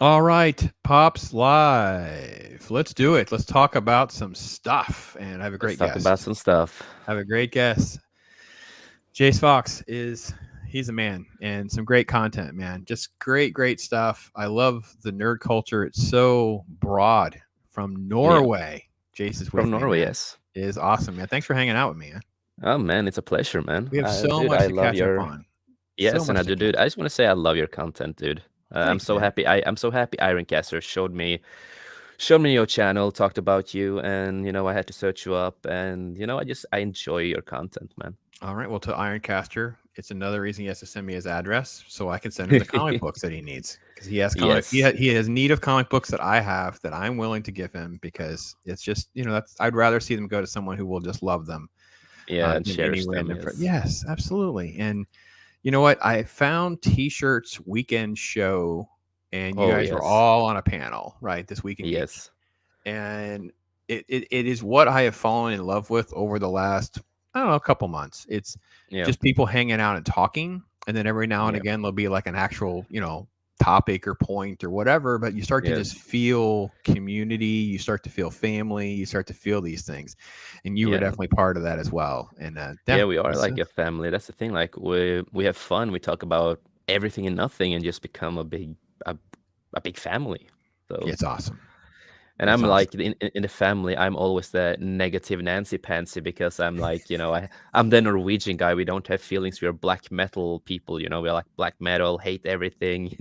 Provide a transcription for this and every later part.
All right, Pops Live. Let's do it. Let's talk about some stuff. And I have a Let's great talk about guest. some stuff. I have a great guest. Jase Fox he's a man and some great content, man. Just great stuff. I love the nerd culture. It's so broad. From Yeah, Norway. Jace is from with me, Norway, man. yes. It is awesome, man. Thanks for hanging out with me, man. Oh man, it's a pleasure, man. We have so Dude, much I to love catch up your on. So yes, and much I to do, dude. catch I up. just want to say I love your content, dude. I'm Thanks, so man. happy. I'm so happy. Ironcaster showed me your channel, talked about you, and I had to search you up, and I enjoy your content, man. All right. Well, to Ironcaster, it's another reason he has to send me his address so I can send him the comic books that he needs because he has Yes. he has need of comic books that I have that I'm willing to give him because it's just that's I'd rather see them go to someone who will just love them Yeah, and than any cherish them. random friend. Yes. Yes, absolutely. And you know what? I found T-shirts weekend show, and you Oh guys were yes. all on a panel right this week in geek, Yes. and it is what I have fallen in love with over the last I don't know a couple months. It's Yeah. just people hanging out and talking, and then every now and Yeah. again there'll be like an actual topic or point or whatever. But you start to Yeah. just feel community, you start to feel family, you start to feel these things, and you were Yeah. definitely part of that as well. And yeah, Yeah, we are it's, like a family. That's the thing. Like we have fun. We talk about everything and nothing, and just become a, a big family. So, it's awesome. and It's I'm awesome. like in the family. I'm always the negative Nancy Pansy because I'm like I'm the Norwegian guy. We don't have feelings. We're black metal people. We're like black metal, hate everything.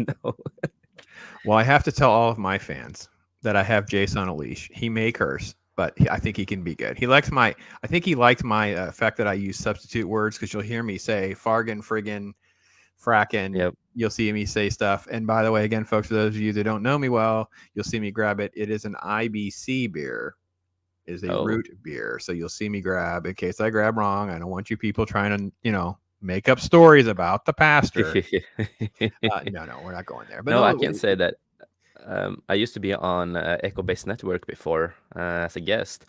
Well, I have to tell all of my fans that I have Jace on a leash. He may curse, but I think he can be good. He likes my. I think he liked my fact that I use substitute words because you'll hear me say fargan, friggin, frackin. Yep. You'll see me say stuff. And by the way, again, folks, for those of you that don't know me well, you'll see me grab it. It is an IBC beer. It is a Oh. root beer. So you'll see me grab in case I grab wrong. I don't want you people trying to, make up stories about the pastor. No, we're not going there. But No, I no, can say that. I used to be on Echo Based Network before as a guest,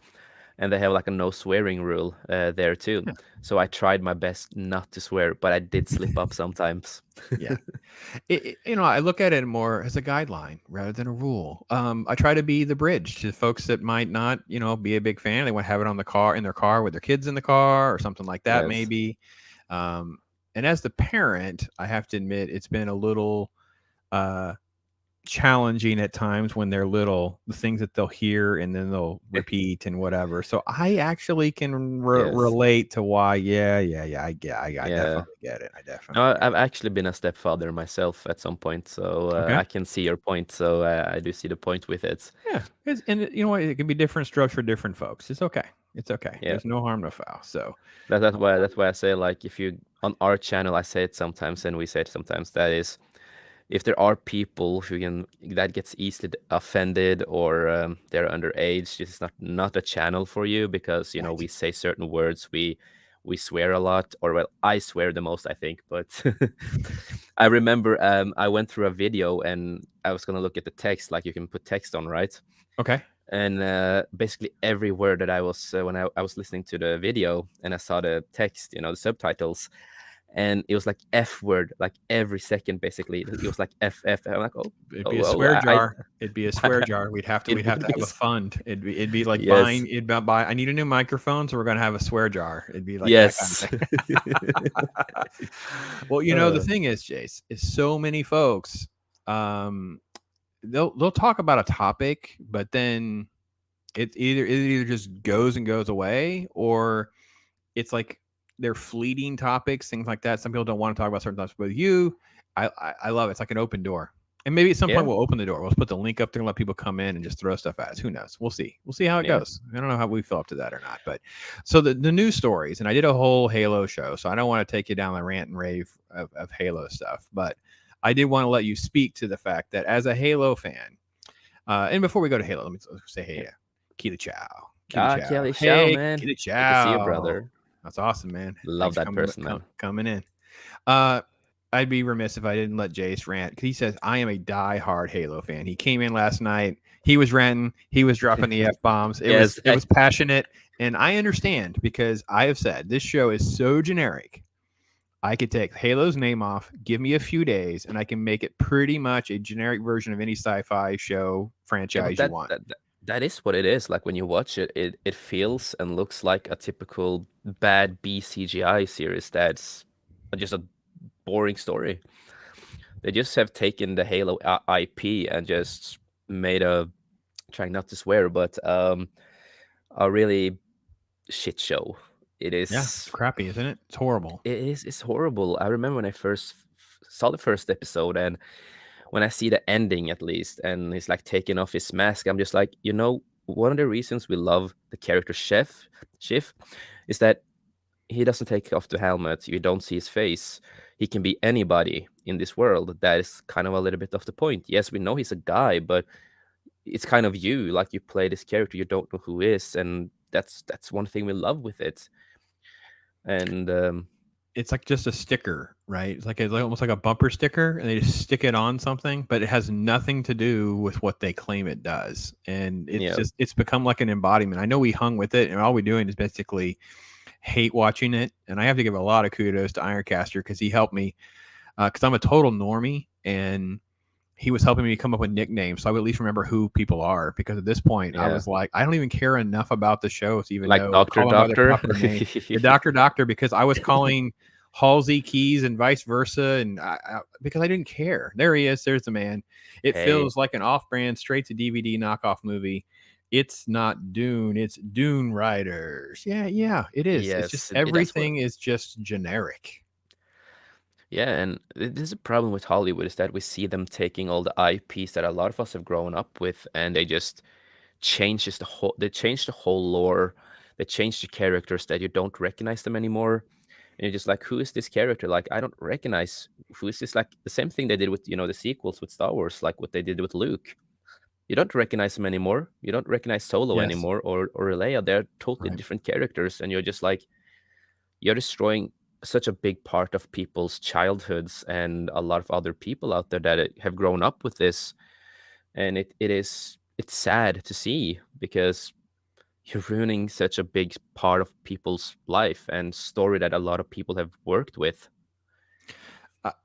and they have like a no swearing rule there too. yeah, So I tried my best not to swear, but I did slip up sometimes. yeah. I look at it more as a guideline rather than a rule. I try to be the bridge to folks that might not, be a big fan. They want to have it on the car in their car with their kids in the car or something like that, Yes. maybe. Um, and as the parent, I have to admit it's been a little uh, challenging at times when they're little, the things that they'll hear and then they'll repeat and whatever. So I actually can Yes. relate to why. Yeah. I Yeah. definitely get it. I definitely No, get I've actually been a stepfather myself at some point, so it. Okay. I can see your point. So I do see the point with it. Yeah, you know what? It can be different strokes for different folks. It's okay. It's okay. Yeah. There's no harm, no foul. So, That's why I say, like, if you on our channel, I say it sometimes, and we say it sometimes. That is, if there are people that gets easily offended, or they're underage, this is not a channel for you, because right. we say certain words, we swear a lot, or well, I swear the most, I think. But I remember I went through a video, and I was gonna look at the text, like you can put text on, right? Okay. And basically every word that I was when I was listening to the video, and I saw the text, the subtitles, and it was like F word, like every second, basically. It was like F. I'm like, oh, It'd be oh, a oh, swear jar. It'd be a swear I jar. We'd it have would to be have a fund. It'd be like yes, buying. It'd be buy. I need a new microphone, so we're gonna have a swear jar. It'd be like that kind of yes. thing. Well, the uh, thing is, Jace, is so many folks. Um, they'll talk about a topic, but then it either just goes and goes away, or it's like they're fleeting topics, things like that. Some people don't want to talk about certain topics, but with you, I love it. It's like an open door. And maybe at some point yeah, we'll open the door. We'll put the link up there and let people come in and just throw stuff at us. Who knows? We'll see. We'll see how it yeah. goes. I don't know how we feel up to that or not. But so the news stories, and I did a whole Halo show, so I don't want to take you down the rant and rave of Halo stuff, but I did want to let you speak to the fact that as a Halo fan, and before we go to Halo, let me say hey, Yeah. Kita Chow. Kita Ah, Chow. Kelly Shao, Hey, man. Kita Good to see you, Chow. brother. That's awesome, man. Love Thanks for that person, man. coming in. Uh, I'd be remiss if I didn't let Jace rant because he says I am a die-hard Halo fan. He came in last night. He was ranting. He was dropping the f bombs. It was Yes, it was passionate, and I understand because I have said this show is so generic. I could take Halo's name off, give me a few days, and I can make it pretty much a generic version of any sci-fi show Yeah, but franchise you want. that is what it is. Like when you watch it, it feels and looks like a typical bad B CGI series that's just a boring story. They just have taken the Halo IP and just made a, trying not to swear, but a really shit show. It Yeah, it's is crappy, isn't it? It's horrible. it's horrible. I remember when I first saw the first episode, and when I see the ending at least, and he's like taking off his mask, I'm just like, one of the reasons we love the character Chef, is that he doesn't take off the helmet. You don't see his face. He can be anybody in this world. That is kind of a little bit of the point. Yes, we know he's a guy, but it's kind of you. Like you play this character, you don't know who is, and that's one thing we love with it. And It's like just a sticker, right? It's like almost like a bumper sticker, and they just stick it on something, but it has nothing to do with what they claim it does. And yeah, it's become like an embodiment. I know we hung with it, and all we're doing is basically hate watching it. And I have to give a lot of kudos to Ironcaster because he helped me because I'm a total normie, and he was helping me come up with nicknames so I would at least remember who people are. Because at this point, I yeah, was like, I don't even care enough about the show to even like know Doctor call them by their Doctor. proper name. The Doctor, because I was calling Halsey Keys and vice versa, and because I didn't care. There he is. There's the man. It Hey, feels like an off-brand, straight to DVD knockoff movie. It's not Dune. It's Dune Riders. Yeah, it is. It's just yes, that's what. everything is just generic. Yeah, and this is a problem with Hollywood is that we see them taking all the IPs that a lot of us have grown up with, and they just they change the whole lore. They change the characters that you don't recognize them anymore. And you're just like, who is this character? Like, I don't recognize who is this. Like the same thing they did with, the sequels with Star Wars, like what they did with Luke. You don't recognize him anymore. You don't recognize Solo Yes. anymore or Leia. They're totally Right. different characters, and you're just like, you're destroying such a big part of people's childhoods and a lot of other people out there that have grown up with this, and it's sad to see because you're ruining such a big part of people's life and story that a lot of people have worked with.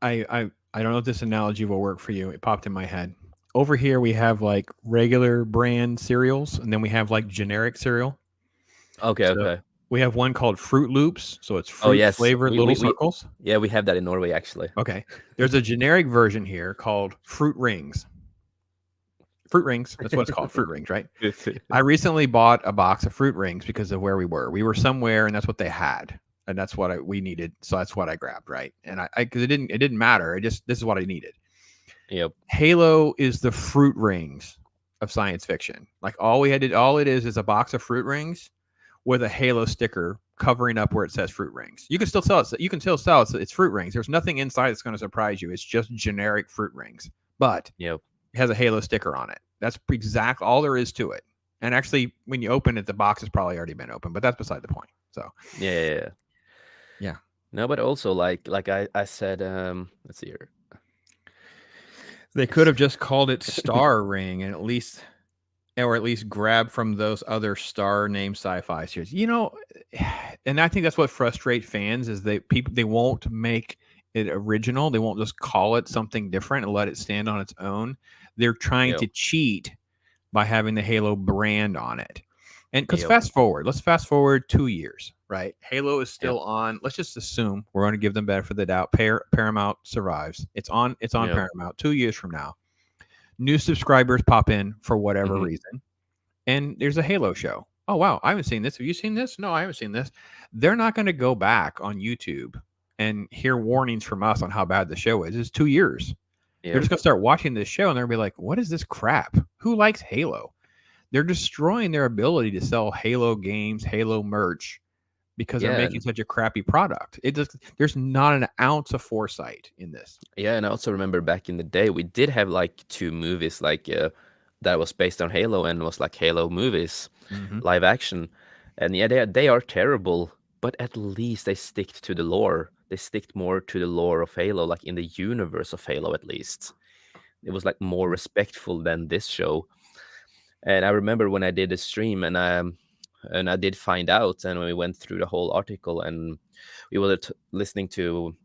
I don't know if this analogy will work for you. It popped in my head. Over here we have like regular brand cereals, and then we have like generic cereal. Okay, So okay. we have one called Fruit Loops, so it's Oh fruit yes, flavored little we circles. yeah, we have that in Norway actually. Okay. There's a generic version here called Fruit Rings. Fruit Rings. That's what it's called. Fruit Rings, right? I recently bought a box of Fruit Rings because of where we were. We were somewhere, and that's what they had, and that's what we needed. So that's what I grabbed, right? And I because it didn't matter. This is what I needed. Yep. Halo is the Fruit Rings of science fiction. Like all it is a box of Fruit Rings with a Halo sticker covering up where it says Fruit Rings. You can still sell it. You can still sell it. It's Fruit Rings. There's nothing inside that's going to surprise you. It's just generic Fruit Rings, but Yep. it has a Halo sticker on it. That's exact all there is to it. And actually, when you open it, the box has probably already been opened, but that's beside the point. So Yeah, yeah, yeah. yeah, No, but also like I said, let's see here. they could have just called it Star Ring and at least grab from those other star name sci-fi series. And I think that's what frustrates fans is they won't make it original. They won't just call it something different and let it stand on its own. They're trying Yep. to cheat by having the Halo brand on it. And because Yep. let's fast forward 2 years, right? Halo is Yep. still on. Let's just assume we're going to give them benefit of the doubt. Paramount survives. It's on Yep. Paramount 2 years from now. New subscribers pop in for whatever Hmm. reason, and there's a Halo show. Oh wow, I haven't seen this. Have you seen this? No, I haven't seen this. They're not going to go back on YouTube and hear warnings from us on how bad the show is. It's 2 years. They're Yep. just going to start watching this show and they're going to be like, what is this crap? Who likes Halo? They're destroying their ability to sell Halo games, Halo merch because they're Yeah. making such a crappy product. There's not an ounce of foresight in this. Yeah, and I also remember back in the day we did have like two movies like that was based on Halo and was like Halo movies, Mm-hmm. live action. And yeah, they are terrible, but at least they stick to the lore. They stick more to the lore of Halo, like in the universe of Halo at least. It was like more respectful than this show. And I remember when I did a stream and I did find out and we went through the whole article and we were listening to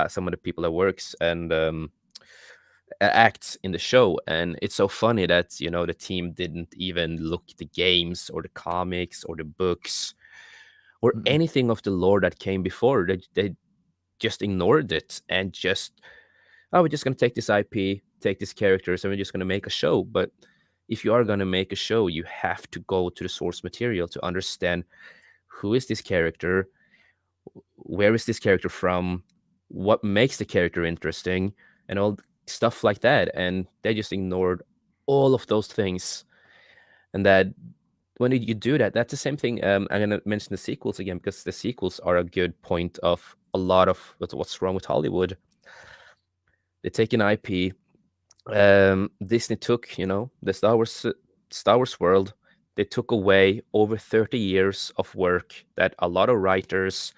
some of the people that works and acts in the show. And it's so funny that the team didn't even look at the games or the comics or the books or Mm-mm. anything of the lore that came before. They just ignored it and just, oh, we're just going to take this IP, take these characters, and we're just going to make a show. But if you are going to make a show, you have to go to the source material to understand who is this character, where is this character from, what makes the character interesting, and all stuff like that. And they just ignored all of those things. And that when you do that, that's the same thing. I'm going to mention the sequels again because the sequels are a good point of a lot of what's wrong with Hollywood. They take an IP. Disney took, the Star Wars world. They took away over 30 years of work that a lot of writers,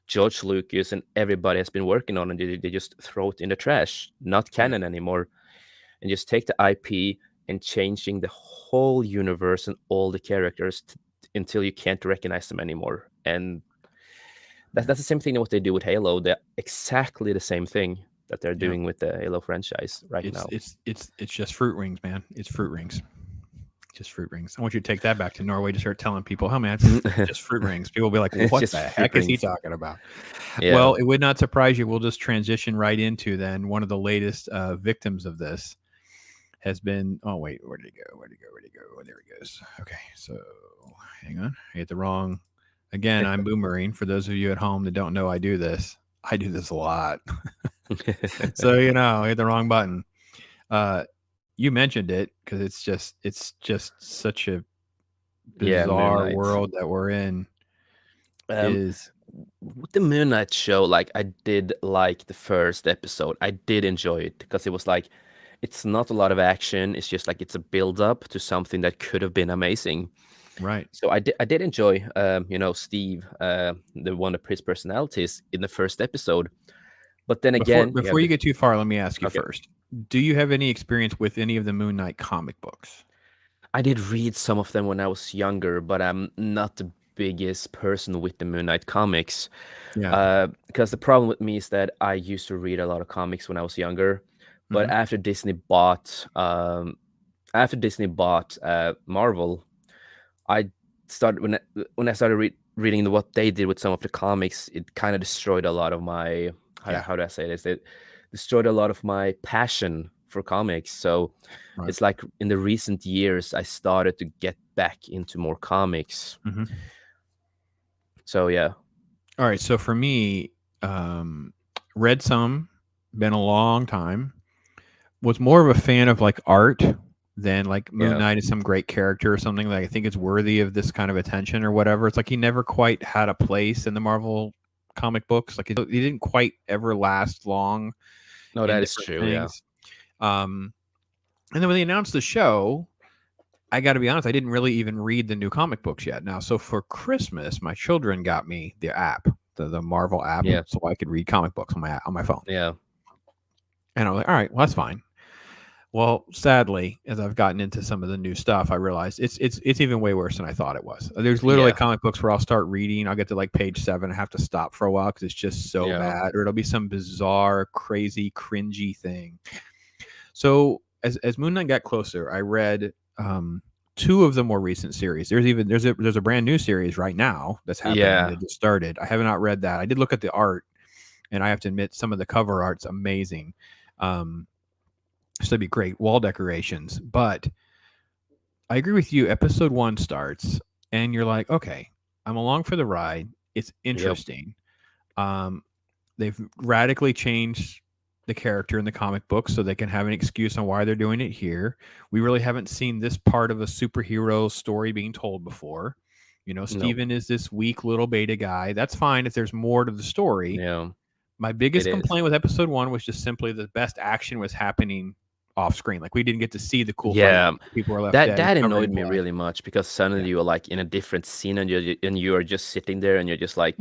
George Lucas, and everybody has been working on, and they just throw it in the trash, not canon anymore, and just take the IP and changing the whole universe and all the characters until you can't recognize them anymore. And that's the same thing that what they do with Halo. They're exactly the same thing that they're doing with the Halo franchise right now. It's just fruit rings, man. It's fruit rings. Just fruit rings. I want you to take that back to Norway to start telling people, oh man, it's just fruit rings. People will be like, what the heck is he talking about? Yeah. Well, it would not surprise you. We'll just transition right into then one of the latest victims of this has been, oh wait, where did he go? Oh, there he goes. Okay, so hang on. I hit the wrong, again, I'm boomerang. For those of you at home that don't know, I do this a lot. So, I hit the wrong button. You mentioned it because it's just such a bizarre world that we're in. With the Moon Knight show, like I did like the first episode. I did enjoy it because it was like, it's not a lot of action. It's just like it's a build up to something that could have been amazing. Right. So I did enjoy, Steve, the one of his personalities in the first episode. But then again, before you get too far, let me ask you first. Do you have any experience with any of the Moon Knight comic books? I did read some of them when I was younger, but I'm not the biggest person with the Moon Knight comics. Yeah. Because the problem with me is that I used to read a lot of comics when I was younger, but after Disney bought Marvel, I started when I started reading what they did with some of the comics, it kind of destroyed a lot of my how do I say this? It destroyed a lot of my passion for comics. So it's like in the recent years, I started to get back into more comics. So yeah. All right. So for me, read some, been a long time. Was more of a fan of like art than like Moon Knight is some great character or something that I think is worthy of this kind of attention or whatever. It's like he never quite had a place in the Marvel comic books. Like he didn't quite ever last long. No, that is true. Things. Yeah. And then when they announced the show, I got to be honest, I didn't really even read the new comic books yet. Now, so for Christmas, my children got me the app, the Marvel app, so I could read comic books on my phone. Yeah. And I was like, all right, well, that's fine. Well, sadly, as I've gotten into some of the new stuff, I realized it's even way worse than I thought it was. There's literally comic books where I'll start reading, I'll get to like page 7, I have to stop for a while because it's just so bad, or it'll be some bizarre, crazy, cringy thing. So as Moon Knight got closer, I read 2 of the more recent series. There's a brand new series right now that's happening that just started. I have not read that. I did look at the art, and I have to admit some of the cover art's amazing. So it'd be great wall decorations. But I agree with you. Episode 1 starts, and you're like, okay, I'm along for the ride. It's interesting. They've radically changed the character in the comic book so they can have an excuse on why they're doing it here. We really haven't seen this part of a superhero story being told before. Steven is this weak little beta guy. That's fine if there's more to the story. Yeah. My biggest complaint with episode 1 was just simply the best action was happening off screen. Like we didn't get to see the cool fight. People were left dead. That annoyed me really much because suddenly you were like in a different scene and you are just sitting there and you're just like,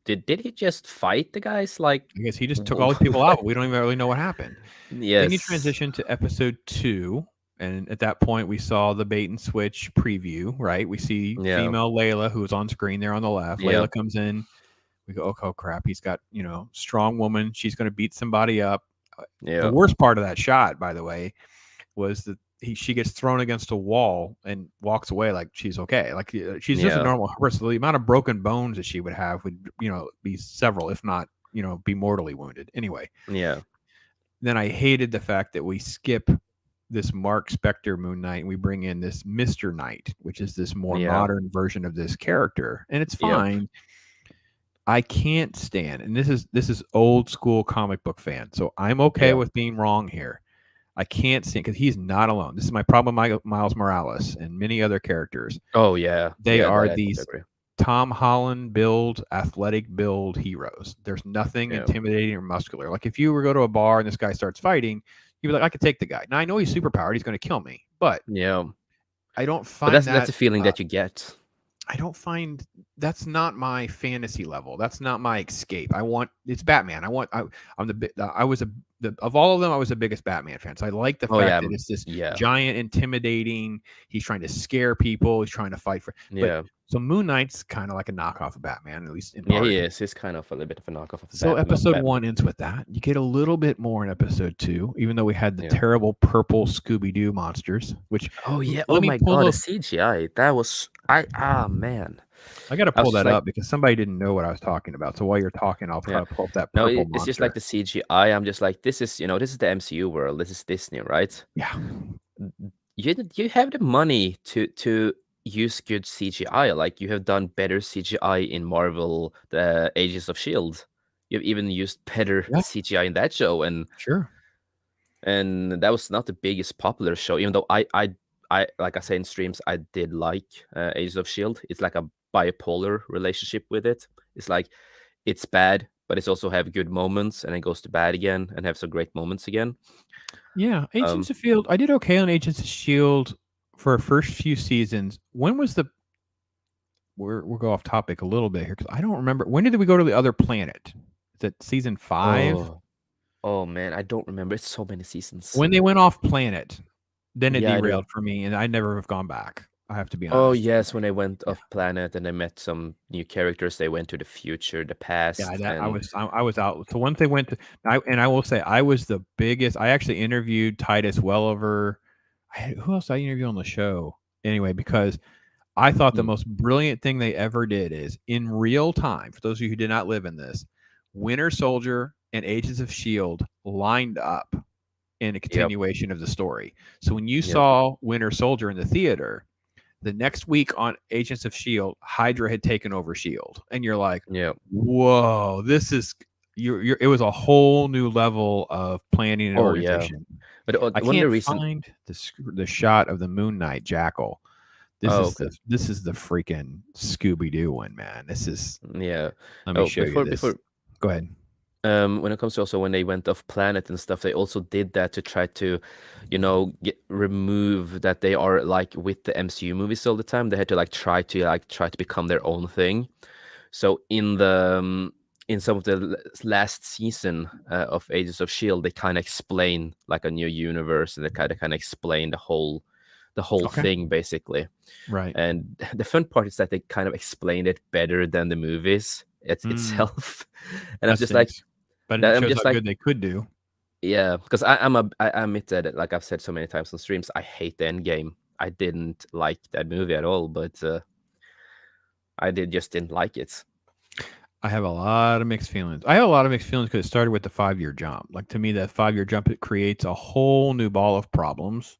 did he just fight the guys? Like, I guess he just took all these people out. But we don't even really know what happened. Yes. Then you transition to episode 2, and at that point we saw the bait and switch preview. Right, we see female Layla, who's on screen there on the left. Layla comes in We go, oh crap, he's got, strong woman. She's going to beat somebody up. The Yeah. worst part of that shot, by the way, was that she gets thrown against a wall and walks away like she's okay. Like she's just a Yeah. normal person. The amount of broken bones that she would have would, be several, if not, be mortally wounded. Anyway, Yeah. then I hated the fact that we skip this Mark Spector Moon Knight and we bring in this Mr. Knight, which is this more Yeah. modern version of this character. And it's Yep. fine. I can't stand, and this is old school comic book fan, so I'm okay Yeah. with being wrong here. I can't stand, because he's not alone. This is my problem with Miles Morales and many other characters. Oh yeah. They Yeah, are that I these totally agree. Tom Holland build, athletic build heroes. There's nothing Yeah. intimidating or muscular. Like if you were to go to a bar and this guy starts fighting, you'd be like, I could take the guy. Now I know he's super powered. He's going to kill me, but Yeah. I don't But find that's a feeling that you get. I don't find that's not my fantasy level. That's not my escape. It's Batman. I was of all of them, I was the biggest Batman fan. So I like the Oh fact yeah. that it's this Yeah. giant, intimidating. He's trying to scare people. He's trying to fight for. Yeah. So Moon Knight's kind of like a knockoff of Batman, at least in Yeah, part. he is. He's kind of a little bit of a knockoff of So Batman. episode 1 ends with that. You get a little bit more in episode 2, even though we had the Yeah. terrible purple Scooby-Doo monsters, which Oh yeah. let Oh me my pull god, the those. CGI. That was man. I got to I was pull just that like, up because somebody didn't know what I was talking about. So while you're talking, I'll try yeah. to pull up that No, purple it's monster. just like the CGI. I'm just like, this is the MCU world. This is Disney, right? Yeah. You have the money to use good CGI. Like you have done better CGI in Marvel, the Agents of Shield. You've even used better Yeah. CGI in that show, and Sure. that was not the biggest popular show. Even though I like I say in streams, I did like Agents of Shield. It's like a bipolar relationship with it. It's like it's bad, but it's also have good moments, and it goes to bad again, and have some great moments again. Yeah. Agents of Shield. I did okay on Agents of Shield for our first few seasons. When was the? We'll go off topic a little bit here because I don't remember. When did we go to the other planet? Is it season 5? Oh man, I don't remember. It's so many seasons. When they went off planet, then it Yeah, derailed for me, and I never have gone back. I have to be honest. Oh yes, when they went off planet and they met some new characters, they went to the future, the past. Yeah, I was out. So once they went to, I will say I was the biggest. I actually interviewed Titus Welliver. Who else did I interview on the show? Anyway, because I thought the most brilliant thing they ever did is in real time. For those of you who did not live in this, Winter Soldier and Agents of Shield lined up in a continuation of the story. So when you saw Winter Soldier in the theater, the next week on Agents of Shield, Hydra had taken over Shield, and you're like, "Whoa, this is it was a whole new level of planning and organization." But I can't find the shot of the Moon Knight Jackal. This is the freaking Scooby-Doo one, man. This is Let me show you this. Go ahead. When it comes to also when they went off planet and stuff, they also did that to try to, remove that they are like with the MCU movies all the time. They had to try to become their own thing. So in some of the last season of Agents of Shield, they kind of explain like a new universe, and they kind of explain the whole thing basically. Right. And the fun part is that they kind of explained it better than the movies itself. And I'm just like, but it shows how good they could do. Yeah, because I admit that, like I've said so many times on streams, I hate the Endgame. I didn't like that movie at all, but I just didn't like it. I have a lot of mixed feelings. I have a lot of mixed feelings because it started with the 5-year jump. Like to me, that 5-year jump, it creates a whole new ball of problems.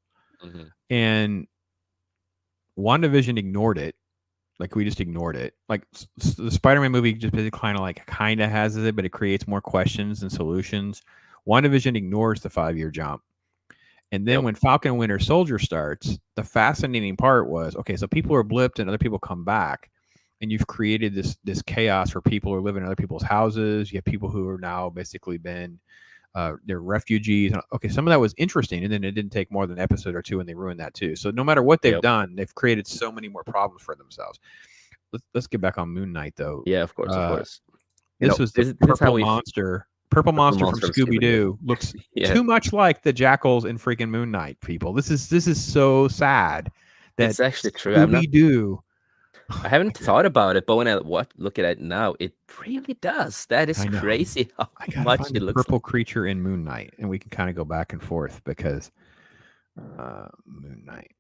And WandaVision ignored it. Like we just ignored it. Like the Spider-Man movie just kind of has it, but it creates more questions and solutions. WandaVision ignores the 5-year jump. And then when Falcon and Winter Soldier starts, the fascinating part was, okay, so people are blipped and other people come back. And you've created this chaos where people are living in other people's houses. You have people who are now basically they're refugees. Okay, some of that was interesting, and then it didn't take more than an episode or two, and they ruined that too. So no matter what they've done, they've created so many more problems for themselves. Let's get back on Moon Knight, though. Yeah, of course. This was the purple monster. Purple monster from Scooby-Doo looks too much like the jackals in freaking Moon Knight. People, this is so sad. That it's actually true. Scooby-Doo I haven't I, thought about it, but when I look at it now, it really does. That is I know. crazy how I gotta much find the it looks purple like. creature in Moon Knight, and we can kind of go back and forth because Moon Knight.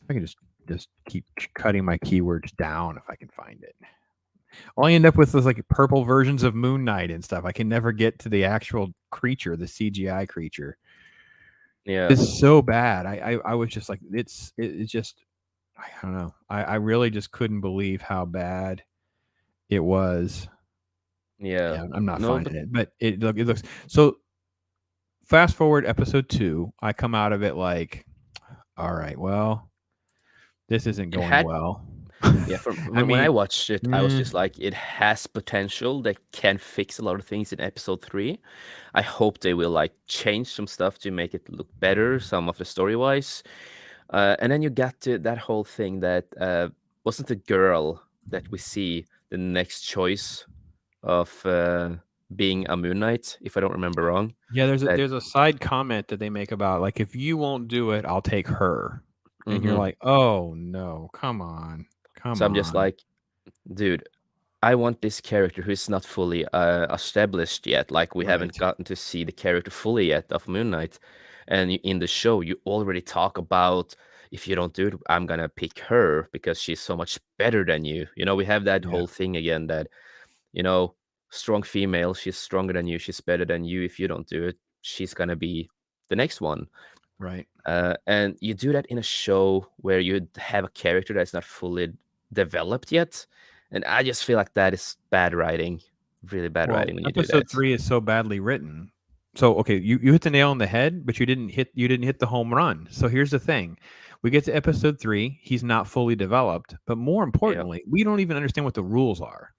I can just keep cutting my keywords down if I can find it. All I end up with is like purple versions of Moon Knight and stuff. I can never get to the actual creature, the CGI creature. Yeah, It's so bad. I was just like, it's just, I don't know. I really just couldn't believe how bad it was. yeah. Yeah, I'm not No, but finding it, but it looks so. Fast forward episode 2, I come out of it like, all right, well, this isn't it going had well. yeah, from I when I mean, watched it, I was mm, just like, it has potential. They can fix a lot of things in episode 3. I hope they will like change some stuff to make it look better, some of the story wise. And then you got to that whole thing that wasn't the girl that we see the next choice of being a Moon Knight, if I don't remember wrong. yeah, That there's a side comment that they make about like if you won't do it, I'll take her, and you're hmm like, oh no, come on, come So I'm just on, like, dude, I want this character who's not fully established yet. Like we haven't right? gotten to see the character fully yet of Moon Knight, and in the show you already talk about if you don't do it, I'm gonna pick her because she's so much better than you. You know, we have that Yeah, whole thing again that you know, strong female, she's stronger than you, she's better than you. If you don't do it, she's gonna be the next one. right. And you do that in a show where you have a character that's not fully developed yet. And I just feel like that is bad writing, really bad Well, writing when you do episode that. 3 is so badly written. So, okay, you hit the nail on the head, but you didn't hit the home run. So here's the thing. We get to episode 3, he's not fully developed, but more Yep. importantly, we don't even understand what the rules are.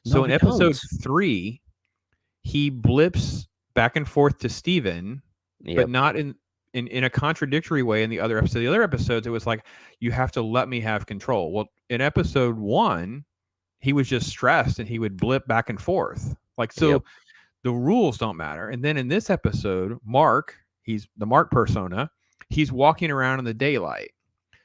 No, So in we episode don't. 3, he blips back and forth to Steven, but Yep. not in a contradictory way in the other episode. The other episodes, it was like, you have to let me have control. Well, in episode 1, he was just stressed and he would blip back and forth. Like, Yep. so the rules don't matter. And then in this episode, Mark, he's the Mark persona, he's walking around in the daylight.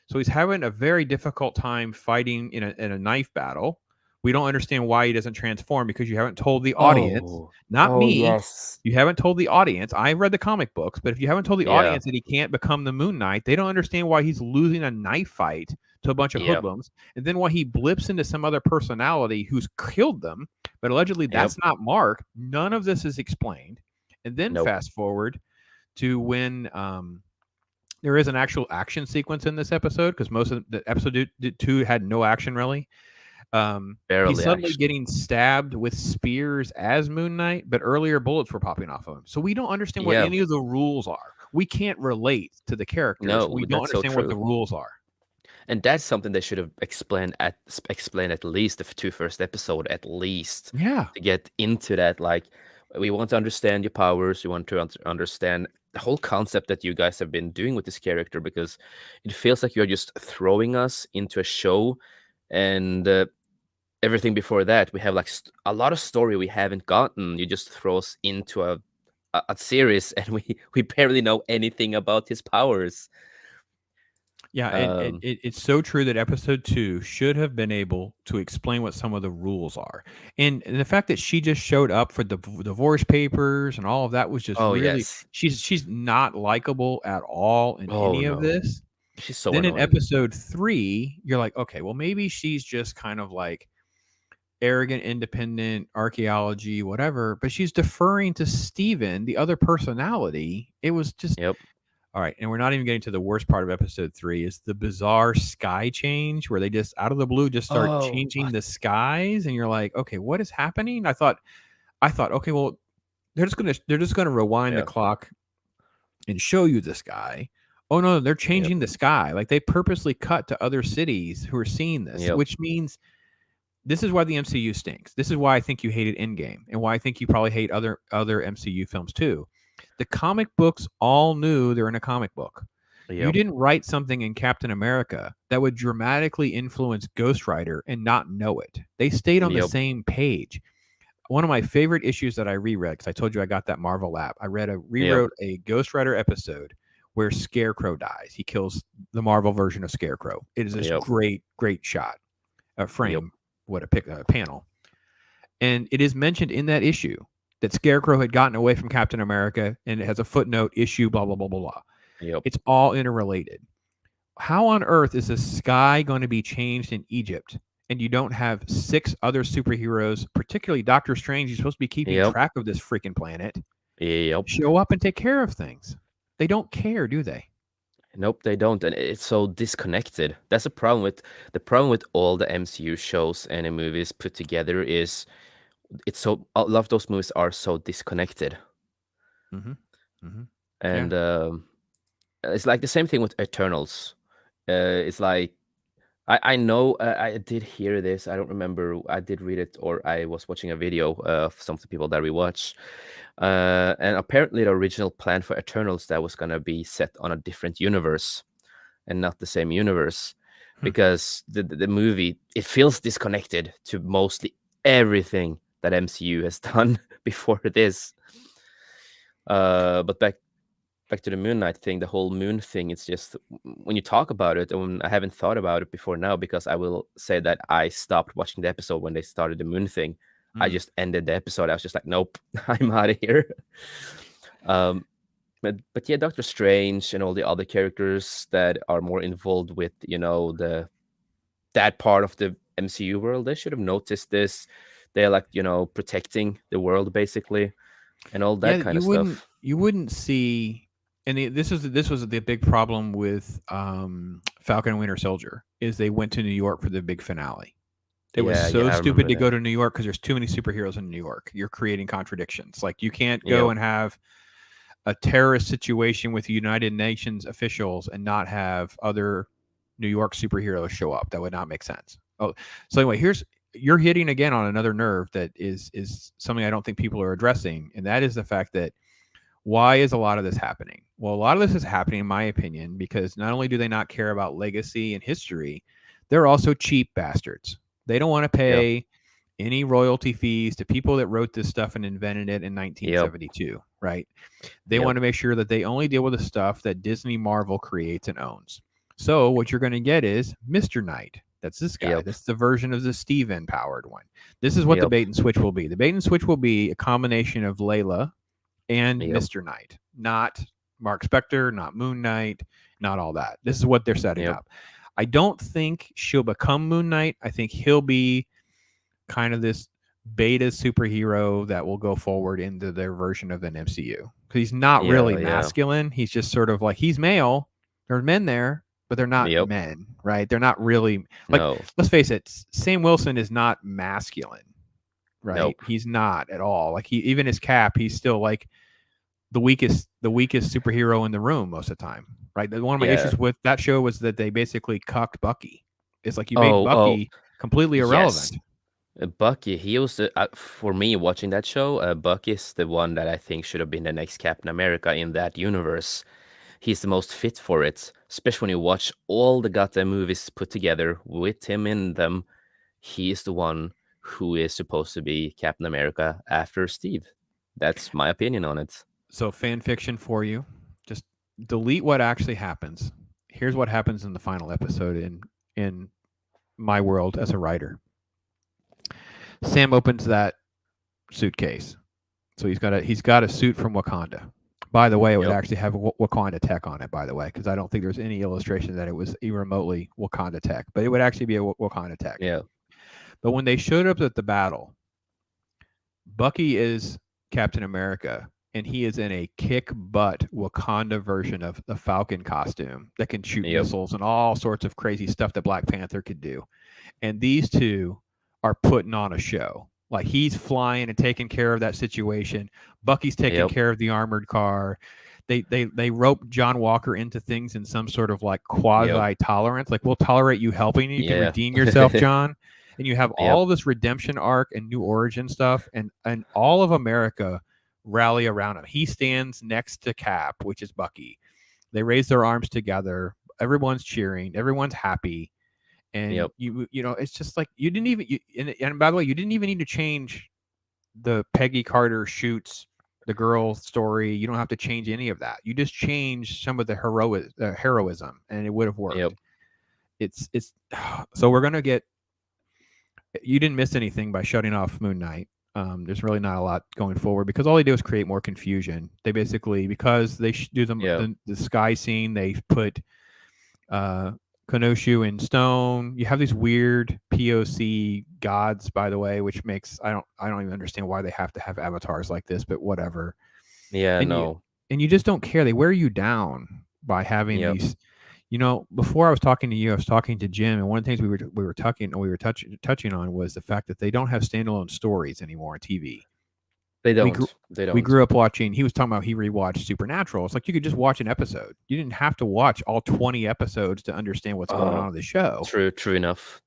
So he's having a very difficult time fighting in a knife battle. We don't understand why he doesn't transform because you haven't told the audience, Oh. not Oh me. yes. You haven't told the audience. I read the comic books, but if you haven't told the Yeah. audience that he can't become the Moon Knight, they don't understand why he's losing a knife fight to a bunch of Yep. hoodlums, and then why he blips into some other personality who's killed them, but allegedly Yep. that's not Mark. None of this is explained. And then Nope. fast forward to when there is an actual action sequence in this episode because most of the episode 2 had no action really. He's Barely suddenly actually. getting stabbed with spears as Moon Knight, but earlier bullets were popping off of him. So we don't understand what Yeah. any of the rules are. We can't relate to the characters. No, We don't that's so understand what the true. rules are. And that's something they should have explained at least the two first episode at least Yeah. to get into that. Like, we want to understand your powers. We want to understand the whole concept that you guys have been doing with this character because it feels like you're just throwing us into a show, and everything before that we have like a lot of story we haven't gotten. You just throw us into a series, and we barely know anything about his powers. Yeah, and Um, it's so true that episode 2 should have been able to explain what some of the rules are. And the fact that she just showed up for the divorce papers and all of that was just oh really yes. she's not likable at all in Oh any of no. this. She's so Then in annoying. episode 3, you're like, okay, well maybe she's just kind of like arrogant, independent, archaeology, whatever, but she's deferring to Steven, the other personality. It was just Yep. all right, and we're not even getting to the worst part of episode 3 is the bizarre sky change where they just out of the blue just start Oh, changing what? the skies and you're like, "Okay, what is happening?" I thought, "Okay, well, they're just gonna rewind the Yeah. clock and show you the sky." Oh no, they're Yep. changing the sky. Like they purposely cut to other cities who are seeing this, Yep. which means this is why the MCU stinks. This is why I think you hated Endgame and why I think you probably hate other MCU films too. The comic books all knew they're in a comic book. You Yep. didn't write something in Captain America that would dramatically influence Ghost Rider and not know it. They stayed on the Yep. same page. One of my favorite issues that I reread, because I told you I got that Marvel app, Yep. rewrote a Ghost Rider episode where Scarecrow dies. He kills the Marvel version of Scarecrow. It is this Yep. great, great shot. a Yep. frame, what a panel. And it is mentioned in that issue that Scarecrow had gotten away from Captain America, and it has a footnote issue, blah, blah, blah, blah, blah. Yep. It's all interrelated. How on earth is the sky going to be changed in Egypt and you don't have 6 other superheroes, particularly Doctor Strange, who's supposed to be keeping Yep. track of this freaking planet, Yep. show up and take care of things? They don't care, do they? Nope, they don't, and it's so disconnected. That's the problem with all the MCU shows and the movies put together is it's so a lot of those movies are so disconnected, Mm-hmm. Mm-hmm. Yeah. and it's like the same thing with Eternals. It's like I know I did hear this. I don't remember. I did read it, or I was watching a video of some of the people that we watch. And apparently, the original plan for Eternals that was gonna be set on a different universe and not the same universe, because the movie it feels disconnected to mostly everything that MCU has done before this. But back to the Moon Knight thing, the whole moon thing, it's just when you talk about it, and I haven't thought about it before now, because I will say that I stopped watching the episode when they started the moon thing. I just ended the episode. I was just like, nope, I'm out of here. But yeah, Doctor Strange and all the other characters that are more involved with, that part of the MCU world, they should have noticed this. They're like, protecting the world basically, and all Yeah, that kind of stuff. you wouldn't see, and this was the big problem with Falcon and Winter Soldier is they went to New York for the big finale. It was Yeah, so yeah, I stupid remember to go that. to New York because there's too many superheroes in New York. You're creating contradictions. Like you can't go Yep, and have a terrorist situation with United Nations officials and not have other New York superheroes show up. That would not make sense. Oh, so anyway, you're hitting again on another nerve that is something I don't think people are addressing, and that is the fact that why is a lot of this happening? Well, a lot of this is happening, in my opinion, because not only do they not care about legacy and history, they're also cheap bastards. They don't want to yep, pay any royalty fees to people that wrote this stuff and invented it in yep, 1972, right? They yep, want to make sure that they only deal with the stuff that Disney Marvel creates and owns. So what you're going to get is Mr. Knight. That's this guy. yep, That's the version of the Steven powered one. This is what the yep, bait and switch will be. The bait and switch will be a combination of Layla and yep, Mr. Knight, not Mark Spector, not Moon Knight, not all that. This is what they're setting yep. up. I don't think she'll become Moon Knight. I think he'll be kind of this beta superhero that will go forward into their version of an MCU. Because he's not really Yeah, yeah. masculine. He's just sort of like he's male. There's men there, but they're not Yep. men, right? They're not really like. No. Let's face it. Sam Wilson is not masculine, right? Nope. He's not at all. Like he even his Cap, he's still like the weakest superhero in the room most of the time, right? One of my Yeah. issues with that show was that they basically cucked Bucky. It's like you made Oh, Bucky completely yes. irrelevant. Bucky, he was for me watching that show, Bucky is the one that I think should have been the next Captain America in that universe. He's the most fit for it, especially when you watch all the goddamn movies put together with him in them. He is the one who is supposed to be Captain America after Steve. That's my opinion on it. So fan fiction for you. Just delete what actually happens. Here's what happens in the final episode in my world as a writer. Sam opens that suitcase. So he's got a suit from Wakanda. By the way, it would Yep. actually have Wakanda tech on it, by the way, because I don't think there's any illustration that it was even remotely Wakanda tech, but it would actually be a Wakanda tech. Yeah. But when they showed up at the battle, Bucky is Captain America, and he is in a kick butt Wakanda version of the Falcon costume that can shoot Yep. missiles and all sorts of crazy stuff that Black Panther could do. And these two are putting on a show. Like he's flying and taking care of that situation. Bucky's taking Yep. care of the armored car. They rope John Walker into things in some sort of like quasi tolerance. Like we'll tolerate you helping. You can Yeah. redeem yourself, John. And you have Yep. all this redemption arc and new origin stuff, and all of America rally around him. He stands next to Cap, which is Bucky. They raise their arms together. Everyone's cheering. Everyone's happy. And Yep. you know, it's just like you didn't even. And by the way, you didn't even need to change the Peggy Carter shoots the girl story. You don't have to change any of that. You just change some of the heroism, and it would have worked. Yep. It's so we're gonna get you didn't miss anything by shutting off Moon Knight. There's really not a lot going forward because all they do is create more confusion. They basically, because they do Yeah. the sky scene, they put uh, Konoshu in stone. You have these weird POC gods, by the way, which makes I don't even understand why they have to have avatars like this, but whatever. Yeah. And you No. and you just don't care. They wear you down by having Yep. these. Before I was talking to you, I was talking to Jim, and one of the things we were touching on was the fact that they don't have standalone stories anymore on TV. They We grew don't. They we don't. grew up watching. He was talking about he rewatched Supernatural. It's like you could just watch an episode. You didn't have to watch all 20 episodes to understand what's going on Oh, in the show. true. True enough.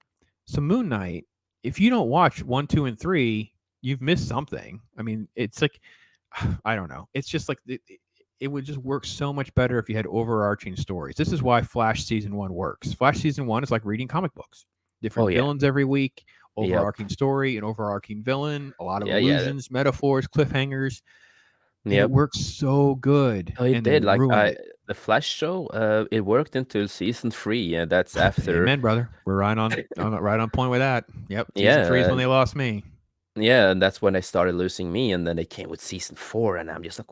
So Moon Knight, if you don't watch 1, 2, and 3, you've missed something. I mean, it's like I don't know. It's just like it would just work so much better if you had overarching stories. This is why Flash season 1 works. Flash season 1 is like reading comic books. Oh Different yeah. villains every week, Yep. overarching story, an overarching villain, a lot of Yeah. Yeah. allusions, metaphors, cliffhangers, and it Yep. works so good. Oh, it And they did. Like ruined it. the Flash show. It worked until season 3, and that's after. Amen, brother. We're right on right on point with that. Yep. Season 3 is Yeah. when they lost me. Yeah, and that's when they started losing me, and then they came with season 4, and I'm just like,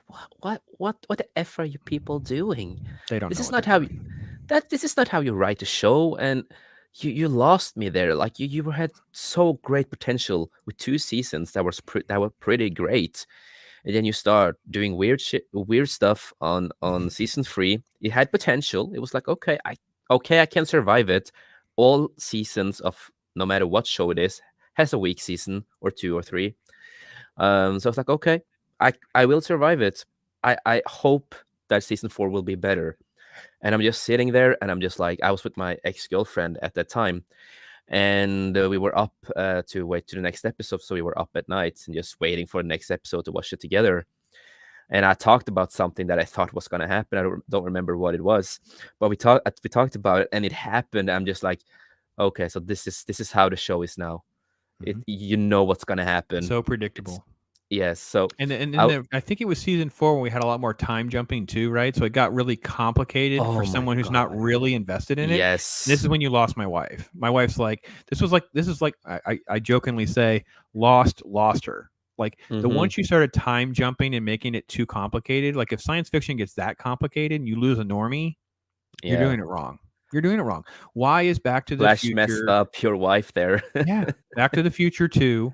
what the f are you people doing? They don't This know is what not they're how doing. this is not how you write a show, and you lost me there. Like you had so great potential with 2 seasons that were pretty great, and then you start doing weird stuff on season 3. It had potential. It was like, okay, I can survive it. All seasons of no matter what show it is has a weak season or 2 or 3. So it's like, okay, I will survive it. I hope that season 4 will be better. And I'm just sitting there, and I'm just like, I was with my ex-girlfriend at that time, and we were up to wait to the next episode. So we were up at night and just waiting for the next episode to watch it together. And I talked about something that I thought was going to happen. I don't remember what it was, but we talked about it, and it happened. I'm just like, okay, so this is how the show is now. Mm-hmm. You know what's going to happen. So predictable. Yes. So And then I think it was season 4 when we had a lot more time jumping too, right? So it got really complicated for oh my someone who's not God. really invested in it. Yes. This is when you lost my wife. My wife's like, this is like I jokingly say, lost her. Like the Mm-hmm. once you started time jumping and making it too complicated, like if science fiction gets that complicated and you lose a normie, you're Yeah. doing it wrong. You're doing it wrong. Why is Back to the Flash messed Future? up your wife there. Yeah, Back to the Future 2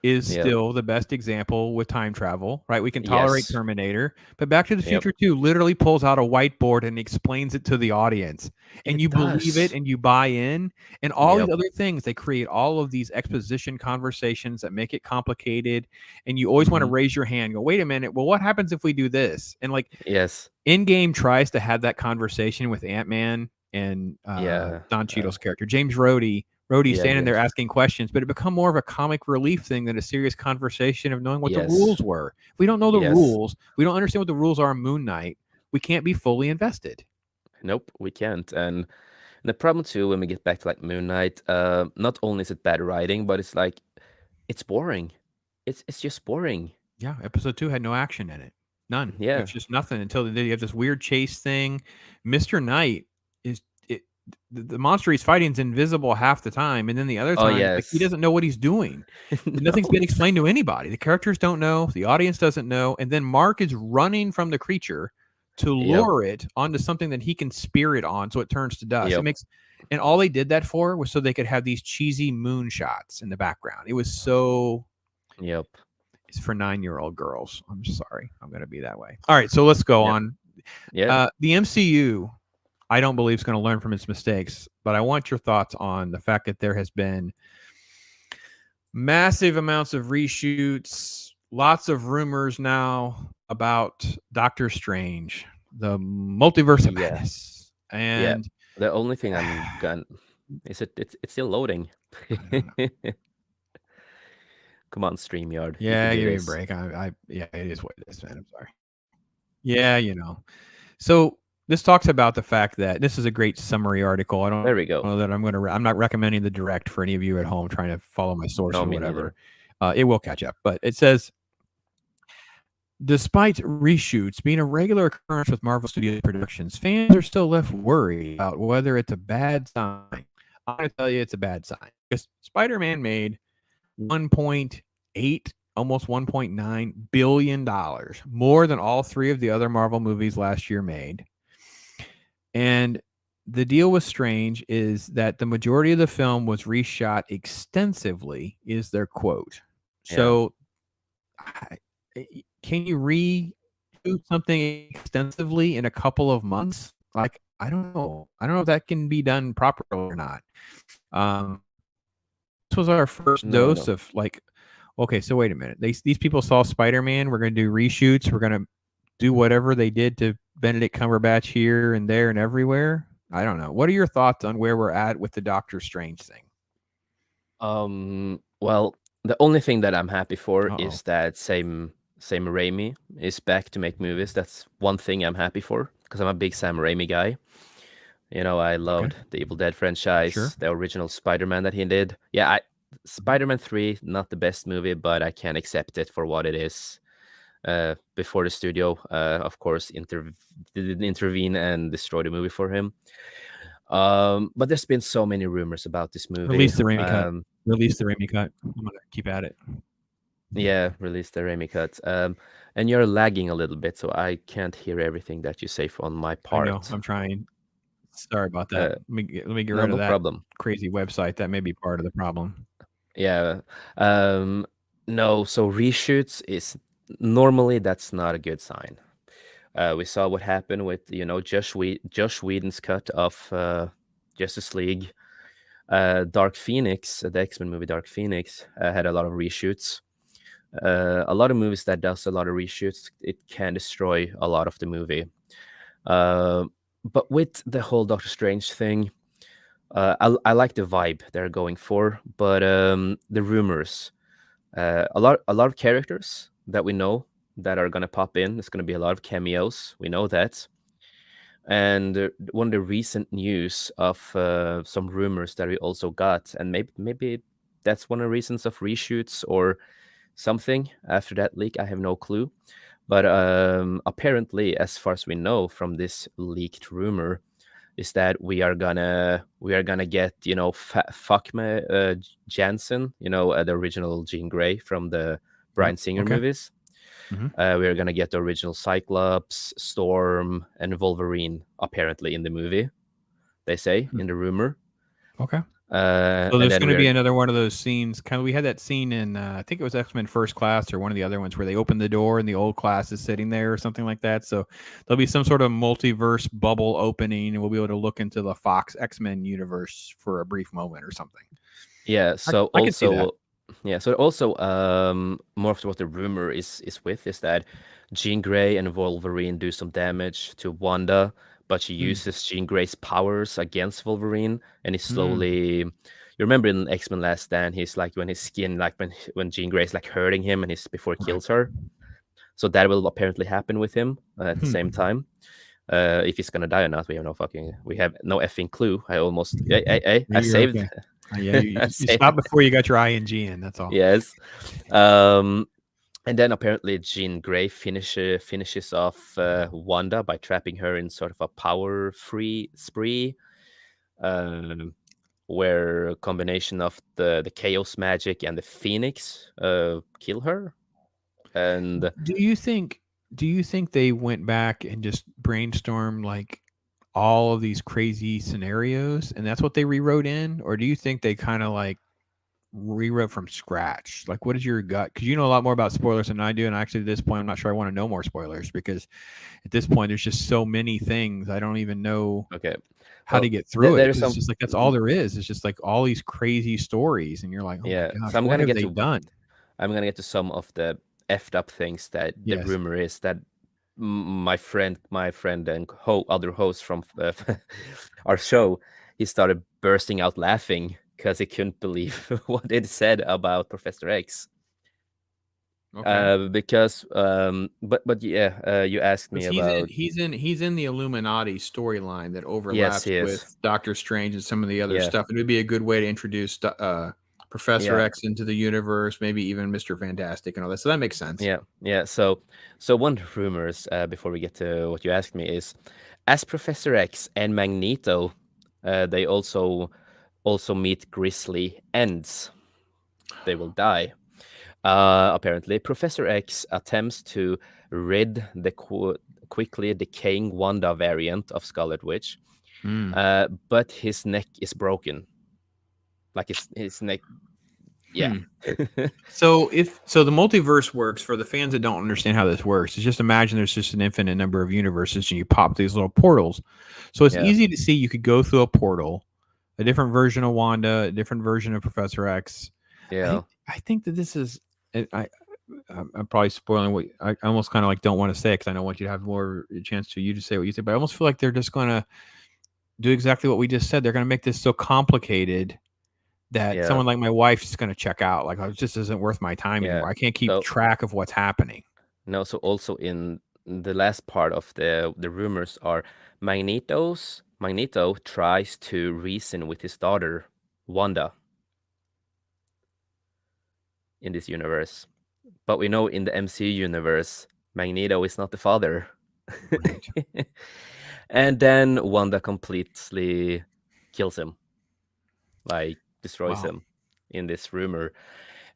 is Yep. still the best example with time travel, right? We can tolerate Yes. Terminator, but Back to the Yep. Future 2 literally pulls out a whiteboard and explains it to the audience. And It you believe it does. and you buy in. And all Yep. these other things, they create all of these exposition conversations that make it complicated. And you always want to Mhm. raise your hand, go, wait a minute, well, what happens if we do this? And like Yes. Endgame tries to have that conversation with Ant-Man and Yeah. Don Cheadle's character, James Rhodey Yeah. standing there James. asking questions, but it become more of a comic relief thing than a serious conversation of knowing what the Yes. rules were. If we don't know the Yes. rules, we don't understand what the rules are on Moon Knight, we can't be fully invested. Nope, we can't. And the problem too, when we get back to like Moon Knight, not only is it bad writing, but it's like it's boring. It's just boring. Yeah, episode 2 had no action in it. None. Yeah. It's just nothing until you have this weird chase thing. Mr. Knight is it, the monster he's fighting is invisible half the time, and then the other Oh time, like he yes. doesn't know what he's doing. Nothing's No. been explained to anybody. The characters don't know, the audience doesn't know, and then Mark is running from the creature to Yep. lure it onto something that he can spear it on, so it turns to dust. It Yep. makes, and all they did that for was so they could have these cheesy moon shots in the background. It was so. Yep. It's for 9-year-old girls. I'm sorry. I'm going to be that way. All right. So let's go Yep. on. Yeah. The MCU, I don't believe is going to learn from its mistakes, but I want your thoughts on the fact that there has been massive amounts of reshoots, lots of rumors now about Doctor Strange, the multiverse of Yeah. madness. And The only thing I'm gonna is it's still loading. Come on, StreamYard. You yeah, can do give me a this. break. Yeah, it is what it is, man. I'm sorry. Yeah, So this talks about the fact that this is a great summary article. I don't There we go. know that I'm not recommending the direct for any of you at home trying to follow my source No, or me whatever. It will catch up, but it says, despite reshoots being a regular occurrence with Marvel Studios productions, fans are still left worried about whether it's a bad sign. I'm going to tell you it's a bad sign. because Spider-Man made 1.8, almost 1.9 billion dollars, more than all three of the other Marvel movies last year made. And the deal with Strange is that the majority of the film was reshot extensively, is their quote. Yeah. So, can you reshoot something extensively in a couple of months? Like, I don't know. I don't know if that can be done properly or not. Um, this was our first No, dose no. of like, okay, so wait a minute. These people saw Spider-Man. We're going to do reshoots. We're going to do whatever they did to Benedict Cumberbatch here and there and everywhere. I don't know. What are your thoughts on where we're at with the Doctor Strange thing? Well, the only thing that I'm happy for Uh-oh. is that same Raimi is back to make movies. That's one thing I'm happy for because I'm a big Sam Raimi guy. You know, I Okay. loved the Evil Dead Sure. franchise, the original Spider-Man that he did. Yeah, Spider-Man 3, not the best movie, but I can accept it for what it is. Before the studio, of course, did intervene and destroy the movie for him. But there's been so many rumors about this movie. Release the Raimi cut. Release the Raimi cut. I'm going to keep at it. Yeah, release the Raimi cut. And you're lagging a little bit, so I can't hear everything that you say on my I know. part. I'm trying. Sorry about that. Uh, Let me get no, rid of no that problem. crazy website. That may be part of the problem. Yeah. Um, no, so reshoots is normally that's not a good sign. We saw what happened with Josh Whedon's cut of Justice League. Dark Phoenix, the X-Men movie Dark Phoenix, had a lot of reshoots. A lot of movies that does a lot of reshoots, it can destroy a lot of the movie. But with the whole Doctor Strange thing, I like the vibe they're going for, but the rumors, a lot of characters that we know that are gonna pop in. There's gonna be a lot of cameos. We know that. And one of the recent news of some rumors that we also got, and maybe that's one of the reasons of reshoots or something after that leak. I have no clue. But apparently, as far as we know from this leaked rumor, is that we are gonna get Fuckme Jansen, the original Jean Grey from the Yep. Bryan Singer Okay. movies. Mm-hmm. We are gonna get the original Cyclops, Storm, and Wolverine apparently in the movie. They say in the rumor, Okay. So and there's then going to be we're another one of those scenes. Kind of, we had that scene in I think it was X-Men First Class or one of the other ones where they open the door and the old class is sitting there or something like that. So there'll be some sort of multiverse bubble opening, and we'll be able to look into the Fox X-Men universe for a brief moment or something. yeah. So I can see that. also, yeah. So also, more of what the rumor is that Jean Grey and Wolverine do some damage to Wanda, but she Mm. uses Jean Grey's powers against Wolverine, and he Mm. slowly. You remember in X-Men Last Stand, he's like when his skin, like when Jean Grey's like hurting him, and he's before he Right. kills her. So that will apparently happen with him at the same Hmm. time. If he's gonna die or not, we have no effing clue. I You're saved. okay. Yeah, you, I you saved. stopped before you got your ing in. That's all. Yes. Um, and then apparently Jean Grey finishes off Wanda by trapping her in sort of a power-free spree, um, where a combination of the chaos magic and the Phoenix kill her. And Do you think they went back and just brainstormed like all of these crazy scenarios and that's what they rewrote in, or do you think they kind of like rewrote from scratch? Like, what is your gut? Because you know a lot more about spoilers than I do, and actually at this point I'm not sure I want to know more spoilers because at this point there's just so many things I don't even know okay, how to well, get through it there is because it's some. just like that's all there is. It's just like all these crazy stories and you're like, oh my Yeah, gosh, so what have they done? I'm gonna get to some of the effed up things that the Yes. rumor is that my friend and other host from our show, he started bursting out laughing because he couldn't believe what it said about Professor X. Okay. But yeah, you asked me Because about. he's in the Illuminati storyline that Yes, overlaps he is. with Doctor Strange and some of the other Yeah, stuff. It would be a good way to introduce Professor yeah, X into the universe, maybe even Mr. Fantastic and all that. So that makes sense. yeah. So one of the rumors, before we get to what you asked me, is as Professor X and Magneto, they also also meet grisly ends. They will die. Apparently, Professor X attempts to rid the quickly decaying Wanda variant of Scarlet Witch, Mm. but his neck is broken. Like his neck, yeah. Hmm. So the multiverse works for the fans that don't understand how this works. Is just imagine there's just an infinite number of universes and you pop these little portals. So it's Yeah, easy to see you could go through a portal, a different version of Wanda, a different version of Professor X. I yeah, think I think that this is I'm probably spoiling what I almost kind of like don't want to say because I don't want you to have more chance to you to say what you say, but I almost feel like they're just going to do exactly what we just said. They're going to make this so complicated that yeah, someone like my wife is going to check out. Like, oh, it just isn't worth my time yeah. anymore. I can't keep So track of what's happening. no, so also in the last part of the rumors are Magneto tries to reason with his daughter Wanda in this universe. But we know in the MCU universe, Magneto is not the father. Right. And then Wanda completely kills him, like destroys Wow. him in this rumor.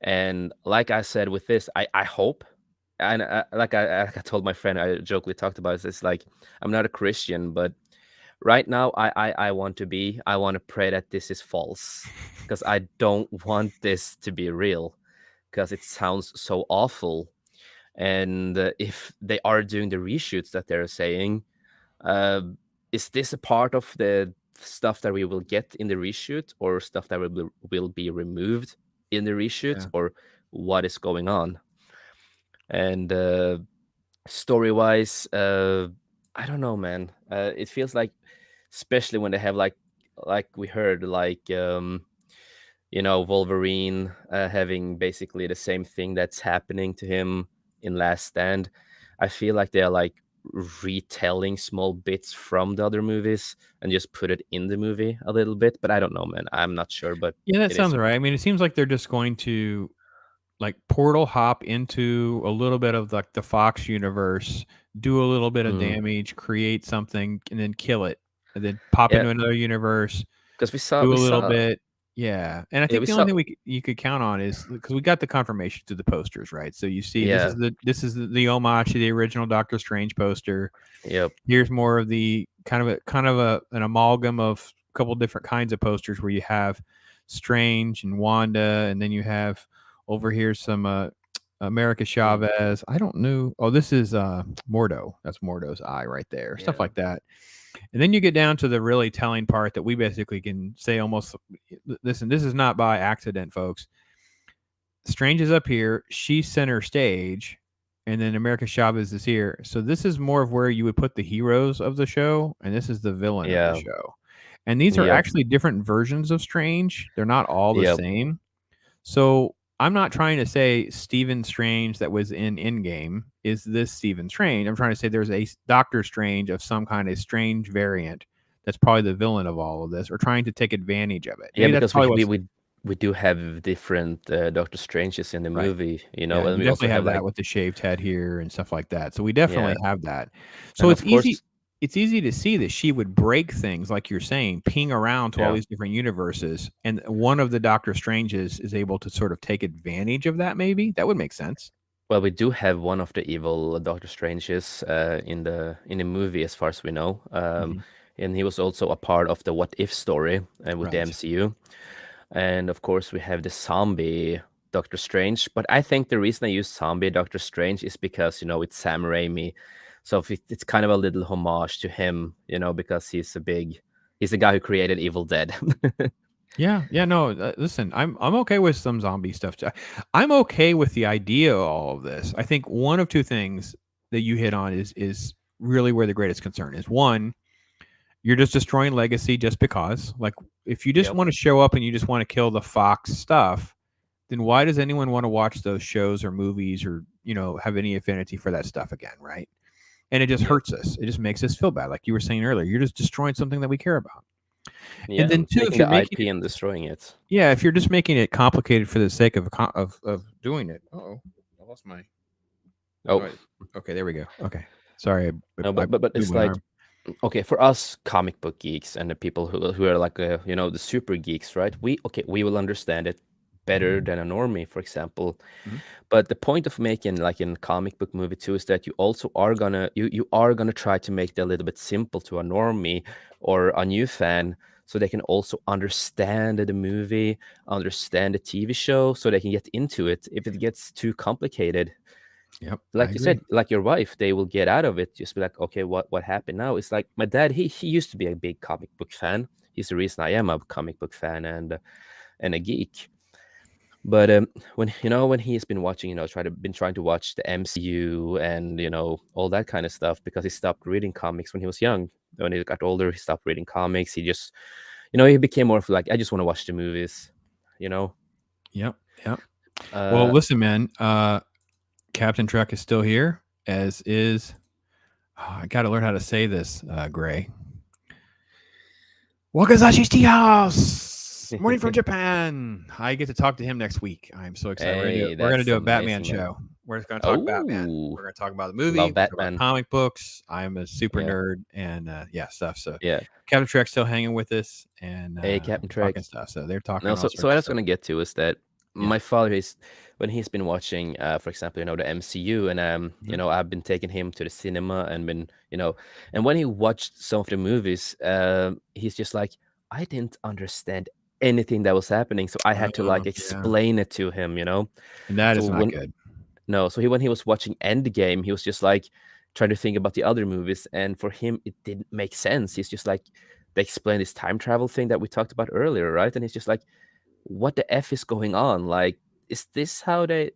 And like I said with this, I hope, and like I told my friend, I jokingly talked about this, it's like, I'm not a Christian, but right now I want to be, I want to pray that this is false, because I don't want this to be real, because it sounds so awful. And if they are doing the reshoots that they're saying, uh, is this a part of the stuff that we will get in the reshoot, or stuff that will be removed in the reshoots, Yeah. or what is going on? And story wise, I don't know, man. It feels like, especially when they have like we heard, like Wolverine having basically the same thing that's happening to him in Last Stand. I feel like they're like retelling small bits from the other movies and just put it in the movie a little bit, but I don't know, man. I'm not sure, but Yeah, that it is sounds what right. I mean, it seems like they're just going to like portal hop into a little bit of like the Fox universe, do a little bit of mm, damage, create something, and then kill it, and then pop yeah, into another universe, because we saw do we a little saw bit. Yeah, and I yeah, think we the only saw thing you could count on is because we got the confirmation to the posters, right? So you see, yeah, this is the homage to the original Doctor Strange poster. yep, Here's more of the kind of an amalgam of a couple different kinds of posters where you have Strange and Wanda, and then you have over here some America mm, Chavez. I don't know. Oh, this is Mordo. That's Mordo's eye right there. Stuff yeah, like that. And then you get down to the really telling part that we basically can say almost listen, this is not by accident, folks. Strange is up here, she's center stage, and then America Chavez is here. So this is more of where you would put the heroes of the show, and this is the villain of the yeah, show. And these are yep, actually different versions of Strange. They're not all the yep, same. So I'm not trying to say Stephen Strange that was in Endgame is this Stephen Strange. I'm trying to say there's a Doctor Strange of some kind of strange variant that's probably the villain of all of this, or trying to take advantage of it. yeah, Maybe that's because we probably we what's we we do have different Doctor Stranges in the right. movie, Yeah, and you we also definitely have have like, that with the shaved head here and stuff like that. So we yeah, definitely have that. So and of course, it's easy to see that she would break things like you're saying, ping around to all yeah. these different universes, and one of the Doctor Stranges is able to sort of take advantage of that maybe. That would make sense. Well, we do have one of the evil Doctor Stranges in the movie, as far as we know, Mhm. and he was also a part of the What If story with the Right. MCU. And of course, we have the zombie Doctor Strange. But I think the reason I use zombie Doctor Strange is because it's Sam Raimi, so if it's kind of a little homage to him, because he's the guy who created Evil Dead. Yeah, yeah, no, listen, I'm okay with some zombie stuff. I'm okay with the idea of all of this. I think one of two things that you hit on is really where the greatest concern is. One, you're just destroying legacy just because. Like, if you just Yep. want to show up and you just want to kill the Fox stuff, then why does anyone want to watch those shows or movies or have any affinity for that stuff again, right? And it just Yep. hurts us. It just makes us feel bad, like you were saying earlier. You're just destroying something that we care about. And Yeah, then two, if taking you're the making IP and destroying it. yeah, if you're just making it complicated for the sake of doing it. Oh, I lost my. Oh Oh, okay, there we go. Okay, sorry, no, I but moved it's my like, arm. okay, for us comic book geeks and the people who are like the super geeks, right? We will understand it better than a normie, for example. Mhm. But the point of making like in comic book movie too is that you also are gonna you are gonna try to make it a little bit simple to a normie or a new fan, so they can also understand the movie, understand the TV show, so they can get into it. If it gets too complicated, Yep, I like you agree. said, like your wife, they will get out of it. Just be like, okay, what happened now? It's like my dad. He used to be a big comic book fan. He's the reason I am a comic book fan and a geek. But when when he's been watching, been trying to watch the MCU and all that kind of stuff because he stopped reading comics when he was young. When he got older, he stopped reading comics. He just he became more of like, I just want to watch the movies. You know. Yep, yep. Well, Uh, listen, man. Captain Truck is still here, as is. Oh, I got to learn how to say this, Gray. Wakazashi's Tea House. Morning from Japan. I get to talk to him next week. I'm so excited. hey, We're gonna that's do a Batman amazing, man. show. We're just gonna talk Batman. Oh, We're gonna talk about the movie. love We're talk about Batman. comic books. I'm a super Yeah, nerd and yeah, stuff. So yeah. Captain Trek's still hanging with us and Hey, Captain Trek. talking stuff. So they're No, talking all so sorts what I of was stuff. gonna get to is that Yeah. my father is when he's been watching, for example, the MCU, and Mhm. I've been taking him to the cinema and been, and when he watched some of the movies, he's just like, I didn't understand anything that was happening, so I had to like Yeah. explain it to him. And that So is not good. no, so when he was watching Endgame, he was just like trying to think about the other movies, and for him, it didn't make sense. He's just like, they explained this time travel thing that we talked about earlier, right? And he's just like, what the f is going on? Like, is this how they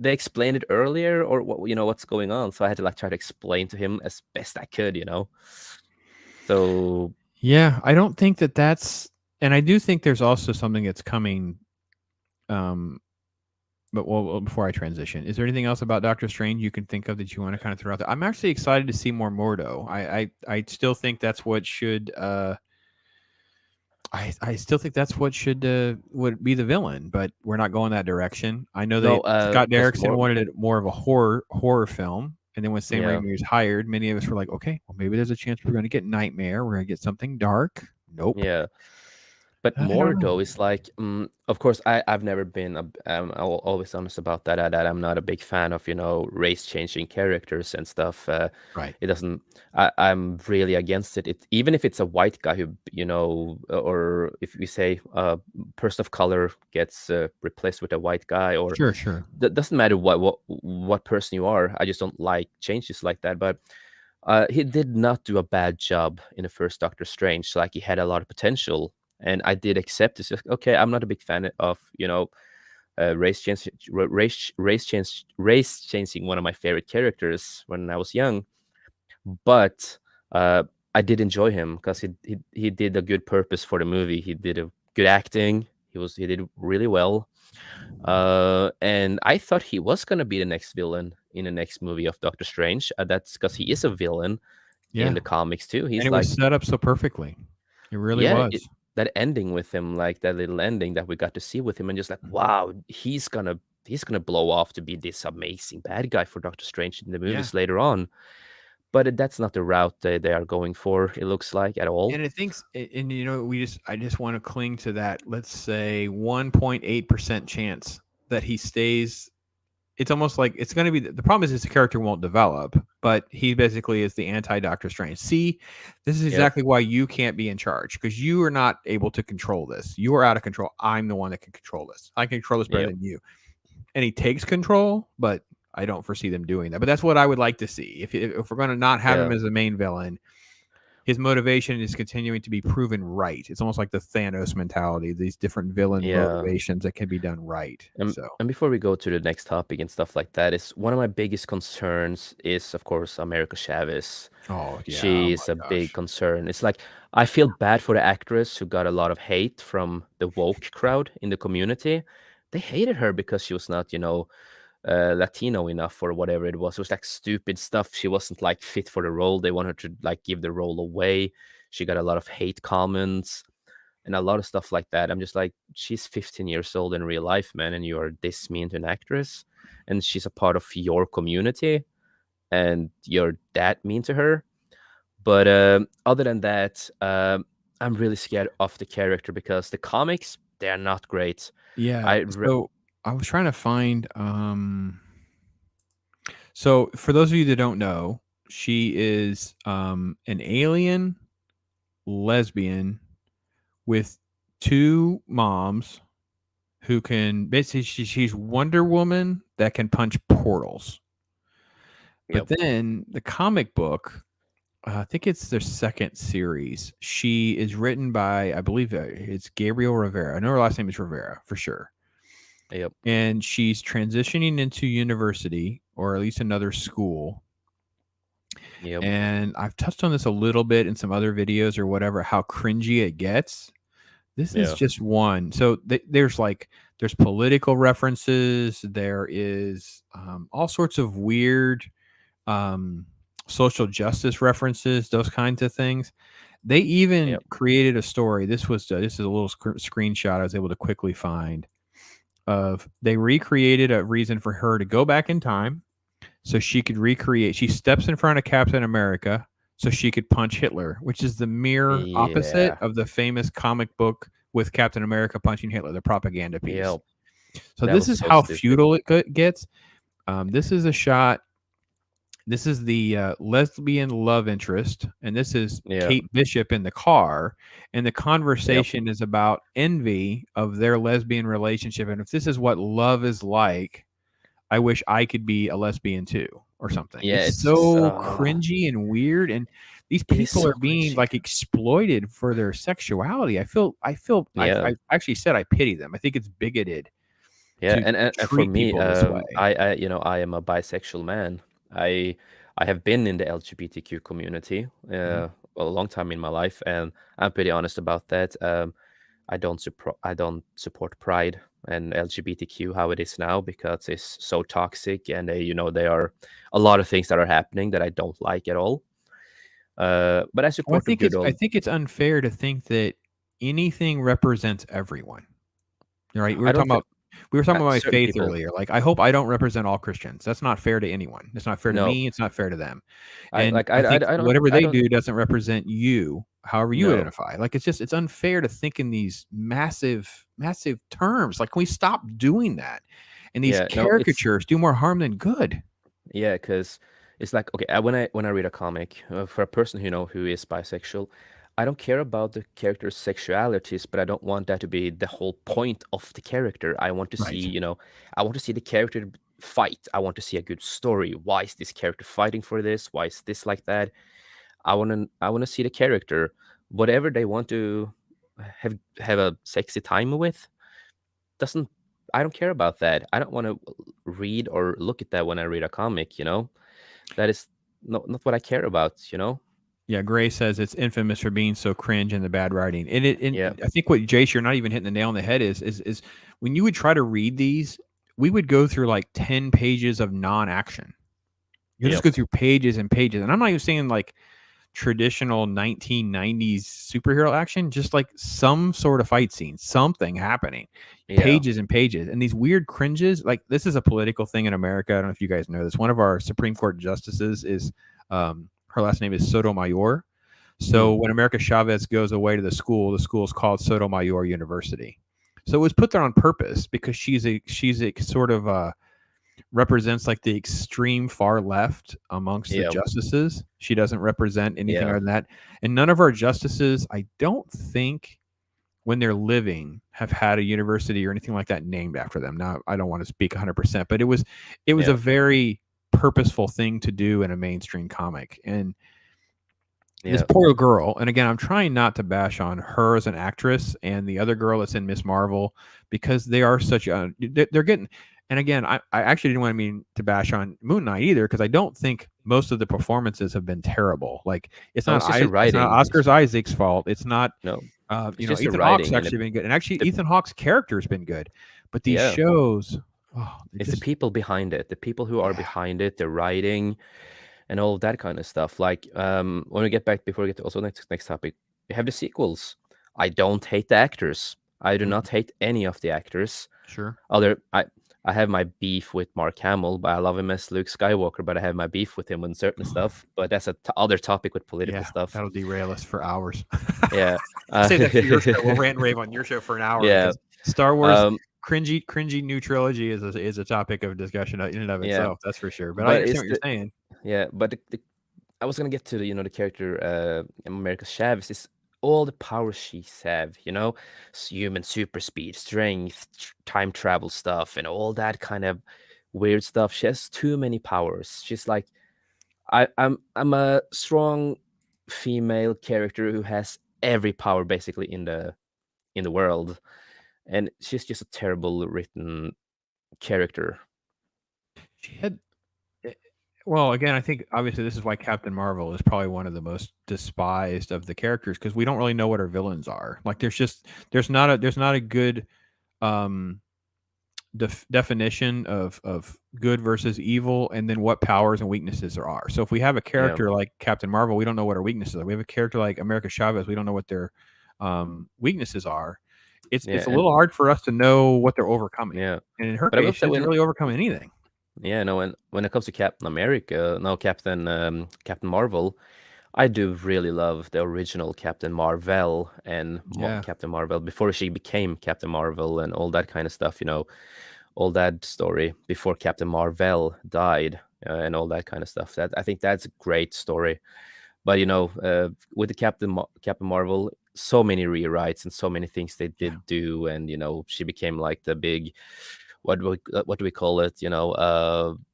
explained it earlier, or what? What's going on? So I had to like try to explain to him as best I could. So Yeah, I don't think that that's, and I do think there's also something that's coming. Um, but before I transition, is there anything else about Doctor Strange you can think of that you want to kind of throw out there? I'm actually excited to see more Mordo. I still think that's what should. I still think that's what should would be the villain, but we're not going that direction. I know no, Scott because Derrickson more, wanted it more of a horror film, and then when Sam yeah. Raimi was hired, many of us were like, okay, well maybe there's a chance we're going to get Nightmare. We're going to get something dark. Nope. Yeah. But I don't more know. though is like, of course, I've never been I'm always honest about that. That I'm not a big fan of race changing characters and stuff. Right. It doesn't. I'm really against it. Even if it's a white guy who or if we say a person of color gets replaced with a white guy, or Sure. Sure. that doesn't matter what person you are. I just don't like changes like that. But he did not do a bad job in the first Doctor Strange. Like, he had a lot of potential, and I did accept this. Okay, I'm not a big fan of race changing one of my favorite characters when I was young, but uh, I did enjoy him because he did a good purpose for the movie. He did a good acting. He did really well. And I thought he was gonna be the next villain in the next movie of Doctor Strange. That's because he is a villain in Yeah. the comics too. And He's it was like, set up so perfectly. It really yeah, was. that ending with him, like that little ending that we got to see with him, and just like, wow, he's gonna blow off to be this amazing bad guy for Doctor Strange in the Yeah. movies later on. But that's not the route they are going for. It looks like at all. And it thinks, and I just want to cling to that. Let's say 1.8% chance that he stays. It's almost like it's going to be the problem is his character won't develop, but he basically is the anti Doctor Strange. See, this is Yep. exactly why you can't be in charge because you are not able to control this. You are out of control. I'm the one that can control this. I can control this better Yep. than you. And he takes control, but I don't foresee them doing that. But that's what I would like to see. If we're going to not have him Yeah. as a main villain, his motivation is continuing to be proven right. It's almost like the Thanos mentality, these different villain Yeah. motivations that can be done right. So, And before we go to the next topic and stuff like that, is one of my biggest concerns is, of course, America Chavez. oh yeah, oh She is a my big gosh. concern. It's like, I feel bad for the actress who got a lot of hate from the woke crowd in the community. They hated her because she was not, Latino enough or whatever it was. It was like stupid stuff. She wasn't like fit for the role. They wanted to like give the role away. She got a lot of hate comments and a lot of stuff like that. I'm just like, she's 15 years old in real life, man, and you are this mean to an actress, and she's a part of your community, and you're that mean to her. But other than that, I'm really scared of the character because the comics, they're not great. Yeah. I So I was trying to find so for those of you that don't know, she is an alien lesbian with two moms who can basically she's Wonder Woman that can punch portals. But Yep. then the comic book, I think it's their second series. She is written by, I believe it's Gabriel Rivera. I know her last name is Rivera for sure. Yep. And she's transitioning into university or at least another school. Yep. And I've touched on this a little bit in some other videos or whatever, how cringy it gets. This is Yeah. just one. So there's political references. There is all sorts of weird um, social justice references, those kinds of things. They even Yep. created a story. This is a little screenshot I was able to quickly find of they recreated a reason for her to go back in time so she could recreate. She steps in front of Captain America so she could punch Hitler, which is the mere opposite Yeah. of the famous comic book with Captain America punching Hitler, the propaganda piece. Yep. So That this was is so how stupid. feudal it gets. This is a shot. This is the lesbian love interest, and this is Yeah. Kate Bishop in the car. And the Yep. conversation is about envy of their lesbian relationship. And if this is what love is like, I wish I could be a lesbian too, or something. Yeah. It's It's just so cringy and weird, and these it is people so are being cringy. like exploited for their sexuality. Yeah. I actually said I pity them. I think it's bigoted Yeah. to And for treat me, people this way. I I am a bisexual man. I I have been in the LGBTQ community Mhm. a long time in my life, and I'm pretty honest about that. I don't support Pride and LGBTQ how it is now because it's so toxic, and there are a lot of things that are happening that I don't like at all. But I Well, support the good I old. think it's unfair to think that anything represents everyone. Right? I don't think We were talking about my certain faith people. earlier. Like, I hope I don't represent all Christians. That's not fair to anyone. It's not fair to No, me. It's not fair to them. I And like I think I don't whatever I they don't do doesn't represent you, however you no. identify. Like, it's unfair to think in these massive terms. Like, can we stop doing that? And these Yeah, no, it's caricatures do more harm than good. yeah, because it's like okay, when I read a comic for a person who is bisexual, I don't care about the character's sexualities, but I don't want that to be the whole point of the character. I want to see, Right. I want to see the character fight. I want to see a good story. Why is this character fighting for this? Why is this like that? I want to see the character. Whatever they want to have a sexy time with doesn't I don't care about that. I don't want to read or look at that when I read a comic. That is not what I care about. Yeah, Gray says it's infamous for being so cringe and the bad writing. And Yeah. I think what Jace, you're not even hitting the nail on the head is when you would try to read these, we would go through like 10 pages of non-action. You just Yep. go through pages and pages. And I'm not even saying like traditional 1990s superhero action, just like some sort of fight scene, something happening, Yeah. pages and pages. And these weird cringes, like this is a political thing in America. I don't know if you guys know this. One of our Supreme Court justices is, her last name is Sotomayor. Mm. So when America Chavez goes away to the school is called Sotomayor University. So it was put there on purpose because she's a sort of represents like the extreme far left amongst the Yeah. justices. She doesn't represent anything Yeah. other than that. And none of our justices, I don't think, when they're living, have had a university or anything like that named after them. Now, I don't want to speak 100%, but it was a Yeah. very purposeful thing to do in a mainstream comic. And this Yeah. poor girl, and again, I'm trying not to bash on her as an actress and the other girl that's in Miss Marvel because they are such a they're getting. And again, I actually didn't want to mean to bash on Moon Knight either because I don't think most of the performances have been terrible. Like No, it's just the It's not writing. Oscar Isaac's fault. It's not No, it's just the Ethan Hawke's writing and actually been good, and actually the Ethan Hawke's character's been good, but these yeah. shows, oh, they It's the just people behind it, the people who are yeah. behind it, the writing and all of that kind of stuff. Like when we get back before we get to also next topic, we have the sequels. I don't hate the actors. I do Mhm. not hate any of the actors. Sure. Other I I have my beef with Mark Hamill, but I love him as Luke Skywalker. But I have my beef with him on certain stuff. But that's a other topic with political Yeah, stuff. that'll derail us for hours. Yeah, Say that for your show. We'll rant and rave on your show for an hour yeah, because Star Wars um, cringy new trilogy is a topic of discussion in and of yeah. itself. That's for sure. But I But understand it's what you're the saying. yeah. But I was gonna get to the character America Chavez is all the powers she's have, human super speed, strength, time travel stuff, and all that kind of weird stuff. She has too many powers. She's like, I'm a strong female character who has every power basically in the world, and she's just a terrible written character. She had eh, well, again, I think obviously this is why Captain Marvel is probably one of the most despised of the characters because we don't really know what her villains are. Like there's not a good um definition of good versus evil and then what powers and weaknesses there are. So if we have a Yeah, character like Captain Marvel, we don't know what her weaknesses are. We have a character like America Chavez, we don't know what their weaknesses are. It's yeah, a and little hard for us to know what they're overcoming. yeah. And in her But I will case, say she doesn't really overcome anything. when it comes to Captain America, no Captain Marvel, I do really love the original Captain Marvel and Yeah. Captain Marvel before she became Captain Marvel and all that kind of stuff. All that story before Captain Marvel died and all that kind of stuff. That I think that's a great story. But with the Captain Marvel, so many rewrites and so many things they Yeah. did do, and she became like the big, what do we call it?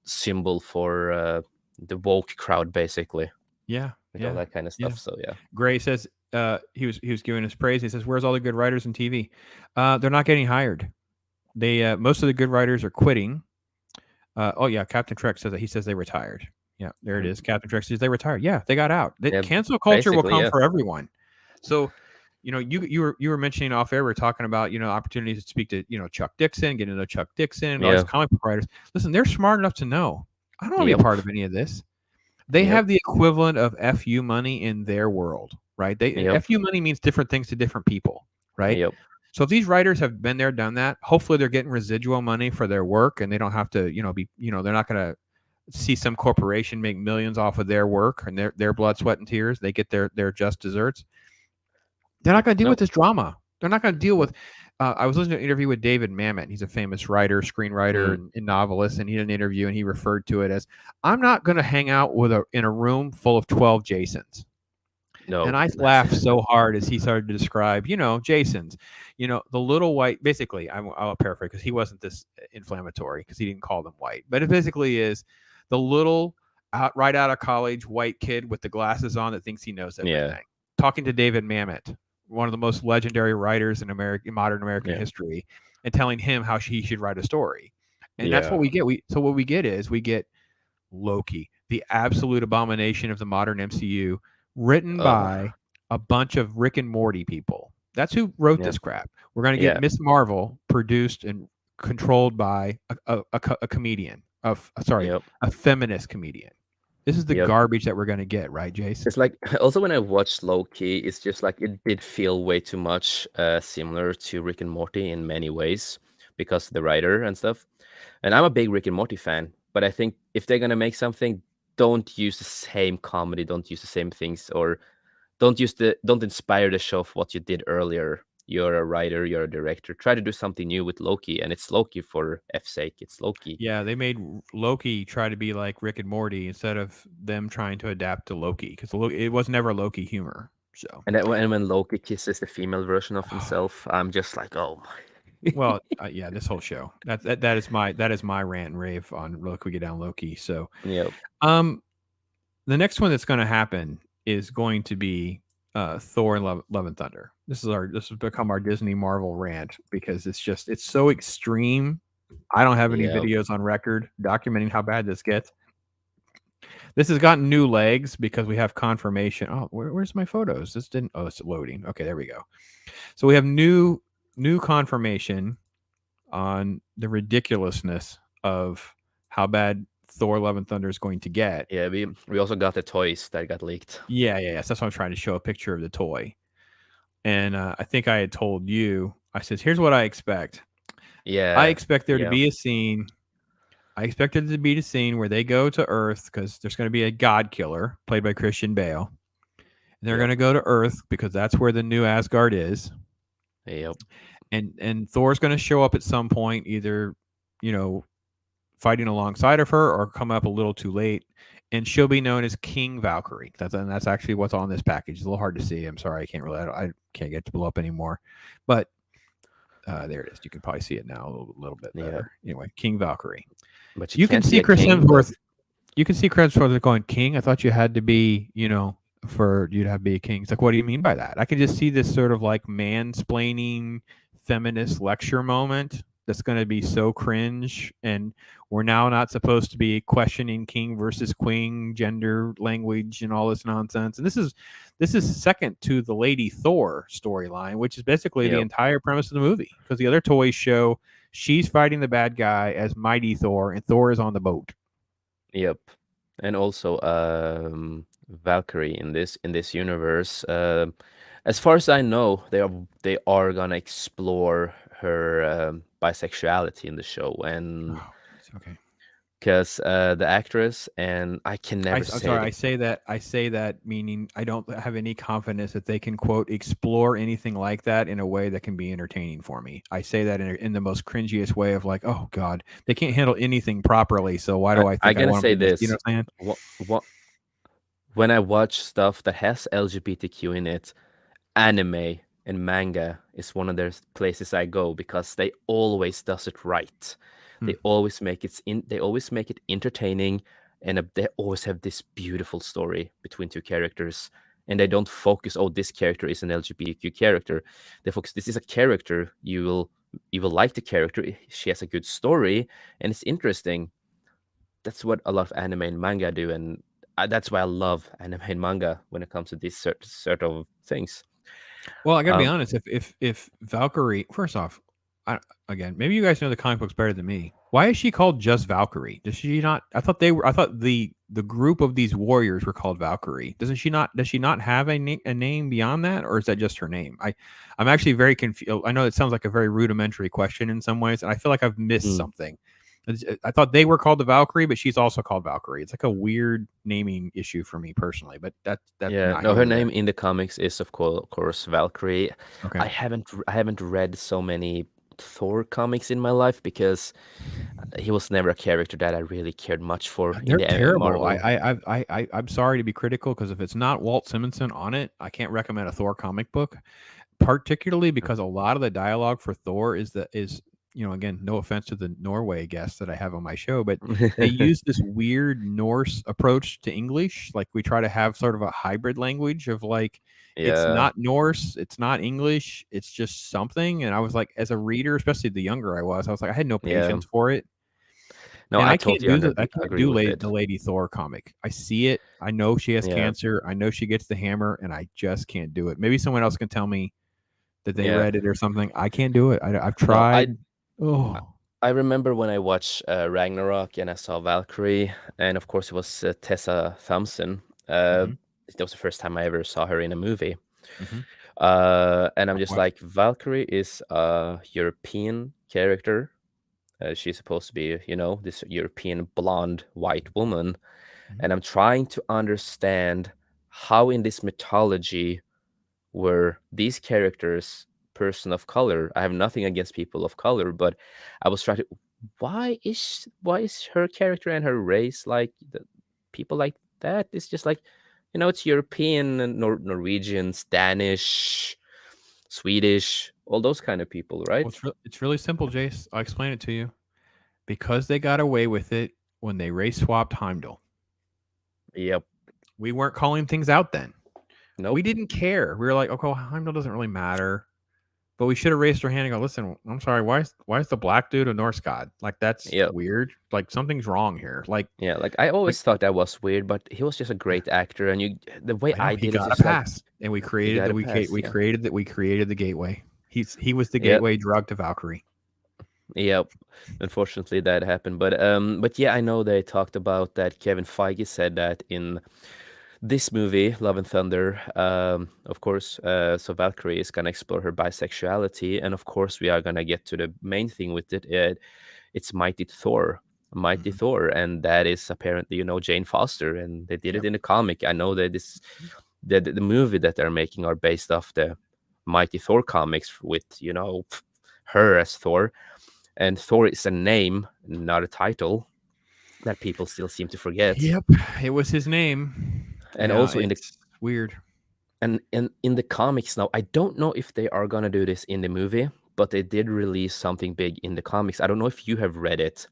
Symbol for the woke crowd, basically, Yeah. with all Yeah. that kind of Yeah. stuff. So yeah, Gray says he was giving us praise. He says, "Where's all the good writers in TV? They're not getting hired. They most of the good writers are quitting. Oh yeah, Captain Trek says that he says they retired. Yeah, there it Mhm. is. Captain Trek says they retired. Yeah, they got out. The Yeah, cancel culture will basically, come yeah, for everyone. So, you were mentioning off air. We're talking about opportunities to speak to Chuck Dixon, getting to know Chuck Dixon, all these yeah, comic book writers. Listen, they're smart enough to know I don't want to be a yep, part of any of this. They yep, have the equivalent of FU money in their world, right? yep, FU money means different things to different people, right? yep, So if these writers have been there, done that, hopefully they're getting residual money for their work, and they don't have to, they're not going to see some corporation make millions off of their work and their blood, sweat, and tears. They get their just desserts. They're not going to deal with nope, this drama. They're not going to deal nope, with. I was listening to an interview with David Mamet. He's a famous writer, screenwriter, mm, and novelist, and he did an interview and he referred to it as, "I'm not going to hang out in a room full of 12 Jasons." And no, I that's laughed so hard as he started to describe, Jason's, the little white. Basically, I'll paraphrase because he wasn't this inflammatory because he didn't call them white, but it basically is the little right out of college white kid with the glasses on that thinks he knows yeah, everything. Talking to David Mamet, one of the most legendary writers in modern American yeah, history, and telling him how he should write a story. And that's what yeah, we get. What we get is we get Loki, the absolute abomination of the modern MCU, written oh, by a bunch of Rick and Morty people. That's who wrote yeah, this crap. We're going to get yeah, Miss Marvel produced and controlled by a comedian, sorry, yep, a feminist comedian. This is the yep. garbage that we're going to get, right, Jace? It's like also when I watched Loki, it's just like it did feel way too much similar to Rick and Morty in many ways because of the writer and stuff. And I'm a big Rick and Morty fan, but I think if they're gonna make something, don't use the same comedy, don't use the same things, or don't inspire the show of what you did earlier. You're a writer, you're a director. Try to do something new with Loki, and it's Loki for F's sake. It's Loki. Yeah, they made Loki try to be like Rick and Morty instead of them trying to adapt to Loki because it was never Loki humor. So, And when Loki kisses the female version of himself, I'm just like, oh my. well, yeah, this whole show that is my rant and rave on Loki. We get down Loki. So, Yep. um, the next one that's going to happen is going to be Thor and Love and Thunder. This has become our Disney Marvel rant because it's so extreme. I don't have any Yep. videos on record documenting how bad this gets. This has gotten new legs because we have confirmation. Oh, where's my photos? This didn't. Oh, it's loading. Okay, there we go. So we have new confirmation on the ridiculousness of how bad Thor: Love and Thunder is going to get. Yeah, we also got the toys that got leaked. Yeah, yeah, yes. That's why I'm trying to show a picture of the toy. And I think I had told you. I says, "Here's what I expect." I Yeah. expect there to Yeah. be a scene. I expected it to be the scene where they go to Earth because there's going to be a God Killer played by Christian Bale. And they're going Yep. to go to Earth because that's where the new Asgard is. Yep. And Thor's going to show up at some point, either you know fighting alongside of her or come up a little too late, and she'll be known as King Valkyrie. That's actually what's on this package. It's a little hard to see. I'm sorry, I can't really. I can't get to blow up anymore, but there it is. You can probably see it now a little bit Yep. better. Anyway, King Valkyrie. But you You can can't be see a Chris king, but Hemsworth. You can see Chris Hemsworth going King. I thought you had to be, for you to have be a king. It's like, what do you mean by that? I can just see this sort of like mansplaining feminist lecture moment that's going to be so cringe, and we're now not supposed to be questioning king versus queen, gender, language, and all this nonsense. And this is second to the Lady Thor storyline, which is basically the yep. entire premise of the movie. Because the other toys show she's fighting the bad guy as Mighty Thor, and Thor is on the boat. Yep. And also Valkyrie in this universe, as far as I know, they are gonna explore her bisexuality in the show, and Oh, it's okay. because the actress, and I can never I'm say sorry. the I say that meaning I don't have any confidence that they can quote explore anything like that in a way that can be entertaining for me. I say that in the most cringiest way of like, oh God, they can't handle anything properly. So why do I I think I gonna want them say to do this? You know this. what I'm saying? What when I watch stuff that has LGBTQ in it, anime and manga is one of their places I go because they always does it right. Hmm. They always make it entertaining, and they always have this beautiful story between two characters. And they don't focus, oh, this character is an LGBTQ character. They focus, this is a character, you will like the character. She has a good story and it's interesting. That's what a lot of anime and manga do, and that's why I love anime and manga when it comes to these sort of things. Well, I got to be Um, honest. If Valkyrie, first off, again, maybe you guys know the comic books better than me. Why is she called just Valkyrie? Does she not? I thought they were. I thought the group of these warriors were called Valkyrie. Doesn't she not? Does she not have a name beyond that, or is that just her name? I'm actually very confused. I know it sounds like a very rudimentary question in some ways, and I feel like I've missed mm, something. I thought they were called the Valkyrie, but she's also called Valkyrie. It's like a weird naming issue for me personally, but that's yeah, not no, here her nor there. name in the comics is of course Valkyrie. Okay. I haven't read so many Thor comics in my life because he was never a character that I really cared much for in They're the terrible. Marvel. I'm sorry to be critical because if it's not Walt Simonson on it, I can't recommend a Thor comic book. Particularly because a lot of the dialogue for Thor is again, no offense to the Norway guests that I have on my show, but they use this weird Norse approach to English. Like we try to have sort of a hybrid language of like it's Yeah, not Norse, it's not English, it's just something. And I was like, as a reader, especially the younger I was like, I had no yeah. patience for it. No, And I I can't totally do the I can't agree do with the it. Lady Thor comic. I see it. I know she has Yeah, cancer. I know she gets the hammer, and I just can't do it. Maybe someone else can tell me that they yeah. read it or something. I can't do it. I've No, tried. I Oh, I remember when I watched Ragnarok and I saw Valkyrie, and of course it was Tessa Thompson. hmm That was the first time I ever saw her in a movie. hmm And I'm just What? like, Valkyrie is a European character. She's supposed to be, this European blonde white woman. Mhm. And I'm trying to understand how in this mythology were these characters person of color. I have nothing against people of color, but I was trying to, why is her character and her race like people like that? It's just like, it's European and Norwegian, Danish, Swedish, all those kind of people, Well, right? it's really simple, Jace. I'll explain it to you. Because they got away with it when they race swapped Heimdall. Yep. We weren't calling things out then. We Nope. didn't care. We were like, okay, well, Heimdall doesn't really matter. But we should have raised our hand and go, listen, I'm sorry, why is the black dude a Norse god? Like that's Yep. weird. Like something's wrong here. Yeah, like I Like always thought that was weird, but he was just a great actor, and the way I know I he did it got a is like pass, and we he created got the a pass. Yeah. we created the gateway. He was the Yep. gateway drug to Valkyrie. Yep. Unfortunately, that happened, but yeah, I know they talked about that. Kevin Feige said that in this movie, Love and Thunder, of course, so Valkyrie is gonna explore her bisexuality, and of course, we are gonna get to the main thing with it. It's Mighty Mhm. Thor, and that is apparently Jane Foster, and they did it Yep. in the comic. I know that the movie that they're making are based off the Mighty Thor comics with her as Thor, and Thor is a name, not a title that people still seem to forget. Yep. It was his name. And Yeah, also it's weird. in the comics now, I don't know if they are gonna do this in the movie, but they did release something big in the comics. I don't know if you have read it,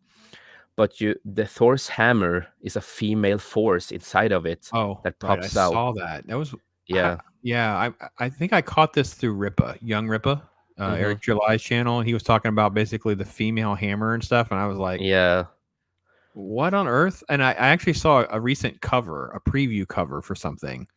but the Thor's hammer is a female force inside of it Oh, that right. I pops out. saw that. That was, Yeah. yeah. I think I caught this through Ripa, Young Ripa, Mm-hmm. Eric July's channel. He was talking about basically the female hammer and stuff, and I was like, Yeah. "What on earth?" And I actually saw a recent cover, a preview cover for something,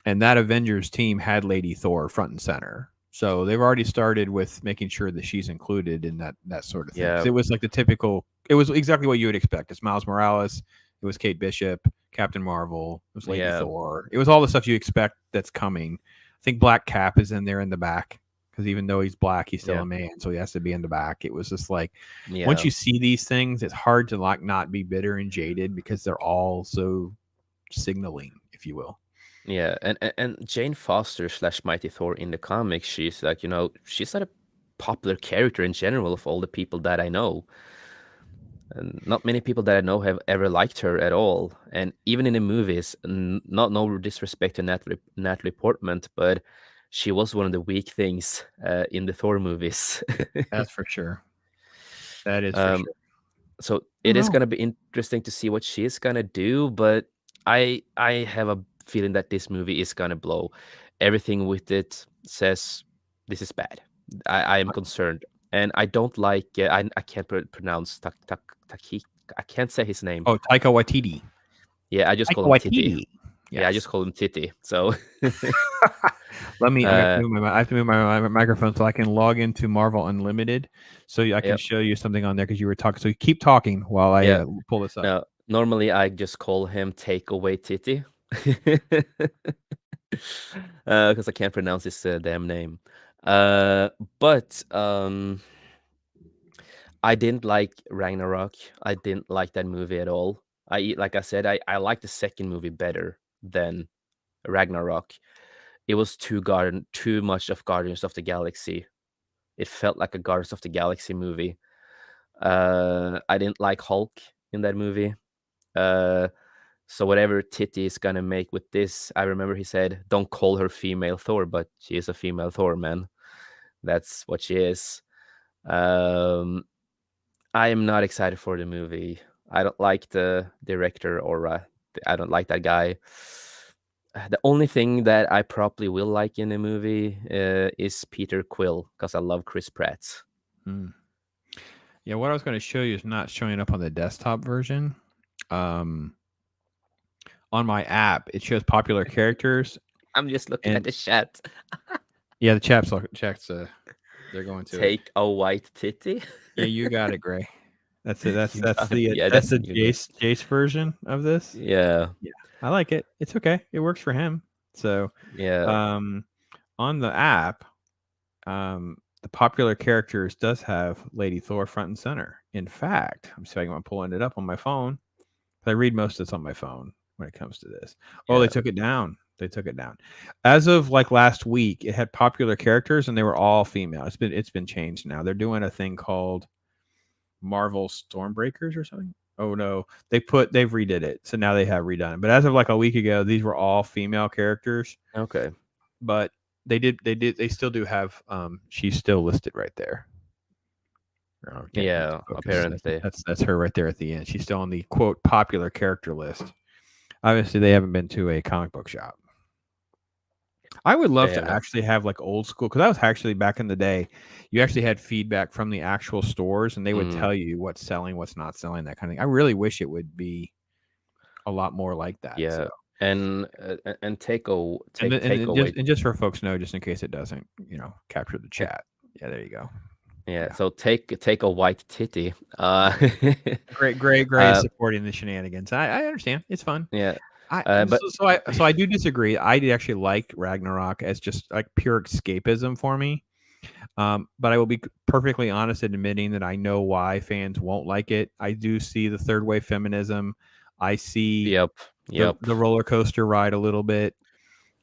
and that Avengers team had Lady Thor front and center. So they've already started with making sure that she's included in that sort of thing. Because Yeah. it was like the typical. It was exactly what you would expect. It's Miles Morales. It was Kate Bishop, Captain Marvel. It was Lady Yeah. Thor. It was all the stuff you expect that's coming. I think Black Cap is in there in the back because even though he's black, he's still Yeah. a man, so he has to be in the back. It was just like once Yeah. you see these things, it's hard to like not be bitter and jaded because they're all so signaling, if you will. Yeah. And Jane Foster slash Mighty Thor in the comics, she's like, she's not a popular character in general of all the people that I know. And not many people that I know have ever liked her at all. And even in the movies, not no disrespect to Natalie Portman, but she was one of the weak things in the Thor movies. That's for sure. That is for um, sure. so I don't it is know. gonna be interesting to see what she's gonna do, but I have a feeling that this movie is gonna blow. Everything with it says this is bad. I am concerned, and I don't like. I can't pronounce Taki. I can't say his name. Oh, Taika Waititi. Yeah, I just Taika call him Titty. Waititi. Yeah, I just Yes. call him Titty. So, Let me. uh, I have to move my microphone so I can log into Marvel Unlimited, so I can yep, show you something on there because you were talking. So you keep talking while I yeah. pull this up. Now, normally I just call him Takeaway Titty, because I can't pronounce his damn name. But I didn't like Ragnarok. I didn't like that movie at all. Like I said, I like the second movie better than Ragnarok. It was too much of Guardians of the Galaxy. It felt like a Guardians of the Galaxy movie. I didn't like Hulk in that movie. Uh, so whatever Titty is gonna make with this, I remember he said, "Don't call her female Thor," but she is a female Thor, man. That's what she is. Um, I am not excited for the movie. I don't like the director or I don't like that guy. The only thing that I probably will like in the movie is Peter Quill because I love Chris Pratt. Hmm. Yeah, what I was going to show you is not showing up on the desktop version. Um, on my app, it shows popular characters, I'm just looking at and the chat. yeah, the chats. They're going to it. Take a white titty. Yeah, you got it, Gray. That's it. You got it. Yeah, That's that's the you good. Jace version of this. Yeah, Yeah, I like it. It's okay. It works for him. So, yeah, um, on the app, the popular characters does have Lady Thor front and center. In fact, I'm seeing I'm pulling it up on my phone. I read most of this on my phone when it comes to this. Oh, yeah. they took it down. They took it down. As of like last week, it had popular characters and they were all female. It's been changed now. They're doing a thing called Marvel Stormbreakers or something. Oh no, they've redid it. So now they have redone it. But as of like a week ago, these were all female characters. Okay. But they still do have she's still listed right there. Oh, Yeah, apparently. That's her right there at the end. She's still on the quote popular character list. Obviously, they haven't been to a comic book shop. I would love They to haven't. actually have like old school because that was actually back in the day. You actually had feedback from the actual stores, and they would tell you what's selling, what's not selling, that kind of thing. I really wish it would be a lot more like that. Yeah, So, and and just for folks know, just in case it doesn't, capture the chat. Yeah, there you go. yeah. So take a white titty. Gray is supporting the shenanigans. I understand. It's fun. Yeah. But So I do disagree. I did actually like Ragnarok as just like pure escapism for me. But I will be perfectly honest in admitting that I know why fans won't like it. I do see the third wave feminism. I see yep, yep, the roller coaster ride a little bit.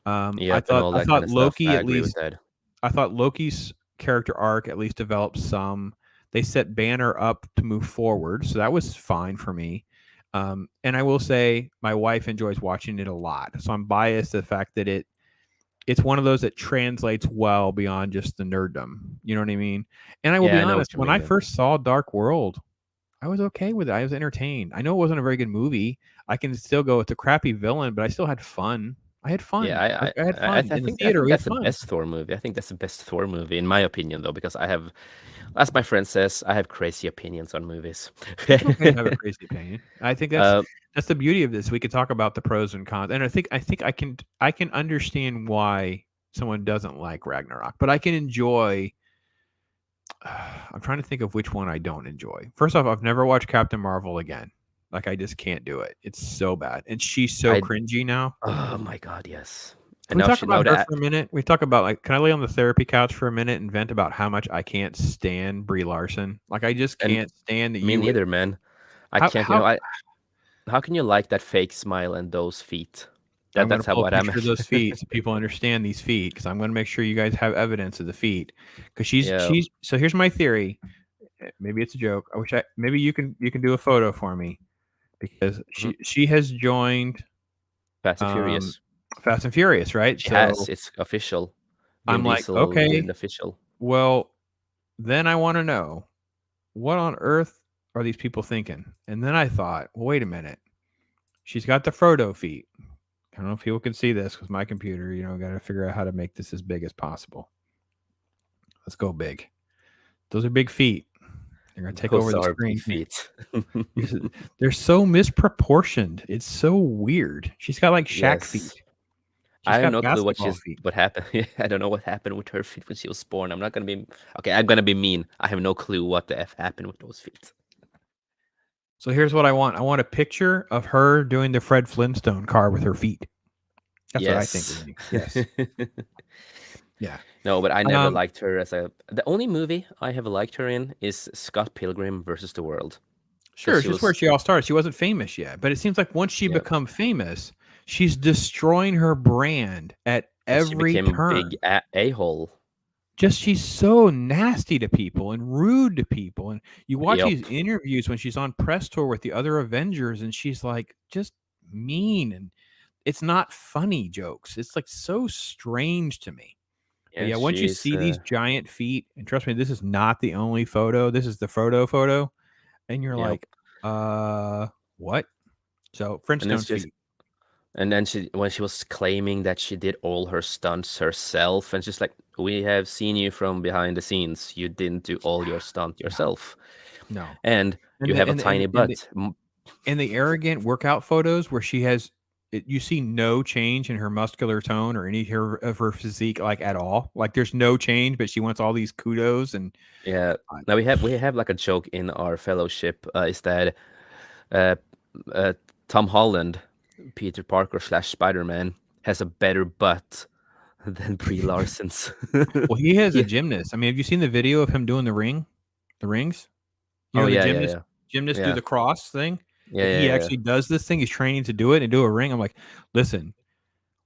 yep, and all I that kind thought of stuff. Loki I at agree with least that. I thought Loki's character arc at least developed some. They set Banner up to move forward, so that was fine for me. And I will say my wife enjoys watching it a lot, so I'm biased to the fact that it's one of those that translates well beyond just the nerddom. You know what I mean? And I will Yeah, be I know honest, what you when mean, I man. first saw Dark World, I was okay with it. I was entertained. I know it wasn't a very good movie. I can still go, it's a crappy villain, but I still had fun. I had Yeah, fun. I had fun in the I theater. think We had that's the fun. best Thor movie. I think that's the best Thor movie in my opinion, though, because I have, as my friend says, I have crazy opinions on movies. It's okay to have a crazy opinion. I think uh, that's the beauty of this. We could talk about the pros and cons, and I think I can understand why someone doesn't like Ragnarok, but I can enjoy. I'm trying to think of which one I don't enjoy. First off, I've never watched Captain Marvel again. Like I just can't do it. It's so bad, and she's so I cringy now. oh my god, yes. Can And we now talk she now about her that for a minute? We talk about like, can I lay on the therapy couch for a minute and vent about how much I can't stand Brie Larson? Like I just and can't stand that me you. neither, man. I can't, How I how can you like that fake smile and those feet? I'm going That's to how pull a what I'm. picture of those feet so people understand these feet because I'm going to make sure you guys have evidence of the feet. Because Yeah. so here's my theory. Maybe it's a joke. I wish maybe you can do a photo for me because Mhm. she has joined Fast and um, Furious. Fast and Furious, right? She has. So It's official. Vin I'm like, Diesel did okay, an official. well, then I want to know what on earth are these people thinking? And then I thought, well, wait a minute. She's got the Frodo feet. I don't know if people can see this because my computer, got to figure out how to make this as big as possible. Let's go big. Those are big feet. They're going to take over Those the are big screen. feet. They're so misproportioned. It's so weird. She's got like Shaq feet. Yes. I She's have got no clue basketball feet. what happened. I don't know what happened with her feet when she was born. I'm not gonna be okay. I'm gonna be mean. I have no clue what the f happened with those feet. So here's what I want. I want a picture of her doing the Fred Flintstone car with her feet. That's what I think. Yes. Yes. Yeah. No, but I never Um, liked her as a. The only movie I have liked her in is Scott Pilgrim versus the World, because sure, it's she just where was. she all started. She wasn't famous yet, but it seems like once she Yeah, become famous, she's destroying her brand at and she every became a big turn. a-hole. Just she's so nasty to people and rude to people. And you watch Yep. these interviews when she's on press tour with the other Avengers, and she's like just mean, and it's not funny jokes. It's like so strange to me. But Yeah, yeah, once you she's. see these giant feet, and trust me, this is not the only photo. This is the Frodo photo, and you're Yep. like, what? So And it's Flintstone just. feet. And then when she was claiming that she did all her stunts herself, and she's like, "We have seen you from behind the scenes. You didn't do all your stunt No, yourself, no. and And you the have a and the, and tiny the, and the butt." and the arrogant workout photos where she has you see no change in her muscular tone or any of her physique like at all. Like there's no change, but she wants all these kudos and Yeah. I- Now we have like a joke in our fellowship, is that uh, uh, Tom Holland, Peter Parker slash Spider-Man, has a better butt than Brie Larson's. well, he has a He, gymnast. I mean, have you seen the video of him doing the rings? You oh know, the yeah, yeah, yeah, gymnast do yeah, the cross thing. yeah, Like he yeah, yeah. actually does this thing. He's training to do it and do a ring. I'm like, listen,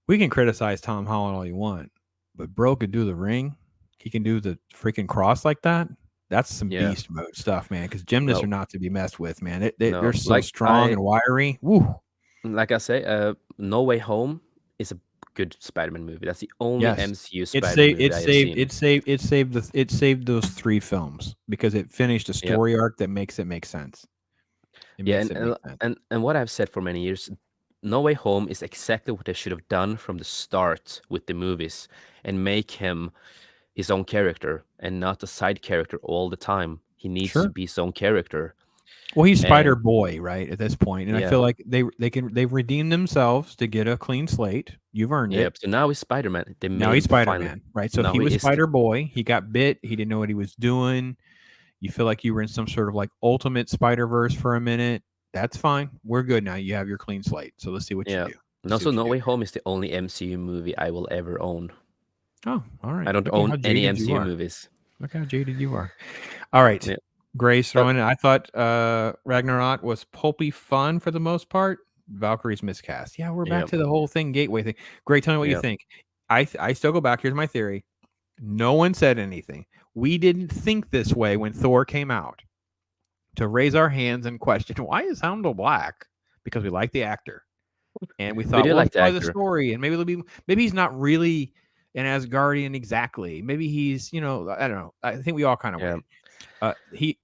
we can criticize Tom Holland all you want, but bro could do the ring. He can do the freaking cross like that. That's some Yeah. beast mode stuff, man. Because gymnasts No, are not to be messed with, man. They're no. so strong and wiry. Woo. Like I say, No Way Home is a good Spider-Man movie. That's the only Yes. MCU Spider-Man movie I have seen. It saved those 3 films because it finished a Yep. story arc that makes it make sense. It Yeah, makes it make sense. and what I've said for many years, No Way Home is exactly what they should have done from the start with the movies, and make him his own character and not a side character all the time. He needs to Sure. be his own character. Well, he's Spider And Boy, right, at this point, and I yeah, feel like they've redeemed themselves to get a clean slate. You've earned yeah. it. So now he's Spider-Man. They Now made he's him finally. Spider-Man, right? So Now he he was is the Spider Boy. He got bit. He didn't know what he was doing. You feel like you were in some sort of like ultimate Spider-Verse for a minute. That's fine. We're good now. You have your clean slate. So let's see what you yeah. do. And also, No Way Home is the only MCU movie I will ever own. Oh, all right. I don't Look at own how any jaded you MCU are. movies. Look how jaded you are. All right. Yeah. Grace But throwing it. I thought Ragnarok was pulpy fun for the most part. Valkyrie's miscast. Yeah, we're back yeah, to the whole thing gateway thing. Great, tell me what you yeah. think. I still go back. Here's my theory. No one said anything. We didn't think this way when Thor came out to raise our hands and question why is Heimdall black? Because we like the actor. And we We thought, do well, like it's the probably the actor. story, and maybe he's not really an Asgardian exactly. Maybe he's, I don't know. I think we all kind of Yeah. waited. He,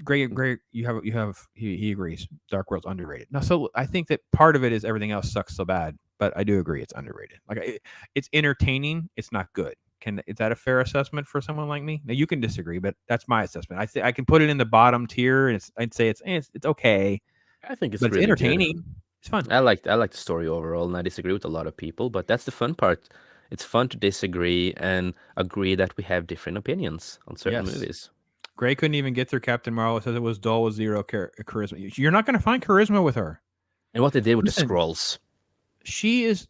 Greg, he agrees. Dark World's underrated. No, so I think that part of it is everything else sucks so bad, but I do agree it's underrated. It's entertaining. It's not good. Is that a fair assessment for someone like me? Now you can disagree, but that's my assessment. I think I can put it in the bottom tier, and I'd say it's okay, I think it's but it's really good. entertaining. It's fun. I like the story overall, and I disagree with a lot of people, but that's the fun part. It's fun to disagree and agree that we have different opinions on certain Yes. movies. Gray couldn't even get through Captain Marvel. Says it was dull with zero charisma. You're not going to find charisma with her. And what they did with the Listen, scrolls. she is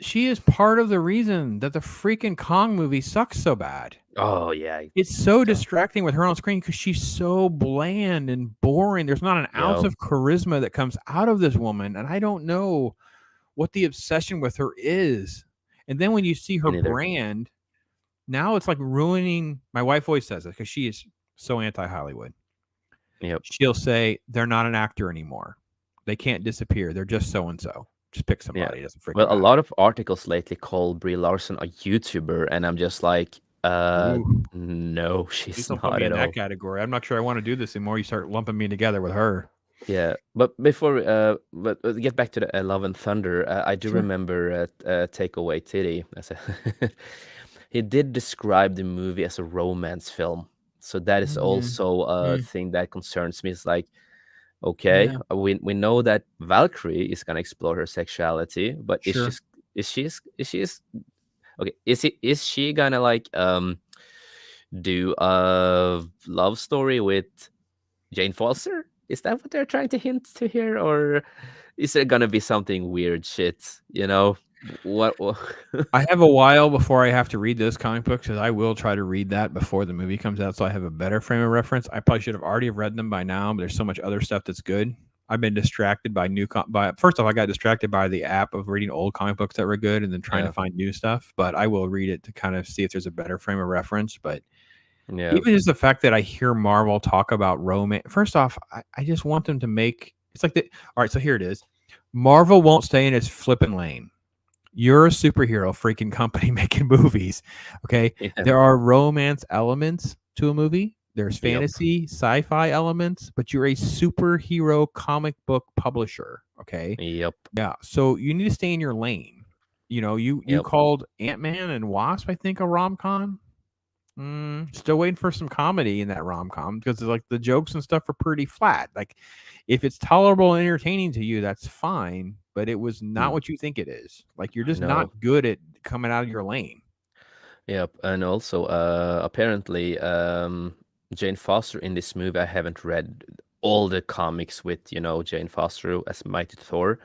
part of the reason that the freaking Kong movie sucks so bad. Oh yeah, It's so distracting with her on screen because she's so bland and boring. There's not an ounce of charisma that comes out of this woman, and I don't know what the obsession with her is. And then when you see her brand, now it's like ruining. My wife always says it because she is so anti-Hollywood. Yep. She'll say they're not an actor anymore. They can't disappear. They're just so and so. Just pick somebody. Yeah. It doesn't freaking Well, a matter. lot of articles lately call Brie Larson a YouTuber, and I'm just like, no, Please she's don't put not me in at that all. category. I'm not sure I want to do this anymore. You start lumping me together with her. Yeah, but before but get back to the Love and Thunder, I do remember Takeaway Titty. He did describe the movie as a romance film, so that is also a thing that concerns me. It's like, okay, we know that Valkyrie is gonna explore her sexuality, but okay? Is she gonna like do a love story with Jane Foster? Is that what they're trying to hint to here, or is there gonna be something weird shit? You know what? I have a while before I have to read this comic book because I will try to read that before the movie comes out, so I have a better frame of reference. I probably should have already read them by now, but there's so much other stuff that's good. I've been distracted by first off, I got distracted by the app of reading old comic books that were good and then trying to find new stuff. But I will read it to kind of see if there's a better frame of reference. But even just the fact that I hear Marvel talk about romance, first off, I just want them to make it's like all right, so here it is. Marvel won't stay in its flipping lane. You're a superhero freaking company making movies. Okay. Yeah. There are romance elements to a movie. There's fantasy, sci-fi elements, but you're a superhero comic book publisher. Okay. Yep. Yeah. So you need to stay in your lane. You called Ant-Man and Wasp, I think, a rom-com. Still waiting for some comedy in that rom-com because like the jokes and stuff are pretty flat. Like if it's tolerable and entertaining to you, that's fine. But it was not what you think it is. Like you're just not good at coming out of your lane. Yep. And also, apparently, Jane Foster in this movie, I haven't read all the comics with Jane Foster as Mighty Thor,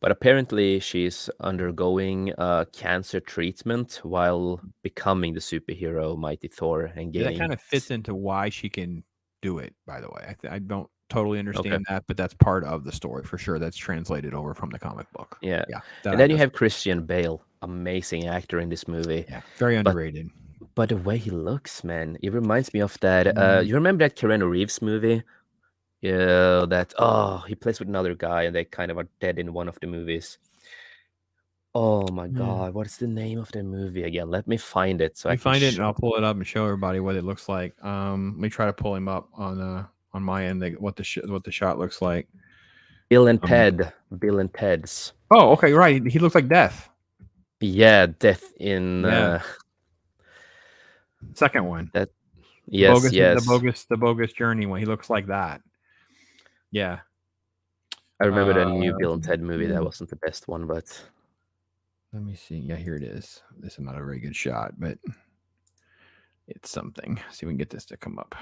but apparently she's undergoing cancer treatment while becoming the superhero Mighty Thor and Yeah, that gaining. kind of fits into why she can do it. By the way, I don't totally understand that, but that's part of the story for sure. That's translated over from the comic book. Yeah. Yeah. And then you have Christian Bale, amazing actor in this movie. Yeah, very underrated. But the way he looks, man, it reminds me of that. You remember that Keanu Reeves movie? Yeah, he plays with another guy and they kind of are dead in one of the movies. Oh my God, what's the name of the movie again? Let me find it so I can find it and I'll pull it up and show everybody what it looks like. Let me try to pull him up on my end, what the shot looks like. Bill and Ted's. Oh, okay, right. He looks like Death. Yeah, Death in second one. That yes, the bogus journey one. He looks like that. Yeah. I remember the new Bill and Ted movie. That wasn't the best one, but let me see. Yeah, here it is. This is not a very good shot, but it's something. See if we can get this to come up.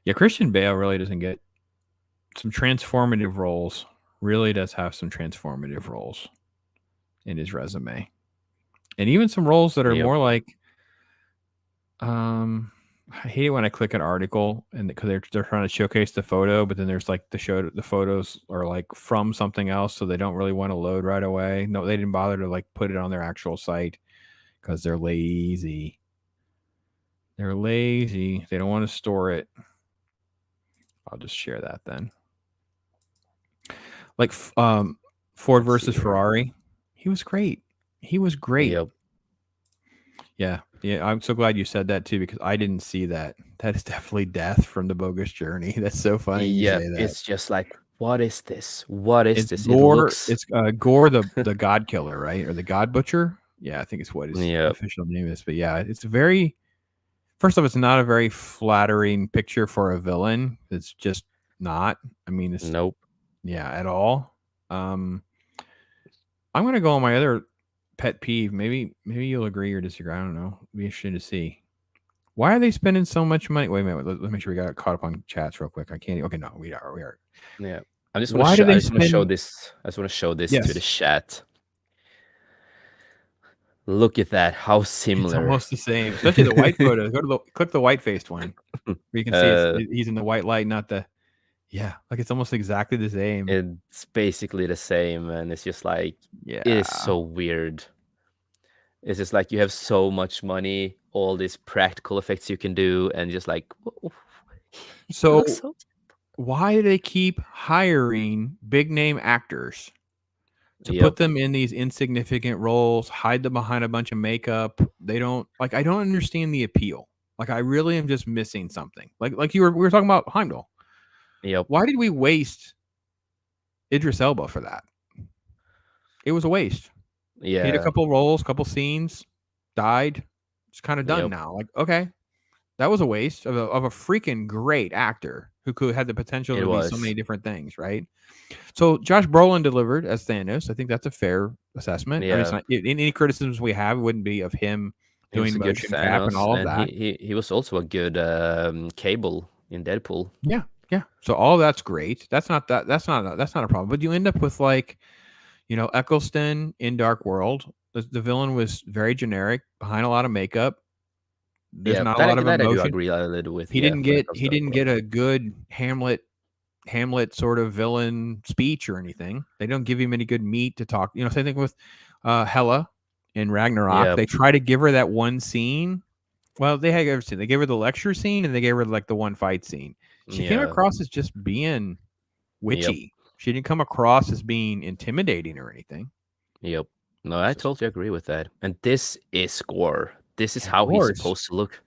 Yeah, Christian Bale really doesn't get some transformative roles really does have some transformative roles in his resume, and even some roles that are Yep. more like, I hate it when I click an article and because they're trying to showcase the photo, but then there's like the photos are like from something else, so they don't really want to load right away. No, they didn't bother to like put it on their actual site because they're lazy. They're lazy. They don't want to store it. I'll just share that then. Like Ford Let's see versus here. Ferrari. He was great. He was great. Yep. Yeah. Yeah. I'm so glad you said that too, because I didn't see that. That is definitely Death from the Bogus Journey. That's so funny you Yep. say that. It's just like, what is this? What is It's this? It Gore. looks. It's Gore the God Killer, right? Or the God Butcher. Yeah, I think it's what his Yep. official name is. But yeah, it's very. First off, it's not a very flattering picture for a villain. It's just not. I mean, it's Nope. yeah, at all. I'm gonna go on my other pet peeve. Maybe you'll agree or disagree. I don't know. It'll be interesting to see. Why are they spending so much money? Wait a minute. Let's make sure we got caught up on chats real quick. I can't. Okay, no, we are. We are. Yeah. I just want to Why do show. I they just want to show spend? this. I just want to show this to the Yes, chat. Look at that. How it's similar. almost the same. Especially the white photos. Go to click the white faced one, where you can see uh, he's in the white light, not the. Yeah, like it's almost exactly the same. it's basically the same, and it's just like it is Yeah. so weird. It's just like you have so much money, all these practical effects you can do, and just like it looks So so. why do they keep hiring big name actors to put Yep. them in these insignificant roles, hide them behind a bunch of makeup? They don't like. I don't understand the appeal. Like I really am just missing something. Like we were talking about Heimdall. Yep. Why did we waste Idris Elba for that? It was a waste. He did a Yeah. couple roles, couple scenes, died. It's kind of done Yep. now. Like okay, that was a waste of a freaking great actor who could had the potential It to be so many was. different things, right? So Josh Brolin delivered as Thanos. I think that's a fair assessment. I mean, it's Yeah. not any criticisms we have wouldn't be of him He was doing a good motion cap and Thanos, all of and that. he was also a good Cable in Deadpool. Yeah, yeah. So all that's great. That's not a problem. But you end up with like, Eccleston in Dark World. The villain was very generic, behind a lot of makeup. There's Yeah, not a that lot of that I do emotion. agree a little with. He Yeah, didn't when it get comes he to Dark didn't World. get a good Hamlet sort of villain speech or anything. They don't give him any good meat to talk. Same thing with Hela in Ragnarok. Yeah. They try to give her that one scene. Well, they had everything. They gave her the lecture scene and they gave her like the one fight scene. She came Yeah. across as just being Yep. witchy. She didn't come across as being intimidating or anything. Yep. No, I totally agree with that. And this is Gore. This is Of how he's course. supposed to look.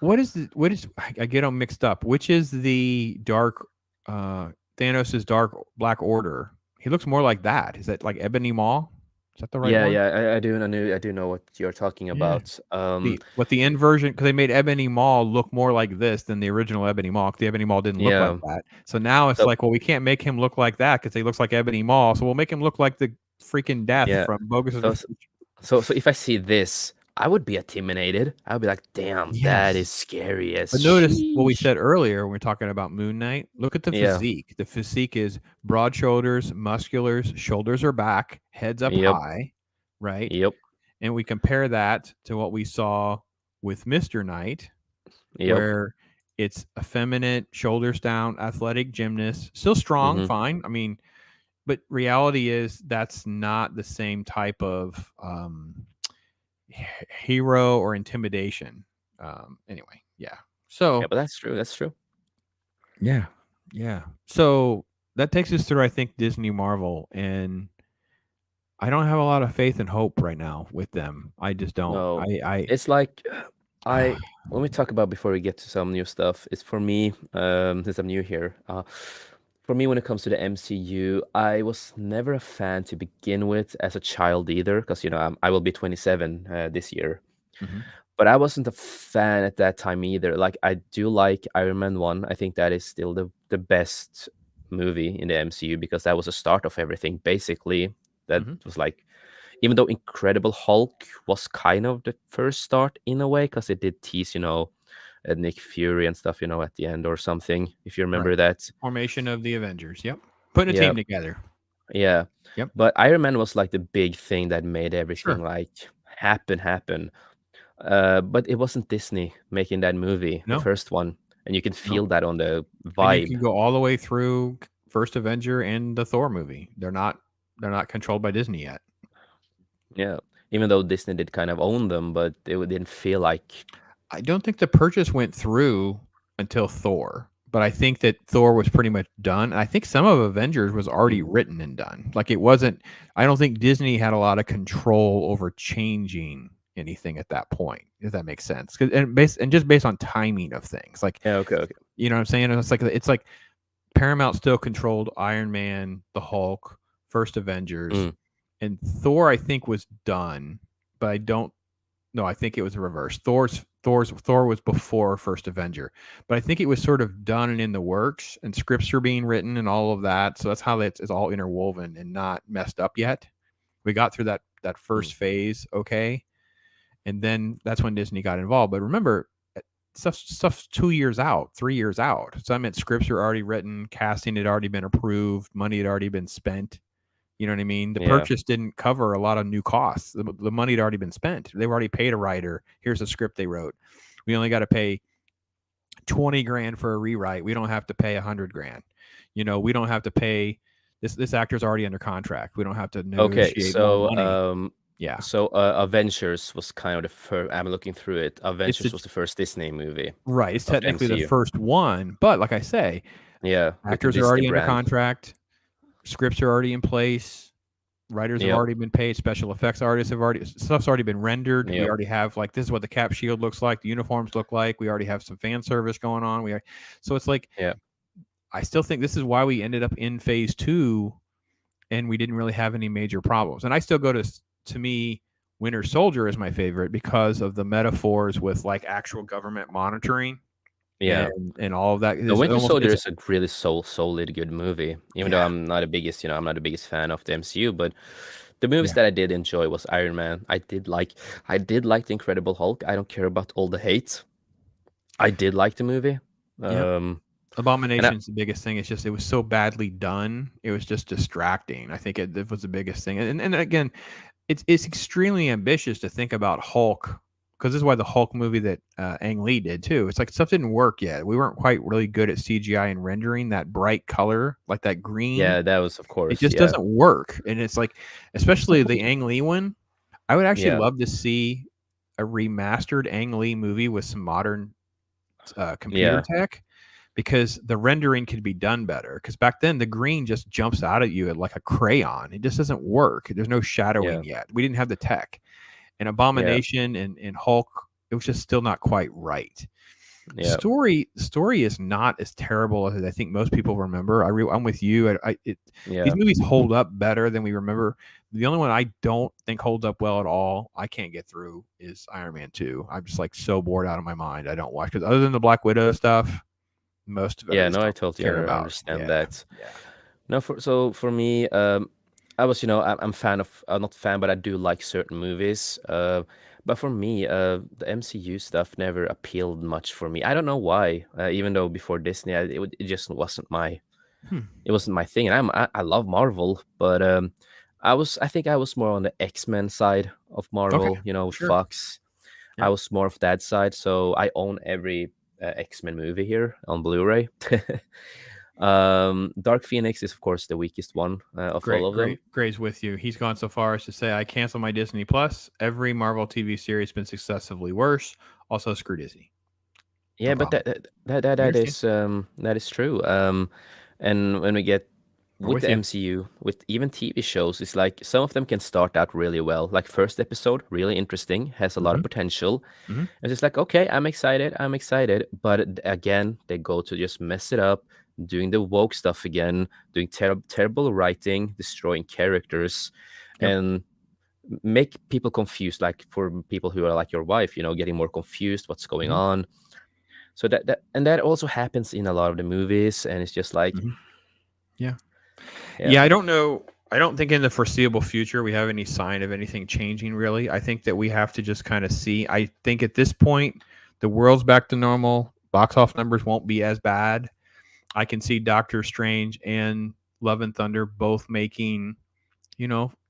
What is I get them mixed up. Which is the dark Thanos's dark black order? He looks more like that. Is that like Ebony Maw? Is that the right Yeah, one? yeah, I do know what you're talking Yeah. about. The inversion, because they made Ebony Maw look more like this than the original Ebony Maw. 'Cause the Ebony Maw didn't look like Yeah. that. So now it's So like, well, we can't make him look like that because he looks like Ebony Maw. So we'll make him look like the freaking Death yeah. from Bogus. So so if I see this, I would be intimidated. I would be like, damn, that is Yes. scary as But notice what we sheesh. said earlier when we are talking about Moon Knight. Look at the Yeah. physique. The physique is broad shoulders, musculars, shoulders are back, heads up Yep. high, right? Yep. And we compare that to what we saw with Mr. Knight, Yep. where it's effeminate, shoulders down, athletic gymnast, still strong, Mm-hmm. fine. I mean, but reality is that's not the same type of hero or intimidation. Anyway, yeah. Yeah, So but that's true. That's true. yeah, yeah. So that takes us through, I think, Disney Marvel, and I don't have a lot of faith and hope right now with them. I just don't. No, it's like I when we talk about before we get to some new stuff, it's for me, since I'm new here, for me when it comes to the MCU, I was never a fan to begin with as a child either, because I will be 27 this year. Mhm. But I wasn't a fan at that time either. Like I do like Iron Man 1. I think that is still the best movie in the MCU because that was the start of everything basically. That Mhm. was like even though Incredible Hulk was kind of the first start in a way because it did tease, Nick Fury and stuff, at the end or something, if you Right. remember that. Formation of the Avengers. Yep. Putting a Yeah. team together. Yeah. Yep. But Iron Man was like the big thing that made everything Sure. like happen. But it wasn't Disney making that movie, the No. first one, and you can No. feel that on the And you vibe. can go all the way through First Avenger and the Thor movie. They're not controlled by Disney yet. Yeah. Even though Disney did kind of own them, but it didn't feel like. I don't think the purchase went through until Thor, but I think that Thor was pretty much done. I think some of Avengers was already Mm. written and done. Like it wasn't. I don't think Disney had a lot of control over changing anything at that point. If that makes sense, and just based on timing of things, like Yeah, okay. you know what I'm saying. It's like Paramount still controlled Iron Man, the Hulk, First Avengers, Mm. and Thor. I think was done, but I don't. No, I think it was the reverse. Thor was before First Avenger, but I think it was sort of done and in the works, and scripts are being written and all of that. So that's how it's all interwoven and not messed up yet. We got through that Mm. first phase, okay, and then that's when Disney got involved. But remember, stuff's 2 years out, 3 years out. So I meant scripts are already written, casting had already been approved, money had already been spent. You know what I mean? The Yeah. purchase didn't cover a lot of new costs. The money had already been spent. They've already paid a writer. Here's a script they wrote. We only got to pay 20 grand for a rewrite. We don't have to pay 100 grand. We don't have to pay this actor's already under contract. We don't have to Okay, negotiate more money. Yeah. so Avengers was kind of the first. I'm looking through it. It's Avengers the, was the first Disney movie right. It's of the technically the MCU. first one, but like I say, Yeah, with the actors are Disney already under brand. contract. Scripts are already in place. Writers have Yep. already been paid. Special effects artists have already stuff's already been rendered. We Yep. already have like this is what the cap shield looks like. The uniforms look like. We already have some fan service going on. So it's like Yeah. I still think this is why we ended up in phase 2, and we didn't really have any major problems. And I still go to me, Winter Soldier is my favorite because of the metaphors with like actual government monitoring Yeah. and all of that. The Winter Soldier It's is a really solid good movie. Even though yeah I'm not the biggest fan of the MCU, but the movies yeah that I did enjoy was Iron Man. I did like the Incredible Hulk. I don't care about all the hate. I did like the movie. yeah. And I, Abomination's the biggest thing. It's just it was so badly done. It was just distracting. I think it was the biggest thing. And again, it's extremely ambitious to think about Hulk because this is why the Hulk movie that Ang Lee did too. It's like stuff didn't work yet. We weren't quite really good at CGI and rendering that bright color, like that green. yeah, that was of It course, just yeah. doesn't work. And it's like, especially the Ang Lee one, I would actually Yeah. love to see a remastered Ang Lee movie with some modern computer Yeah. tech because the rendering could be done better. Because back then the green just jumps out at you like a crayon. It just doesn't work. There's no shadowing Yeah. yet. We didn't have the tech. And Yeah. Abomination and Hulk, it was just still not quite right. Yeah. Story is not as terrible as I think most people remember. I'm with you. Yeah. These movies hold up better than we remember. The only one I don't think holds up well at all, I can't get through, is Iron Man 2. I'm just like so bored out of my mind. I don't watch because other than the Black Widow stuff, most of it I Yeah, just no, I don't totally care about. understand Yeah, that. yeah, No, for me, I was, I'm fan of, not fan, but I do like certain movies. But for me, the MCU stuff never appealed much for me. I don't know why. Even though before Disney, it just wasn't my, Hmm. it wasn't my thing. And I love Marvel, but I think I was more on the X-Men side of Okay, Marvel. With sure. Fox. I Yep. was more of that side, so I own every X-Men movie here on Blu-ray. Dark Phoenix is of course the weakest one of all of them. Gray's with you. He's gone so far as to say, I cancel my Disney Plus. Every Marvel TV series has been successively worse. Also, screw Disney. No Yeah, but problem. that I understand. that is true. And when we get We're with with the you. MCU, with even TV shows, it's like some of them can start out really well. Like first episode, really interesting, has a lot of Hmm. potential. Hmm. And it's like, okay, I'm excited. But again, they go to just mess it up, doing the woke stuff again, doing terrible writing, destroying characters, Yep. and make people confused. Like for people who are like your wife, getting more confused, what's going Hmm. on. So that also happens in a lot of the movies, and it's just like, Hmm. Yeah. yeah, Yeah. I don't know. I don't think in the foreseeable future we have any sign of anything changing, really. I think that we have to just kind of see. I think at this point, the world's back to normal. Box office numbers won't be as bad. I can see Doctor Strange and Love and Thunder both making,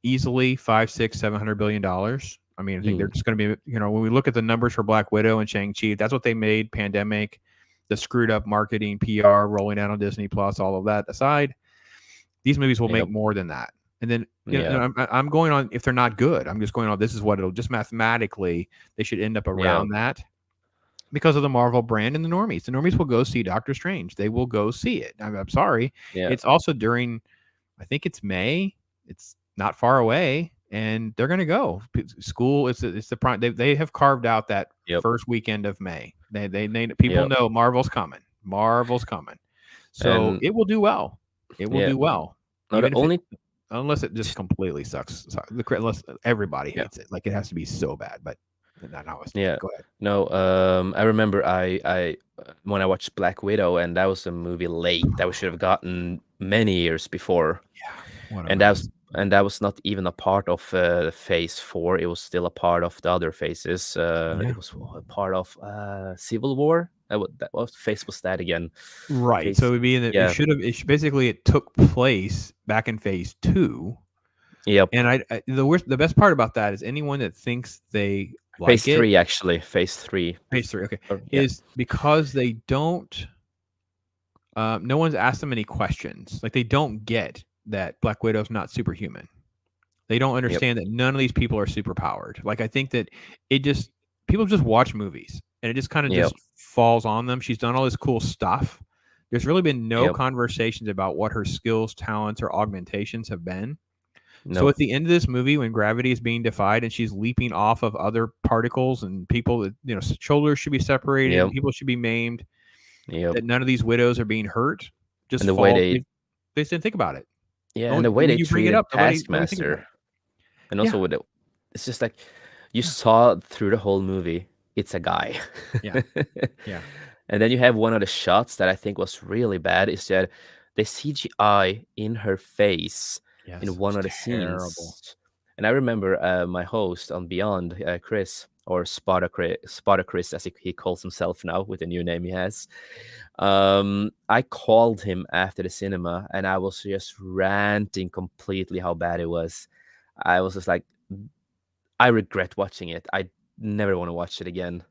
easily five, six, $700 billion. I mean, I think they're Mm. just going to be, when we look at the numbers for Black Widow and Shang-Chi, that's what they made. Pandemic, the screwed up marketing, PR, rolling out on Disney Plus, all of that aside, these movies will make Yep. more than that. And then, Yeah. I'm going on, if they're not good, I'm just going on, this is what it'll just mathematically, they should end up Yeah. around that because of the Marvel brand and the normies. The normies will go see Doctor Strange. They will go see it. I'm sorry. Yeah. It's also during, I think it's May. It's not far away, and they're going to go. School. It's the prime. They have carved out that Yep. first weekend of May. They people Yep. know Marvel's coming. Marvel's coming. So And it will do well. It will yeah. do well, No, the even if only unless it just completely sucks. Unless everybody yeah. hates it, like it has to be so bad. But Yeah. go ahead. No, I remember I when I watched Black Widow, and that was a movie late that we should have gotten many years before. Yeah, what a And mess. that was not even a part of Phase 4. It was still a part of the other phases. Yeah. It was a part of Civil War. What phase was that again? Right. So it Phase. would be in the, Yeah. basically it took place back in phase 2. Yep. And the best part about that is anyone that thinks they like Phase it, 3, actually. Phase 3. phase 3, okay, Yeah. is because they don't, no one's asked them any questions. Like they don't get that Black Widow's not superhuman. They don't understand that none of these people are superpowered. Like I think that people just watch movies and it just kind of Yep. just falls on them. She's done all this cool stuff. There's really been no Yep. conversations about what her skills, talents, or augmentations have been. So Nope. at the end of this movie, when gravity is being defied and she's leaping off of other particles and people that, shoulders should be separated, Yep. and people should be maimed, Yep. that none of these widows are being hurt, just And the way fall. they They didn't think about it. Yeah, and the way When they you bring it treated up, nobody thinks about it. Taskmaster, and Yeah. also with it's just like you Yeah. saw through the whole movie, it's a guy. Yeah. Yeah. And then you have one of the shots that I think was really bad is that they CGI in her face Yes. in one of the Terrible. scenes. And I remember my host on Beyond, Chris, or Spotter Chris, as he calls himself now with the new name he has. I called him after the cinema, and I was just ranting completely how bad it was. I was just like, I regret watching it. I never want to watch it again.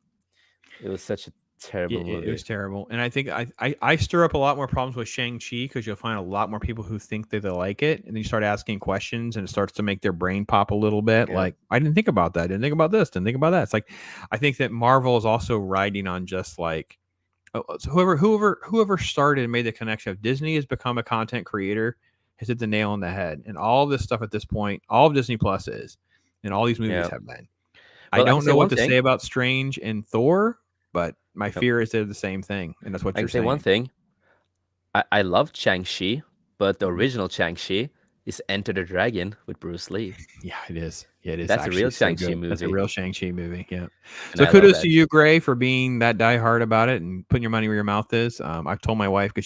It was such a terrible It movie. was terrible. And I think I stir up a lot more problems with Shang-Chi because you'll find a lot more people who think that they like it. And then you start asking questions and it starts to make their brain pop a little bit. Yeah. Like, I didn't think about that. Didn't think about this. Didn't think about that. It's like, I think that Marvel is also riding on just like, so whoever started and made the connection of Disney has become a content creator has hit the nail on the head. And all of this stuff at this point, all of Disney Plus is, and all these movies Yeah. have been. Well, I I can don't say know one what to thing. say about Strange and Thor, but my Yep. fear is they're the same thing, and that's what I you're can say saying. one thing. I love Shang-Chi, but the Mhm. original Shang-Chi is Enter the Dragon with Bruce Lee. Yeah, it is. Yeah, it is. That's a real actually so Shang-Chi good. That's a movie. real Shang-Chi movie. Yeah. And So I love kudos to that. you, Gray, for being that diehard about it and putting your money where your mouth is. I've told my wife because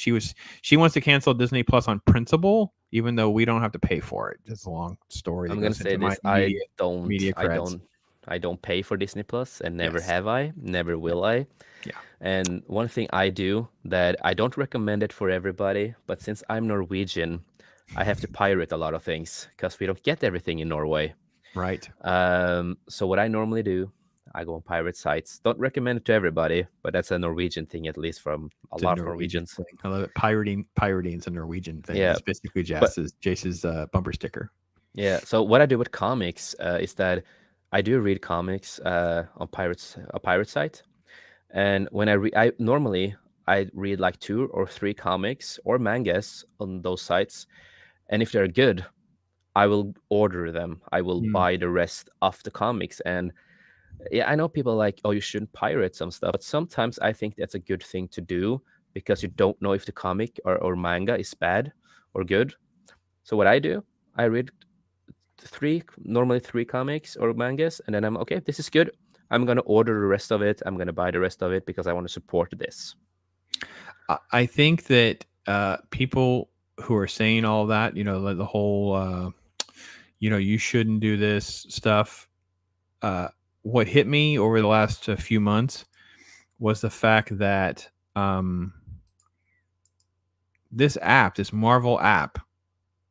she wants to cancel Disney Plus on principle, even though we don't have to pay for it. It's a long story. I'm That gonna goes say into my this: media creds. I don't pay for Disney Plus, and never Yes. have I, never will I. Yeah. And one thing I do that I don't recommend it for everybody, but since I'm Norwegian, I have to pirate a lot of things because we don't get everything in Norway. Right. So what I normally do, I go on pirate sites. Don't recommend it to everybody, but that's a Norwegian thing, at least from a It's a lot of Norwegian Norwegians. thing. I love it. Pirating is a Norwegian thing. Yeah, It's basically but Jace's bumper sticker. yeah. So what I do with comics is that I do read comics on a pirate site, and when I normally I read like 2 or 3 comics or mangas on those sites, and if they're good, I will order them. I will Mm. buy the rest of the comics. And yeah, I know people are like, oh, you shouldn't pirate some stuff, but sometimes I think that's a good thing to do because you don't know if the comic or manga is bad or good. So what I do, I read normally 3 comics or mangas, and then I'm okay, this is good. I'm gonna order the rest of it. I'm gonna buy the rest of it because I want to support this. I think that people who are saying all that, the whole, you shouldn't do this stuff. What hit me over the last few months was the fact that this Marvel app,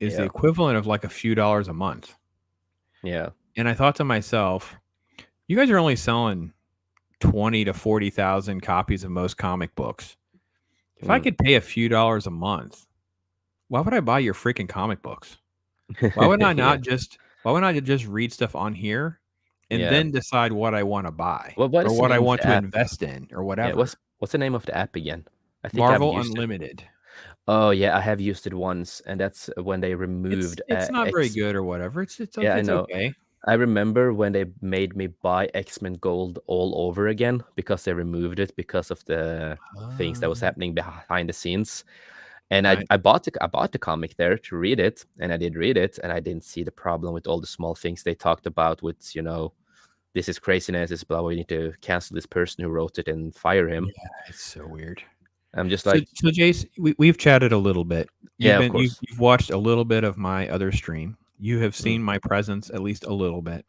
is the Yeah. equivalent of like a few dollars a month. Yeah. And I thought to myself, you guys are only selling 20 to 40,000 copies of most comic books. If I Mm. could pay a few dollars a month, why would I buy your freaking comic books? Why would I Yeah. not just read stuff on here and Yeah. then decide what I want to buy What or is the what I name of want the to app? invest in or Yeah. whatever? What's the name of the app again? I think I've Marvel used it. Unlimited. Oh yeah, I have used it once, and that's when they removed It's not very X. good or whatever. Yeah, I It's know. okay. I remember when they made me buy X-Men Gold all over again because they removed it because of the things that was Um, happening behind the scenes. And I, right. I bought the comic there to read it, and I did read it, and I didn't see the problem with all the small things they talked about with, this is craziness, this is blah, we need to cancel this person who wrote it and fire him. Yeah, it's so weird. I'm just So, like, so Jace, we've chatted a little bit. yeah, of course. You've watched a little bit of my other stream. You have Mm, seen my presence at least a little bit.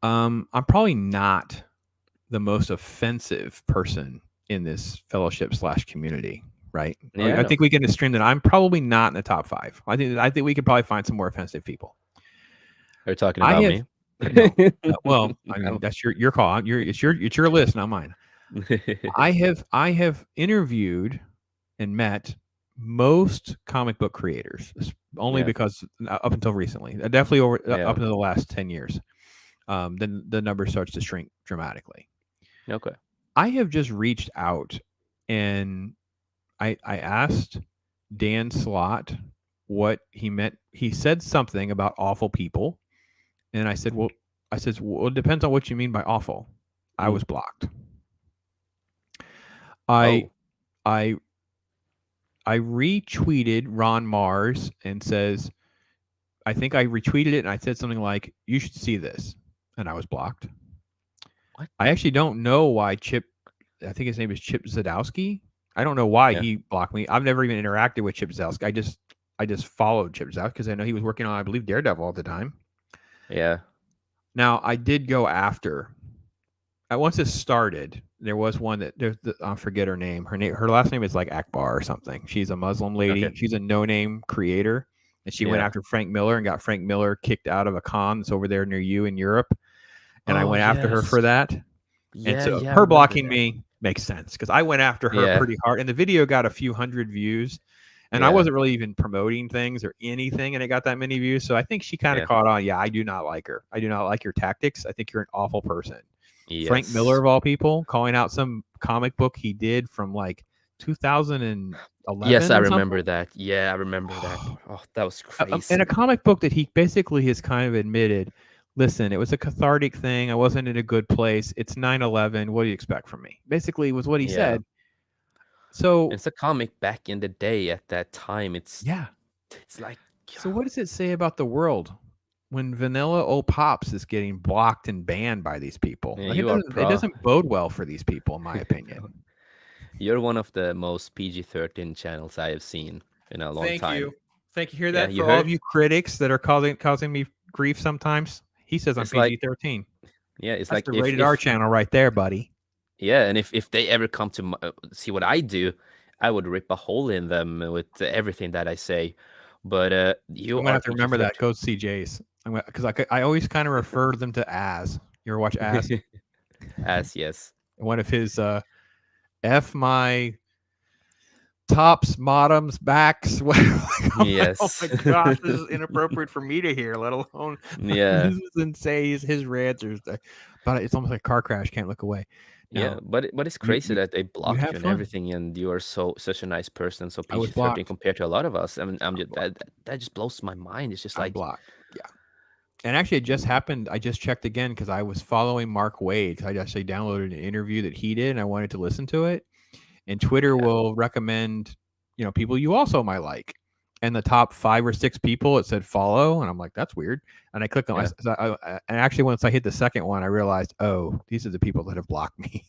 I'm probably not the most offensive person in this fellowship / community, right? yeah, I I know. think we can stream that I'm probably not in the top 5. I think we could probably find some more offensive people. Are you talking I about have me? no. Well, I mean No. that's your call. It's your list, not mine. I have interviewed and met most comic book creators, only Yeah, because up until recently, definitely yeah, up until the last 10 years, then the number starts to shrink dramatically. okay. I have just reached out and I asked Dan Slott what he meant. He said something about awful people, and I said, well, it depends on what you mean by awful. I Mm. was blocked. I Oh, I I retweeted Ron Mars and says, I think I retweeted it and I said something like, you should see this. And I was blocked. what? I actually don't know why I think his name is Chip Zdarsky. I don't know why Yeah, he blocked me. I've never even interacted with Chip Zdarsky. I just followed Chip Zdarsky because I know he was working on, I believe, Daredevil all the time. yeah, Now, I did go after. Once it started, there was one that I forget her name. Her last name is like Akbar or something. She's a Muslim okay. lady. She's a no-name creator, and she went Yeah. after Frank Miller and got Frank Miller kicked out of a con that's over there near you in Europe. And I Oh, went after her for yes. that. And Yeah, so yeah, I her remember blocking that. me makes sense because I went after her Yeah, pretty hard, and the video got a few hundred views. And I yeah, wasn't really even promoting things or anything, and it got that many views. So I think she kind of yeah. caught on. Yeah, I do not like her. I do not like your tactics. I think you're an awful person. Frank Miller Yes. of all people calling out some comic book he did from like Yes, 2011 I or something. remember that. Yeah, I remember that. Oh, that was In a crazy. comic book that he basically has kind of admitted, listen, it was a cathartic thing. I wasn't in a good place. It's 9/11. What do you expect from me? Basically was what he Yeah. said. So It's a comic back in the day at that time. yeah. It's like, So what does it say about the world when Vanilla O Pops is getting blocked and banned by these people? yeah, Like you are it pro. doesn't bode well for these people, in my opinion. You're one of the most PG-13 channels I have seen in a long Thank time. you. Thank you. Hear Yeah, that you for all heard? of you critics that are causing me grief sometimes? He says I'm It's like, PG-13. yeah, it's That's like the if rated R if channel right there, buddy. yeah, and if they ever come to see what I do, I would rip a hole in them with everything that I say. But you I'm gonna are have to remember that. PG-13. Go see Jace. I'm because I always kind of refer to them to As. You ever watch As? As yes. One of his F my tops, bottoms, backs. I'm like, oh Yes. my gosh, this is inappropriate for me to hear, let alone Yeah. this isn't say his rants or but it's almost like a car crash. Can't look away. Yeah, Now but it's you crazy that they you blocked have you and fun. everything, and you are such a nice person, so I was PG-13 blocked. compared to a lot of us. I mean, I'm I'm just blocked. that just blows my mind. It's just I'm like, blocked. Yeah. And actually, it just happened. I just checked again because I was following Mark Wade. 'Cause I actually downloaded an interview that he did, and I wanted to listen to it. And Twitter yeah, will recommend, people you also might like. And the top 5 or 6 people, it said follow, and I'm like, that's weird. And I clicked on. yeah. And actually, once I hit the second one, I realized, oh, these are the people that have blocked me.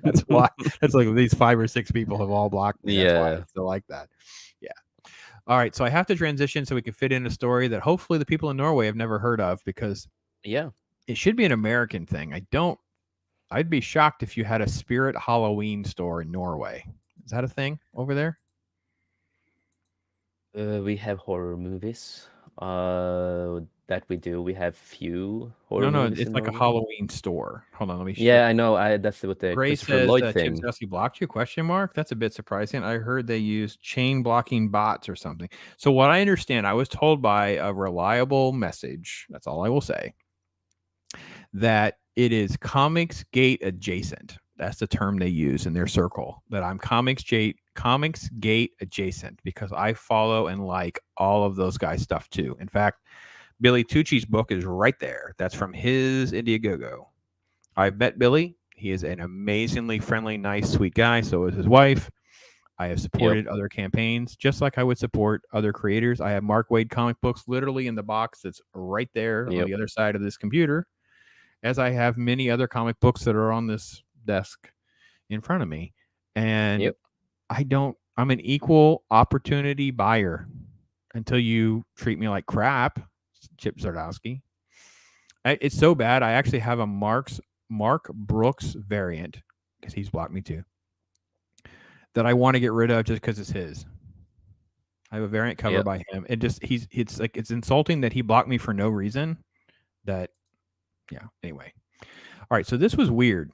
That's why. That's like these 5 or 6 people have all blocked me. That's why Yeah, it's still like that. Yeah. All right, so I have to transition so we can fit in a story that hopefully the people in Norway have never heard of because yeah. it should be an American thing. I'd be shocked if you had a Spirit Halloween store in Norway. Is that a thing over there? We have horror movies. That we do. We have few No, horror no, movies it's in like a Norway. Halloween store. Hold on, let me. Yeah, I know. That's what the Ray Christopher says Lloyd Chip thing. Zdarsky blocked you? Question mark. That's a bit surprising. I heard they use chain blocking bots or something. So what I understand, I was told by a reliable message. That's all I will say. That it is Comics Gate adjacent. That's the term they use in their circle. That I'm Comics Gate adjacent because I follow and like all of those guys' stuff too. In fact, Billy Tucci's book is right there. That's from his Indiegogo. I've met Billy. He is an amazingly friendly, nice, sweet guy. So is his wife. I have Yep. supported other campaigns just like I would support other creators. I have Mark Waid comic books literally in the box that's right there on Yep. the other side of this computer, as I have many other comic books that are on this desk in front of me. And Yep. I'm an equal opportunity buyer until you treat me like crap, Chip Zdarsky. It's so bad. I actually have a Mark Brooks variant because he's blocked me too that I want to get rid of just because it's his. I have a variant cover Yep. by him. And just it's like it's insulting that he blocked me for no reason. That yeah. Anyway, all right. So this was weird.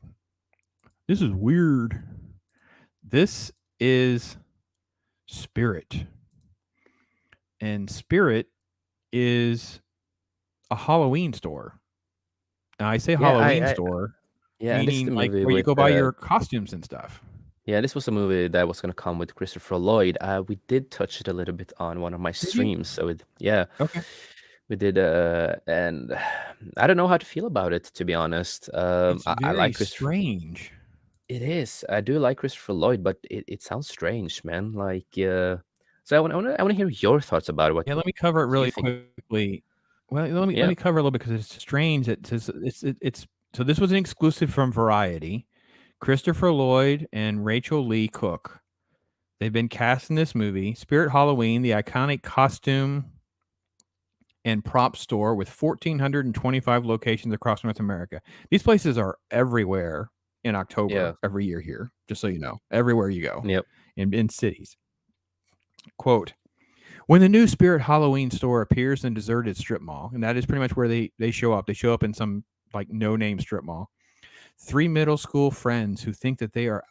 This is weird. This is Spirit, and Spirit is a Halloween store. Now I say Yeah. Halloween store, Yeah. And this is meaning the like movie where you with. go buy your costumes and stuff. Yeah, this was a movie that was gonna come with Christopher Lloyd. We did touch it a little bit on one of my Did you? streams. So yeah, Okay. we did. And I don't know how to feel about it, to be honest. It's I very like Christopher. strange. It is. I do like Christopher Lloyd, but it sounds strange, man. Like, so I want to hear your thoughts about it. Yeah, let me What cover it do you really think? quickly. Well, let Yeah, me cover a little bit because it's strange. It's so this was an exclusive from Variety. Christopher Lloyd and Rachel Lee Cook. They've been cast in this movie, Spirit Halloween, the iconic costume and prop store with 1,425 locations across North America. These places are everywhere in yeah, October every year here, just so you know, everywhere you go yep, in cities. Quote, when the new Spirit Halloween store appears in a deserted strip mall, and that is pretty much where they show up. They show up in some like no-name strip mall. Three middle school friends who think that they are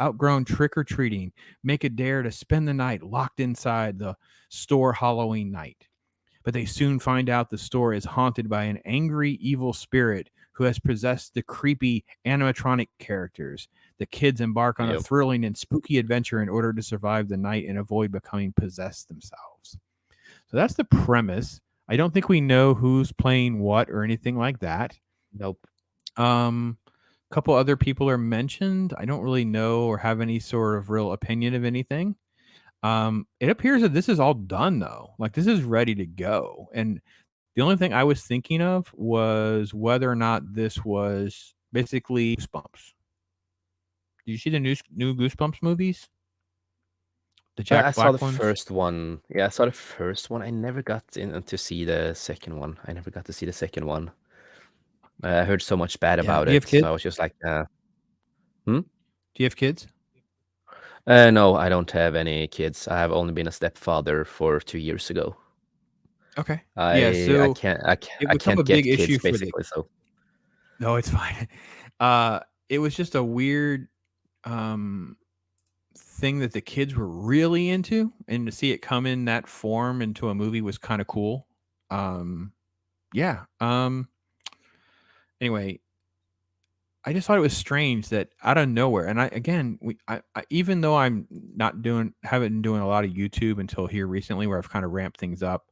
outgrown trick or treating make a dare to spend the night locked inside the store Halloween night. But they soon find out the store is haunted by an angry, evil spirit who has possessed the creepy animatronic characters. The kids embark on a yep. thrilling and spooky adventure in order to survive the night and avoid becoming possessed themselves. So that's the premise. I don't think we know who's playing what or anything like that. Nope. A couple other people are mentioned. I don't really know or have any sort of real opinion of anything. It appears that this is all done though. Like this is ready to go. And the only thing I was thinking of was whether or not this was basically Goosebumps. Did you see the new Goosebumps movies? The I Jack saw the Black ones? first one. Yeah, I saw the first one. I never got in to see the second one. I never got to see the second one. I heard so much bad Yeah. about Do you have it, so I kids? was just like, hmm? Do you have kids? No, I don't have any kids. I have only been a stepfather for 2 years ago. Okay. Yeah. So it I become a can't big get issue kids for the. basically. So No, it's fine. It was just a weird um thing that the kids were really into, and to see it come in that form into a movie was kind of cool. Um, yeah. Anyway, I just thought it was strange that out of nowhere, and I again, I even though I'm not doing haven't been doing a lot of YouTube until here recently, where I've kind of ramped things up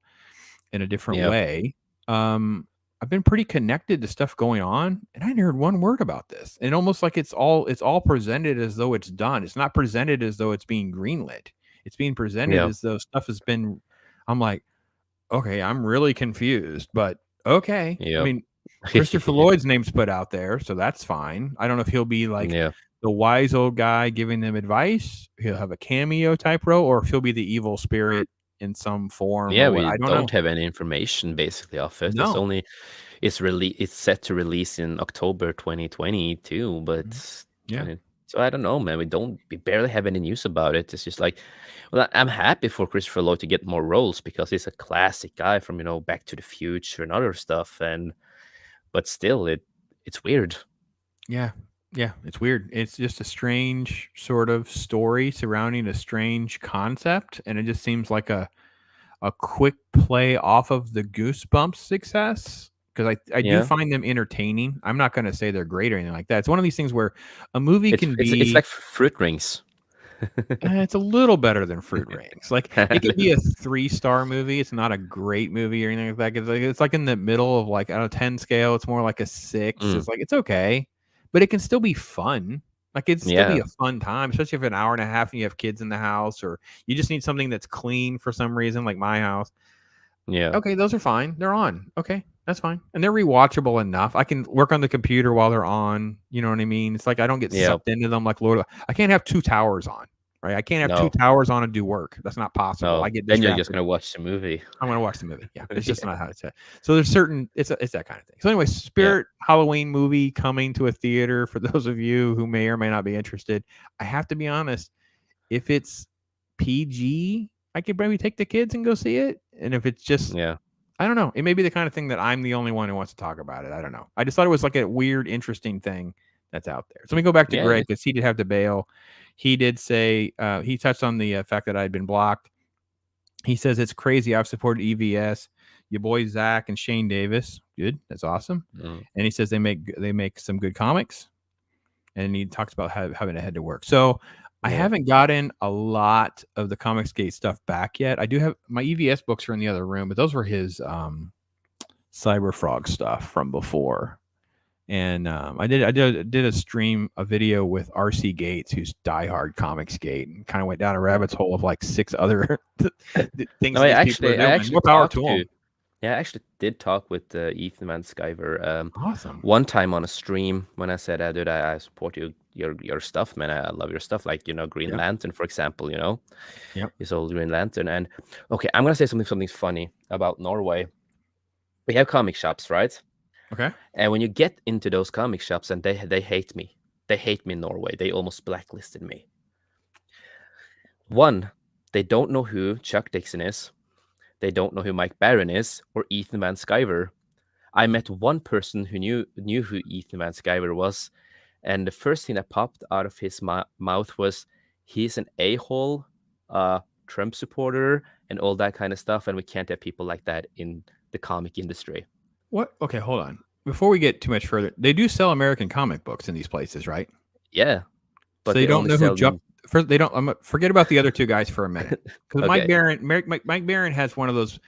in a different yeah, way. Um, I've been pretty connected to stuff going on, and I hadn't heard one word about this. And almost like it's all presented as though it's done. It's not presented as though it's being greenlit. It's being presented yeah, as though stuff has been. I'm like, okay, I'm really confused, but okay. I yeah, mean, Christopher Lloyd's name's put out there, so that's fine. I don't know if he'll be like yeah, the wise old guy giving them advice. He'll have a cameo type role, or if he'll be the evil spirit in some form or yeah. what. We I don't know. don't have any information basically of it. It's No. only it's set to release in October 2022, Mhm. but Yeah. So I don't know, man. We barely have any news about it. It's just like, well, I'm happy for Christopher Lloyd to get more roles because he's a classic guy from Back to the Future and other stuff. But still, it's weird. Yeah. Yeah, it's weird. It's just a strange sort of story surrounding a strange concept, and it just seems like a quick play off of the Goosebumps success, because I do Yeah, find them entertaining. I'm not going to say they're great or anything like that. It's one of these things where a movie it's can it's be like fruit rings. it's a little better than Fruit Rings. Like it can be a 3-star movie. It's not a great movie or anything like that. It's like in the middle of like on a 10 scale. It's more like a 6. Mm, It's like it's okay, but it can still be fun. Like it'd still be yeah, a fun time, especially if an hour and a half and you have kids in the house, or you just need something that's clean for some reason, like my house. yeah, Okay, those are fine. They're on. Okay, that's fine. And they're rewatchable enough. I can work on the computer while they're on. You know what I mean? It's like I don't get yeah. sucked into them like Lord. I can't have two towers on, right? I can't have two No, towers on and do work. That's not possible. I no. get Then you're just distracted. gonna watch the movie. I'm gonna watch the movie. Yeah, it's just Yeah, not how it's. So there's certain. It's that kind of thing. So anyway, yeah, Spirit Halloween movie coming to a theater for those of you who may or may not be interested. I have to be honest. If it's PG, I could maybe take the kids and go see it. And if it's just yeah, I don't know. It may be the kind of thing that I'm the only one who wants to talk about it. I don't know. I just thought it was like a weird, interesting thing that's out there. So let me go back to yeah. Greg because he did have to bail. He did say he touched on the fact that I had been blocked. He says it's crazy. I've supported EVS. Your boys Zach and Shane Davis. Good. That's awesome. Mm, And he says they make some good comics. And he talks about having to head to work. So I yeah, haven't gotten a lot of the Comicsgate stuff back yet. I do have my EVS books are in the other room, but those were his Cyberfrog stuff from before. And I did a video with RC Gates, who's diehard Comicsgate, and kind of went down a yeah. rabbit's hole of like 6 other things No, these people are I doing. actually More power talked to to. them. Yeah, I actually did talk with Ethan Van Sciver Awesome. one time on a stream when I said, dude, I support your stuff, man. I love your stuff, like Green Yep. Lantern, for example. Yep. His old Green Lantern. And okay, I'm gonna say something funny about Norway. We have comic shops, right? Okay. And when you get into those comic shops, and they hate me, they hate me in Norway. They almost blacklisted me. One, they don't know who Chuck Dixon is. They don't know who Mike Barron is or Ethan Van Sciver. I met one person who knew who Ethan Van Sciver was, and the first thing that popped out of his mouth was, "He's an a-hole, Trump supporter, and all that kind of stuff, and we can't have people like that in the comic industry." What? Okay, hold on. Before we get too much further, they do sell American comic books in these places, right? Yeah, So but they they don't only know who sell Chuck. them. First, they don't. Forget about the other two guys for a minute, because Okay, Mike Barron has one of those.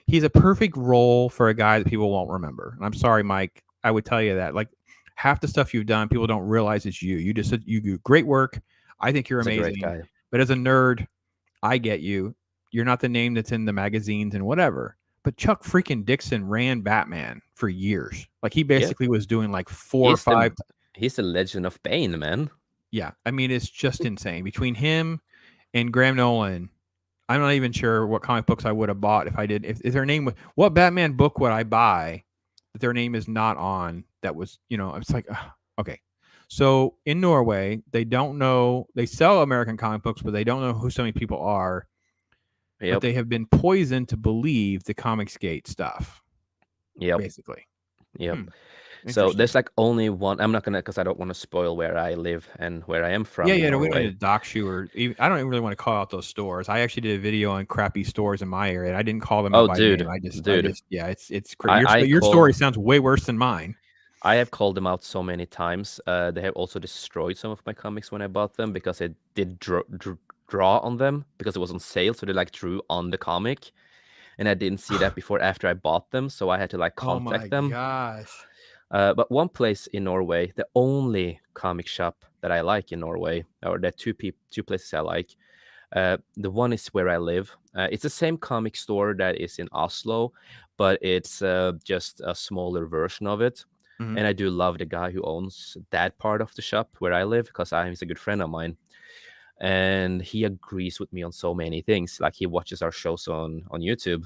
He's a perfect role for a guy that people won't remember. And I'm sorry, Mike. I would tell you that. Like half the stuff you've done, people don't realize it's you. You do great work. I think you're he's a great amazing. guy. But as a nerd, I get you. You're not the name that's in the magazines and whatever. But Chuck freaking Dixon ran Batman for years. Like he Yeah, basically was doing like four or he's the five. he's the Legend of Bane, man. Yeah, I mean it's just insane between him and Graham Nolan. I'm not even sure what comic books I would have bought if I did. If their name was, what Batman book would I buy that their name is not on? That was, it's like, okay. So in Norway, they don't know, they sell American comic books, but they don't know who so many people are. But Yep, they have been poisoned to believe the Comicsgate stuff, yep, basically. yep. Hmm. So Interesting. there's like only one. I'm not gonna, because I don't want to spoil where I live and where I am Yeah, from in yeah. No, we don't need Norway. to dox you or even, I don't even really want to call out those stores. I actually did a video on crappy stores in my area. And I didn't call them out Oh, by name. dude, I dude, just, yeah. It's I I your called story sounds way worse than mine. I have called them out so many times. They have also destroyed some of my comics when I bought them because I did draw on them because it was on sale. So they like drew on the comic, and I didn't see that before after I bought them. So I had to like Oh my contact them. gosh. But one place in Norway, the only comic shop that I like in Norway, or there are two places I like. The one is where I live. It's the same comic store that is in Oslo, but it's just a smaller version of it. Mhm. And I do love the guy who owns that part of the shop where I live because he's a good friend of mine, and he agrees with me on so many things. Like he watches our shows on YouTube,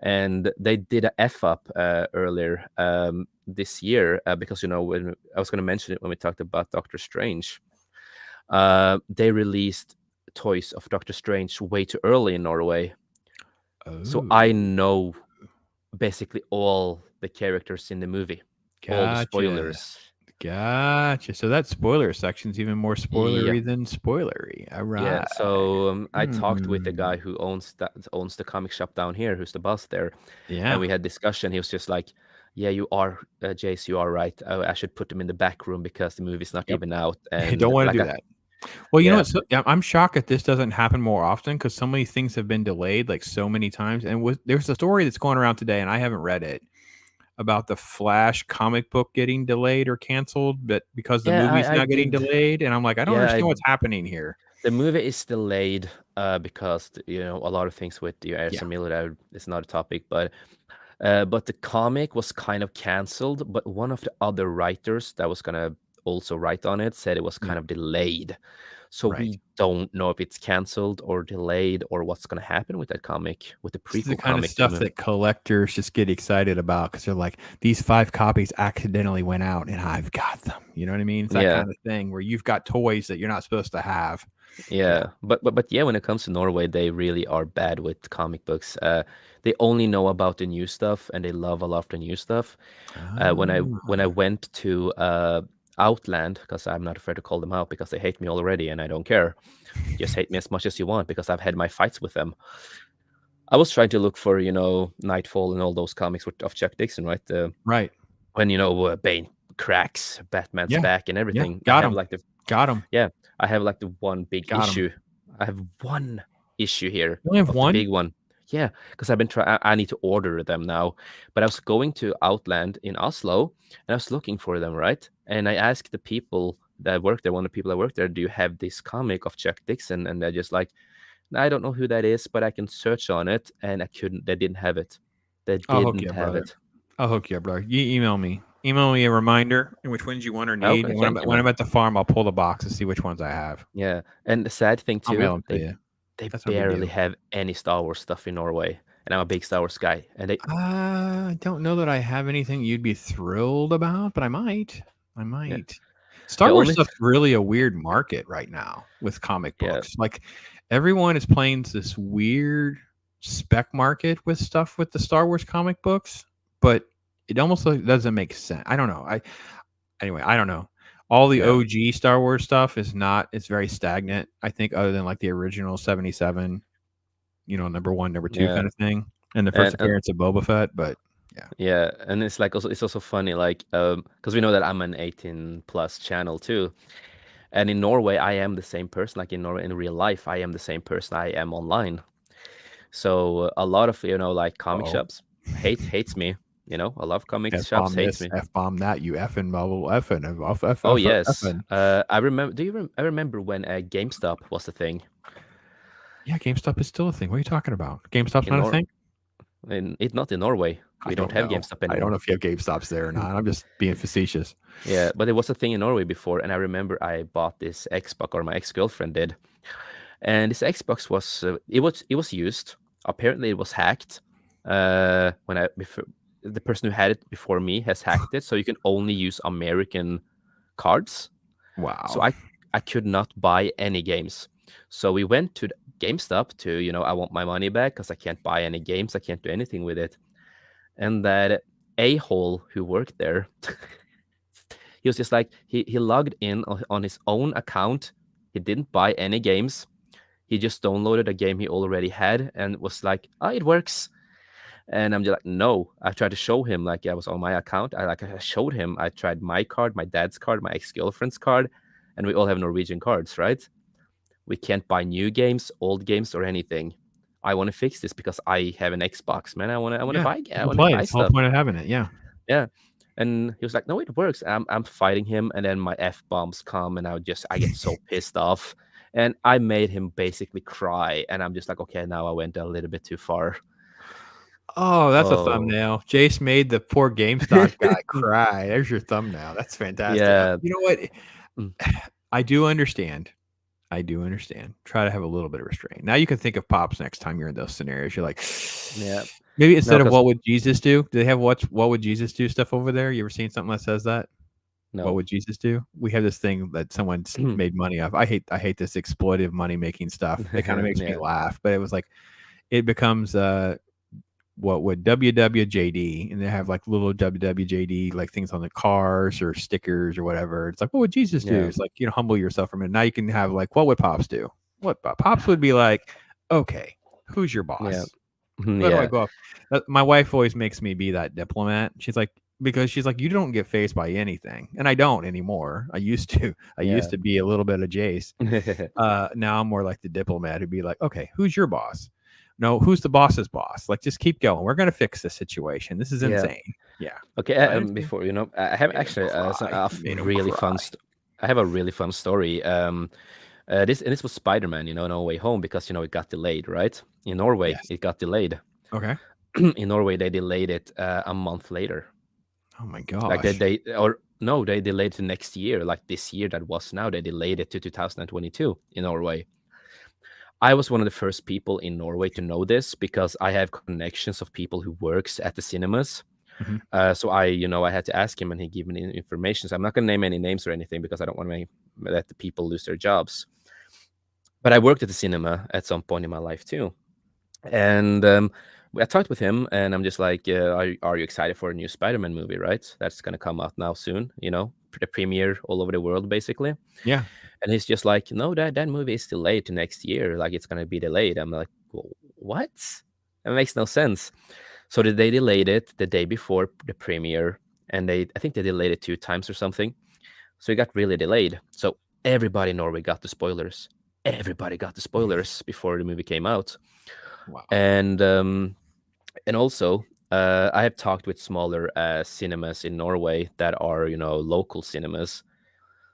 and they did a F up earlier this year because when I was going to mention it when we talked about Doctor Strange. They released toys of Doctor Strange way too early in Norway, so Oh, I know basically all the characters in the movie, all the gotcha. spoilers. Gotcha. So that spoiler section's even more Yeah, spoilery than spoilery. All yeah. right. So I talked with the Hmm. guy who owns the comic shop down here, who's the boss there, and Yeah. we had discussion. He was just like, "Yeah, you are, Jace, you are right. I should put them in the back room because the movie's not Yep. even out." I And don't want to like, do that. Well, you know yeah, what? So, yeah, I'm shocked that this doesn't happen more often because so many things have been delayed like so many times. And there's a story that's going around today, and I haven't read it about the Flash comic book getting delayed or canceled, but because the yeah, movie's I not getting did. delayed, and I'm like, I don't Yeah, understand what's happening here. the movie is delayed because you know a lot of things with the Yeah. Ezra Miller. It's not a topic, but the comic was kind of canceled. But one of the other writers that was gonna also write on it said it was Yeah. kind of delayed. So Right. we don't know if it's canceled or delayed or what's gonna happen with that comic, with the This is the prequel kind of comic to the stuff movie. that collectors just get excited about because they're like, these 5 copies accidentally went out and I've got them. You know what I mean? It's that Yeah, kind of thing where you've got toys that you're not supposed to have. Yeah. yeah, but yeah, when it comes to Norway, they really are bad with comic books. They only know about the new stuff and they love a lot of the new stuff. When I Ah. went to Outland, because I'm not afraid to call them out because they hate me already and I don't care. Just hate me as much as you want because I've had my fights with them. I was trying to look for, Nightfall and all those comics of Chuck Dixon, right? Right. When Bane cracks Batman's Yeah. back and Yeah. everything. I Got have him. like the Got him. yeah, I have like the one big Got him. issue. I have one issue here You only have of the one? big one. Yeah, because I've been trying. I need to order them now. But I was going to Outland in Oslo, and I was looking for them, right? And I asked the people that work there, one of the people that work there, "Do you have this comic of Chuck Dixon?" And they're just like, "No, I don't know who that is, but I can search on it." And I couldn't. They didn't have it. They I'll hook you didn't up, have brother. it. I'll hook you up, brother. You email me. Email me a reminder and which ones you want or need. Okay, And thank you, when man. I'm at the farm, I'll pull the box and see which ones I have. Yeah, and the sad thing I'll too, mail them to you. they That's no big barely deal. have any Star Wars stuff in Norway, and I'm a big Star Wars guy. And they, I don't know that I have anything you'd be thrilled about, but I might. I yeah, might. the Star Wars only, stuff's really a weird market right now with comic yeah, books. Like everyone is playing this weird spec market with stuff with the Star Wars comic books, but it almost like doesn't make sense. I don't know. Anyway, I don't know. All the yeah, OG Star Wars stuff is not. It's very stagnant. I think other than like the original 77, number 1, number 2 yeah, kind of thing, and the first and appearance of Boba Fett. But yeah. yeah, and it's also funny, like, because we know that I'm an 18 plus channel too, and in Norway I am the same person. Like in Norway in real life, I am the same person I am online. So a lot of like comic Oh, shops hates me. A lot of comic F shops bomb hates this, me. F bomb that. You effing bubble effing Oh yes, effing. I remember. I remember when GameStop was the thing Yeah, GameStop is still a thing. What are you talking about? GameStop's in not a Nor thing. not in Norway. I We don't don't have know. GameStop I don't know anymore. if you have GameStops there or not. I'm just being facetious. Yeah, but it was a thing in Norway before, and I remember I bought this Xbox, or my ex-girlfriend did, and this Xbox was it was used. Apparently, it was hacked. When I before the person who had it before me has hacked it, so you can only use American cards. So Wow. I could not buy any games. So we went to the GameStop to, I want my money back because I can't buy any games. I can't do anything with it. And that a-hole who worked there, he was just like, he logged in on his own account. He didn't buy any games. He just downloaded a game he already had and was like, oh, it works. And I'm just like, no. I tried to show him, like, I was on my account. I showed him. I tried my card, my dad's card, my ex-girlfriend's card, and we all have Norwegian cards, right? We can't buy new games, old games, or anything. I want to fix this because I have an Xbox, man. Yeah, I you can want to play. buy It's the whole stuff. point of having it. Yeah. Yeah. And he was like, no, it works. I'm fighting him, and then my F bombs come, and I get so pissed off. And I made him basically cry. And I'm just like, okay, now I went a little bit too far. Oh, that's a Oh. thumbnail. Jace made the poor GameStop guy cry. There's your thumbnail. That's fantastic. Yeah. You know what? Mm. I do understand. I do understand. Try to have a little bit of restraint. Now you can think of Pops next time you're in those scenarios. You're like, Yeah. maybe No, instead of because what would Jesus do? Do they have what would Jesus do stuff over there? You ever seen something that says that? What No. would Jesus do? We have this thing that someone's made money off. I hate this exploitive money making stuff. It kind of makes me Yeah. laugh, but it was like it becomes what would WWJD, and they have like little WWJD like things on the cars or stickers or whatever. It's like, what would Jesus do? Yeah. It's like, humble yourself from it. Now you can have like, what would Pops do? What Pops would be like, okay, who's your Yeah. boss? Where do I Yeah. go up? My wife always makes me be that diplomat. She's like, because she's like, you don't get faced by anything, and I don't anymore. I used to. I used Yeah. to be a little bit of Jace. Now I'm more like the diplomat who'd be like, okay, who's your boss? No, who's the boss's boss? Like, just keep going. We're gonna fix this situation. This is Yeah. insane. Yeah. Okay, I understand. before I have Made him actually cry. You made him really cry. fun. I have a really fun story. This was Spider-Man, No Way Home, because it got delayed, right? In Norway, Yes. it got delayed. Okay. In Norway, they delayed it a month later. Oh my Like gosh. they delayed to next year, like this year that was now. They delayed it to 2022 in Norway. I was one of the first people in Norway to know this because I have connections of people who works at the cinemas. Hmm. So I had to ask him, and he gave me the information. So I'm not going to name any names or anything because I don't want to let the people lose their jobs. But I worked at the cinema at some point in my life too, and I talked with him, and I'm just like, are you excited for a new Spider-Man movie? Right, that's going to come out now soon. The premiere all over the world, basically. Yeah. And he's just like, no, that movie is delayed to next year. Like, it's going to be delayed. I'm like, well, what? That makes no sense. So they delayed it the day before the premiere, and I think they delayed it 2 times or something. So it got really delayed. So everybody in Norway got the spoilers. Everybody got the spoilers before the movie came out. Wow. And also, I have talked with smaller cinemas in Norway that are local cinemas.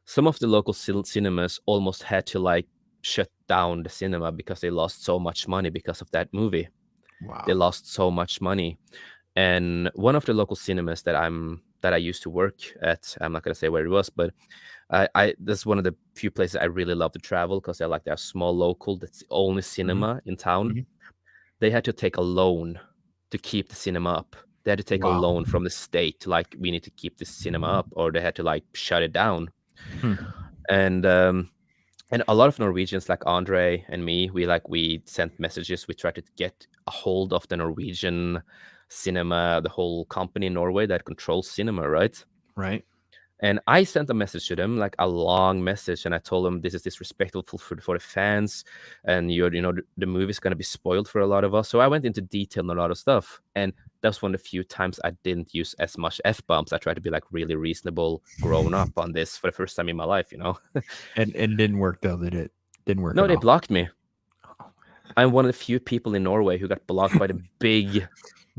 Some of the local cinemas almost had to like shut down the cinema because they lost so much money because of that movie. They Wow. lost so much money. And one of the local cinemas that I used to work at, I'm not gonna say where it was, but I that's one of the few places I really love to travel because they're small local. That's the only Hmm. cinema in town. Hmm. They had to take a loan to keep the cinema up. They had to take a Wow. loan from the state to like, we need to keep this cinema up, or they had to like shut it down. Hmm. And and a lot of Norwegians, like Andre and me, we sent messages. We tried to get a hold of the Norwegian cinema, the whole company in Norway that controls cinema, right? Right. And I sent a message to them, like a long message, and I told them this is disrespectful for the fans, and the movie's gonna be spoiled for a lot of us. So I went into detail on a lot of stuff, and that's one of the few times I didn't use as much f-bombs. I tried to be like really reasonable, grown up on this for the first time in my life. And it didn't work though, did it? Didn't work No, at they all. blocked me. I'm one of the few people in Norway who got blocked by the big,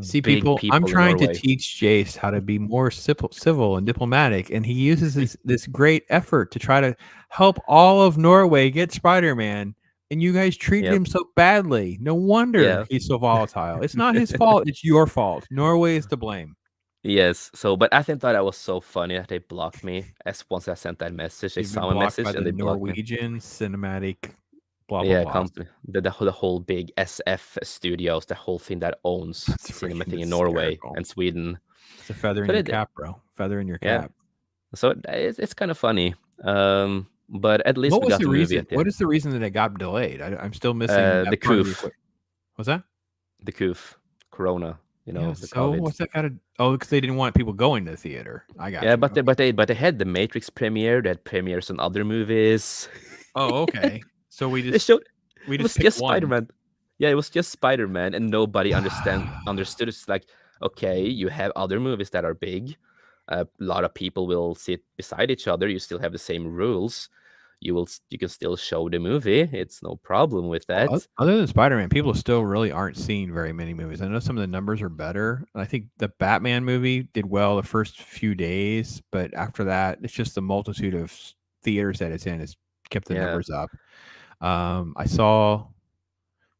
See, big people, I'm people in trying to Norway. teach Jace how to be more civil and diplomatic, and he uses this great effort to try to help all of Norway get Spider-Man, and you guys treated Yep. him so badly. No wonder Yeah. he's so volatile. It's not his fault. It's your fault. Norway is to blame. Yes. So, but I think that was so funny that they blocked me. As once I sent that message, they You've been saw my blocked by message and the they blocked me. Norwegian cinematic blah blah Yeah, blah. company. The whole big SF studios, the whole thing that owns That's the cinema freaking thing in Norway hysterical. and Sweden. It's a feather in So your they did. cap, bro. Feather in your Yeah. cap. So it's kind of funny. But at least What we was got the the movie reason? at the What end. is the reason that it got delayed? I'm still missing The that part of the coof, equation. What's that? the coof, Corona. Yeah. The So COVID. what's that got to? Oh, because they didn't want people going to the theater. I got Yeah, you. Okay. but they had the Matrix premiere. They had premieres on other movies. Oh, okay. So They showed we it just was picked just one. Spider-Man. Yeah, it was just Spider-Man, and nobody understood. It's like, okay, you have other movies that are big. A lot of people will sit beside each other. You still have the same rules. You can still show the movie. It's no problem with Well, that. other than Spider-Man, people still really aren't seeing very many movies. I know some of the numbers are better. I think the Batman movie did well the first few days, but after that, it's just the multitude of theaters that it's in has kept the Yeah, numbers up. I saw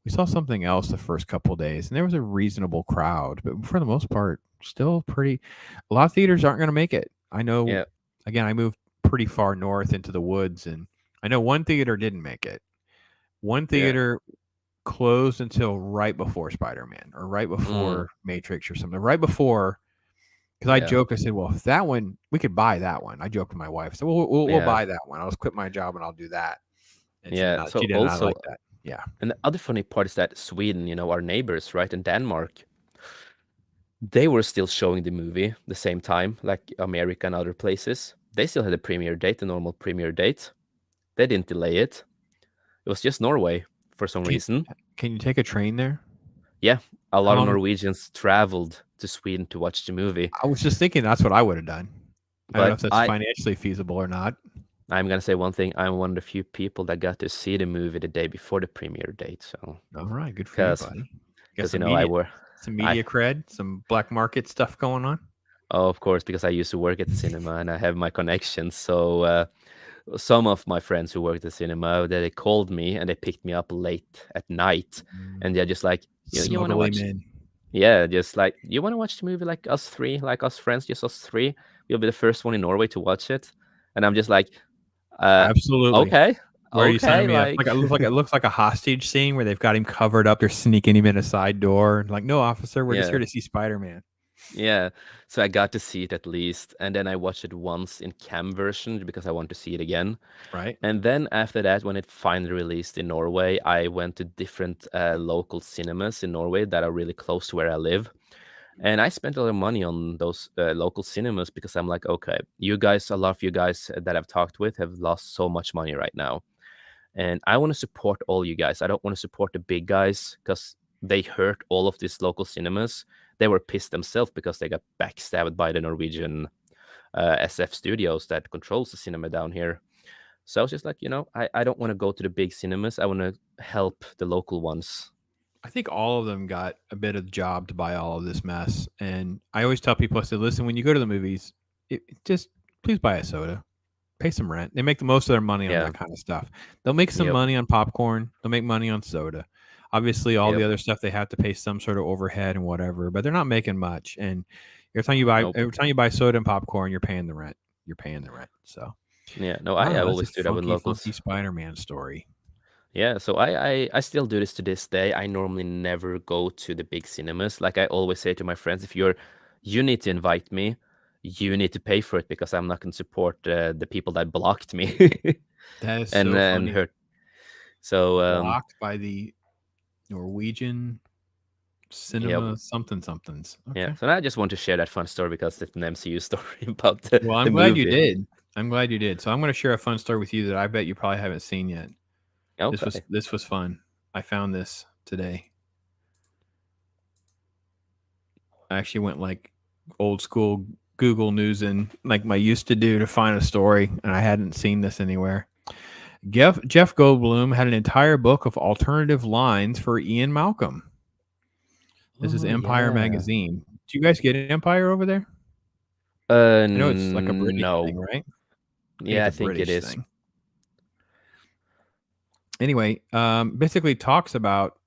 we saw something else the first couple of days, and there was a reasonable crowd, but for the most part, still pretty. A lot of theaters aren't going to make it. I know. yeah, Again, I moved pretty far north into the woods, and I know one theater didn't make it. One yeah. theater closed until right before Spider-Man or right Mm, before Matrix or something. Right before Because I Yeah. joked, I said, "Well, if that one, we could buy that one." I joked with my wife, so we'll Yeah. buy that one. I'll just quit my job and I'll do that. And Yeah. she So did not also, like that. Yeah. and the other funny part is that Sweden, our neighbors, right, in Denmark, they were still showing the movie the same time, like America and other places. They still had a premiere date, a normal premiere date. They didn't delay it. It was just Norway for some Can reason. can you take a train there? Yeah, a How lot of long? Norwegians traveled to Sweden to watch the movie. I was just thinking that's what I would have done. I don't know But if that's financially feasible or not. I'm gonna say one thing. I'm one of the few people that got to see the movie the day before the premiere date. So, All right, good for you, because buddy. Got because I were some I media cred, some black market stuff going on. oh, of course, because I used to work at the cinema and I have my connections. So some of my friends who work at the cinema, they called me and they picked me up late at night, and they're just like, you want to Smuggle him watch? in. Yeah, just like, you want to watch the movie like us three, like us friends, just us three. We'll be the first one in Norway to watch it, and I'm just like, Absolutely. okay, Where are you signing me up? like, It looks like a hostage scene where they've got him covered up. They're sneaking him in a side door. Like, no, officer, we're just yeah. here to see Spider-Man. Yeah, so I got to see it at least, and then I watched it once in cam version because I want to see it again. Right? And then after that, when it finally released in Norway, I went to different local cinemas in Norway that are really close to where I live. And I spent a lot of money on those local cinemas because I'm like, okay, you guys, a lot of you guys that I've talked with have lost so much money right now. And I want to support all you guys. I don't want to support the big guys because they hurt all of these local cinemas. They were pissed themselves because they got backstabbed by the Norwegian SF studios that controls the cinema down here. So I was just like, I don't want to go to the big cinemas. I want to help the local ones. I think all of them got a bit of the job to buy all of this mess. And I always tell people, I said, listen, when you go to the movies, just please buy a soda, pay some rent. They make the most of their money on Yeah. that kind of stuff. They'll make some Yep. money on popcorn. They'll make money on soda. Obviously, all the Yep. other stuff they have to pay some sort of overhead and whatever, but they're not making much. And Nope. every time you buy soda and popcorn, you're paying the rent. You're paying the rent. So Yeah. No, I don't I know. That's a always do that with funky locals. Spider-Man story. Yeah, so I still do this to this day. I normally never go to the big cinemas. Like I always say to my friends, if you need to invite me, you need to pay for it because I'm not going to support the people that blocked me That is and so and funny. hurt. So Blocked by the Norwegian yep, cinema somethings. yeah. Okay. So now I just want to share that fun story because it's an MCU story about Well, the I'm glad you movie. did. I'm glad you did. So I'm going to share a fun story with you that I bet you probably haven't seen yet. Okay. This was fun. I found this today. I actually went like old school Google News and like I used to do to find a story, and I hadn't seen this anywhere. Jeff Goldblum had an entire book of alternative lines for Ian Malcolm. This is Oh Empire yeah. magazine. Do you guys get Empire over there? I know it's like a British thing, No. right? I think Yeah, it's I a think it British is. thing. Anyway, basically talks about.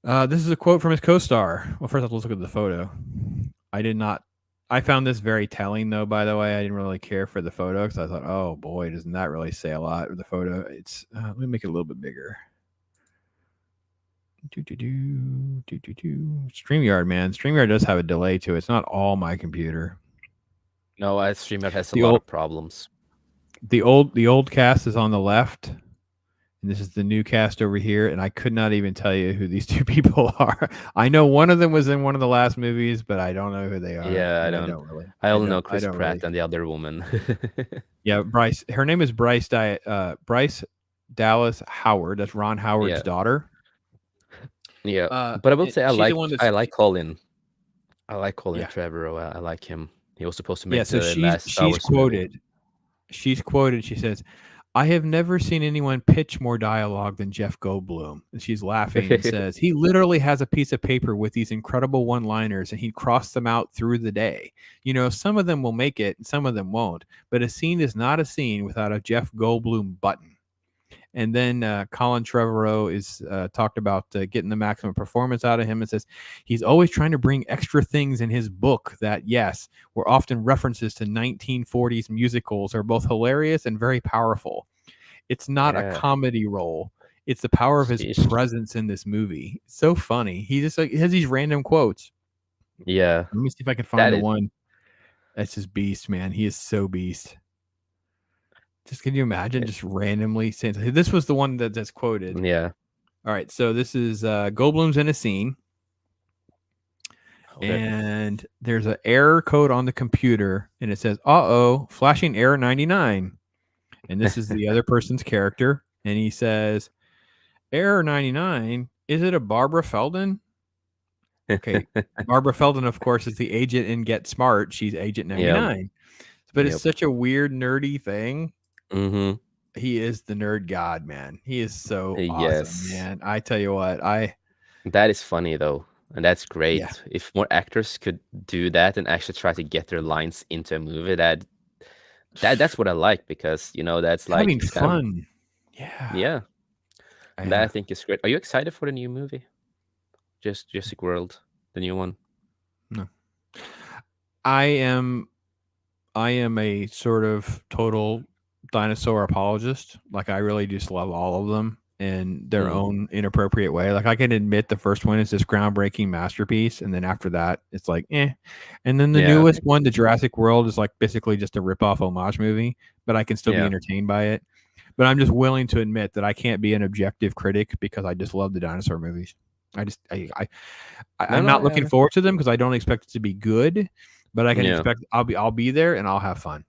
This is a quote from his co-star. Well, first let's look at the photo. I did not. I found this very telling, though. By the way, I didn't really care for the photo because I thought, oh boy, doesn't that really say a lot? The photo. It's. Let me make it a little bit bigger. StreamYard, man. StreamYard does have a delay to it. It's not all my computer. No, StreamYard has a The lot old of problems. the old cast is on the left, and this is the new cast over here. And I could not even tell you who these two people are. I know one of them was in one of the last movies, but I don't know who they are, Yeah, I and I don't. don't really. I only know I Chris don't Pratt really. and the other woman. Yeah, Bryce. Her name is Bryce Dallas Howard. That's Ron Howard's Yeah, daughter. yeah. But I will say She's the one that's. I like Colin. I like Colin Yeah, Trevorrow. I like him. He was supposed to yeah. make So the last Star she's Wars movie. quoted. She's quoted. She says, "I have never seen anyone pitch more dialogue than Jeff Goldblum." And she's laughing and says, "He literally has a piece of paper with these incredible one-liners, and he crossed them out through the day. Some of them will make it, and some of them won't. But a scene is not a scene without a Jeff Goldblum button." And then Colin Trevorrow is talked about getting the maximum performance out of him and says he's always trying to bring extra things in his book that, yes, were often references to 1940s musicals, are both hilarious and very powerful. It's not a Yeah. comedy role. It's the power of his Sheesh. presence in this movie. So funny. He just has these random quotes. Yeah, Let me see if I can find that the is. one. That's just beast, man. He is so beast. Just can you imagine just randomly saying this was the one that's quoted. Yeah. All right, so this is Goldblum's in a scene, Okay. and there's an error code on the computer, and it says, "Uh-oh, flashing error 99." And this is the other person's character, and he says, "Error 99. Is it a Barbara Feldon?" Okay, Barbara Feldon, of course, is the agent in Get Smart. She's Agent Yep. 99. But it's Yep. such a weird nerdy thing. Mm-hmm. He is the nerd god, man. He is so awesome, Yes. man. I tell you what, That is funny though, and that's yeah, great. If more actors could do that and actually try to get their lines into a movie, that's what I like because that's like having it's kind of fun. Yeah. yeah. That I Yeah. think is great. Are you excited for the new movie? Just Jurassic World, the new one. No. I am I am a sort of total dinosaur apologist. Like I really just love all of them in their Mm. own inappropriate way. Like I can admit the first one is this groundbreaking masterpiece, and then after that, it's like eh. And then the Yeah. newest one, the Jurassic World, is like basically just a rip-off homage movie, but I can still be Yeah. entertained by it. But I'm just willing to admit that I can't be an objective critic because I just love the dinosaur movies. I just No, I'm no, not looking forward to them because I don't expect it to be good, but I can yeah. expect I'll be there and I'll have fun.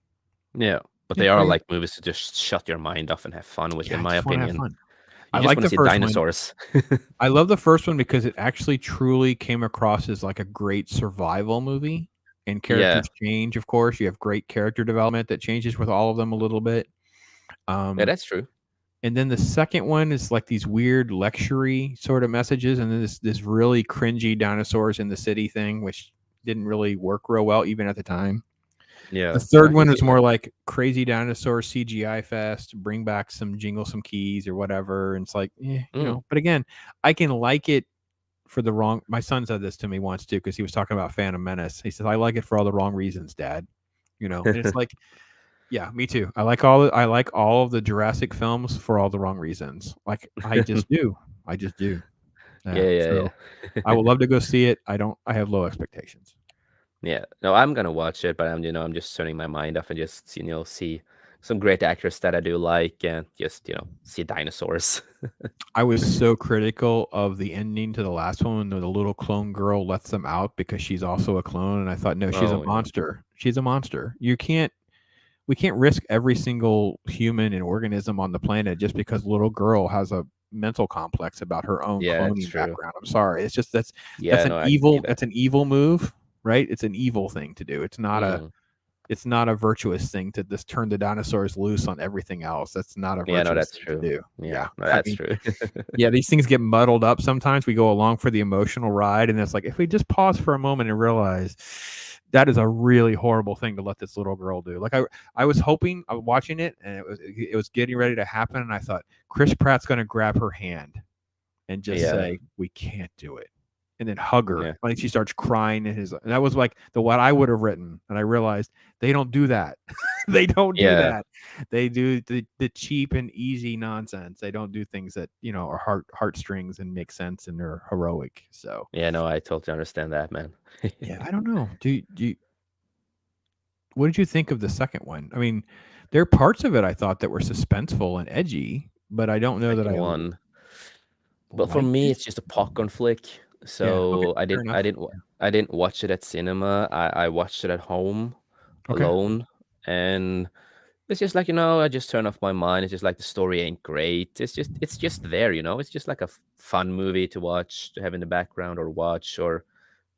Yeah. But Yeah, they are okay. like movies to just shut your mind off and have fun with, Yeah, in I my just want to have opinion. fun. You I just like want to the see first one. dinosaurs. I love the first one because it actually truly came across as like a great survival movie. And Yeah. characters change, of course. You have great character development that changes with all of them a little bit. Yeah, Um, that's true. and then the second one is like these weird lectury sort of messages, and then this really cringy dinosaurs in the city thing, which didn't really work real well even at the time. The Yeah. third I can one see was that. more like crazy dinosaur CGI fest, bring back some jingle some keys or whatever. And it's like, Mm. but again, I can like it for the wrong. My son said this to me once too because he was talking about Phantom Menace. He says, "I like it for all the wrong reasons, Dad." And it's like, yeah, me too. I like all of the Jurassic films for all the wrong reasons. Like I just do. I just do. Yeah, Yeah. yeah, So I yeah. would love to go see it. I don't. I have low expectations. Yeah. No, I'm gonna watch it, but I'm just turning my mind off and just, see some great actors that I do like and just, see dinosaurs. I was so critical of the ending to the last one when the little clone girl lets them out because she's also a clone, and I thought, no, she's a Oh, yeah. monster. She's a monster. We can't risk every single human and organism on the planet just because little girl has a mental complex about her own Yeah, that's cloning true. background. I'm sorry. It's just Yeah, no, I can see that. that's an evil move, right? It's an evil thing to do. Mm. It's not a virtuous thing to just turn the dinosaurs loose on everything else. That's not a Yeah, no, virtuous that's thing to true. do. Yeah, Yeah. no, I that's mean, true. yeah, these things get muddled up sometimes. We go along for the emotional ride, and it's like if we just pause for a moment and realize that is a really horrible thing to let this little girl do. Like I was hoping, I was watching it, and it was getting ready to happen, and I thought Chris Pratt's going to grab her hand and just Yeah, say, "We can't do it," and then hug her. yeah, Like she starts crying, and that was like the what I would have written, and I realized they don't do that. They don't do yeah, that. They do the cheap and easy nonsense. They don't do things that are heartstrings and make sense and are heroic. So yeah. No, I totally understand that, man. yeah, I don't know. What did you think of the second one? I mean, there are parts of it I thought that were suspenseful and edgy, but I don't know that Second I one. But for liked me, it. it's just a popcorn flick. Yeah. Okay. So Fair enough. I didn't watch it at cinema. I watched it at home Okay. alone, and it's just like, I just turn off my mind. It's just like the story ain't great. It's just there. It's just like a fun movie to watch, to have in the background or watch, or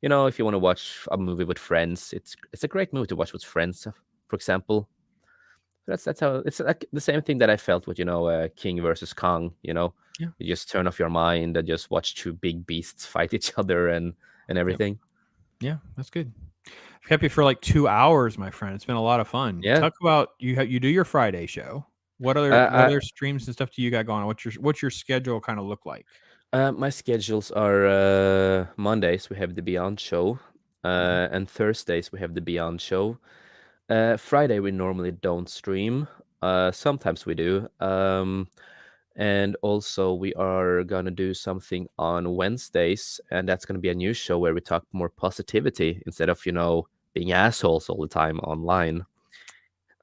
if you want to watch a movie with friends, it's a great movie to watch with friends, for example. That's how it's like the same thing that I felt with King versus Kong. Yeah. You just turn off your mind and just watch two big beasts fight each other and Yep. everything. Yeah. That's good. I've kept you for like 2 hours, my friend. It's been a lot of fun. Yeah. Talk about you do your Friday show. What Uh, other streams and stuff do you got going on? What's your schedule kind of look like? my schedules are Mondays we have the Beyond show, Mhm. and Thursdays we have the Beyond show. Friday we normally don't stream. Sometimes we do. And also, we are going to do something on Wednesdays, and that's going to be a new show where we talk more positivity instead of, being assholes all the time online.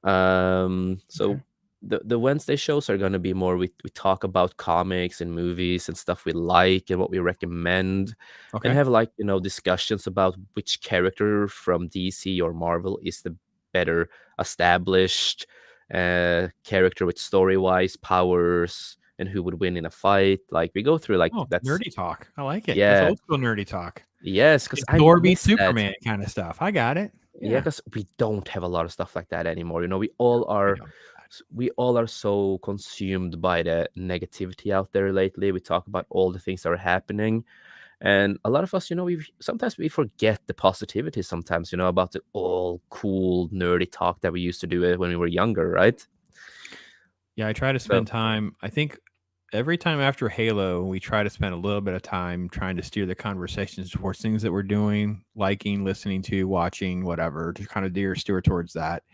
So Okay. the Wednesday shows are going to be more, we talk about comics and movies and stuff we like and what we recommend, and Okay. have like, discussions about which character from DC or Marvel is the better established character with story-wise powers and who would win in a fight. Like we go through like Oh, that's nerdy talk. I like it. That's yeah. old school nerdy talk. Yes, because It's I Thor beats miss that. Superman kind of stuff. I got it. Yeah, Yeah. because we don't have a lot of stuff like that anymore. We No, all we are don't. we all are so consumed by the negativity out there lately. We talk about all the things that are happening. And a lot of us, sometimes we forget the positivity sometimes, about the all cool nerdy talk that we used to do when we were younger, right? Yeah, I try to So spend time. I think every time after Halo, we try to spend a little bit of time trying to steer the conversations towards things that we're doing, liking, listening to, watching, whatever, to kind of steer towards that.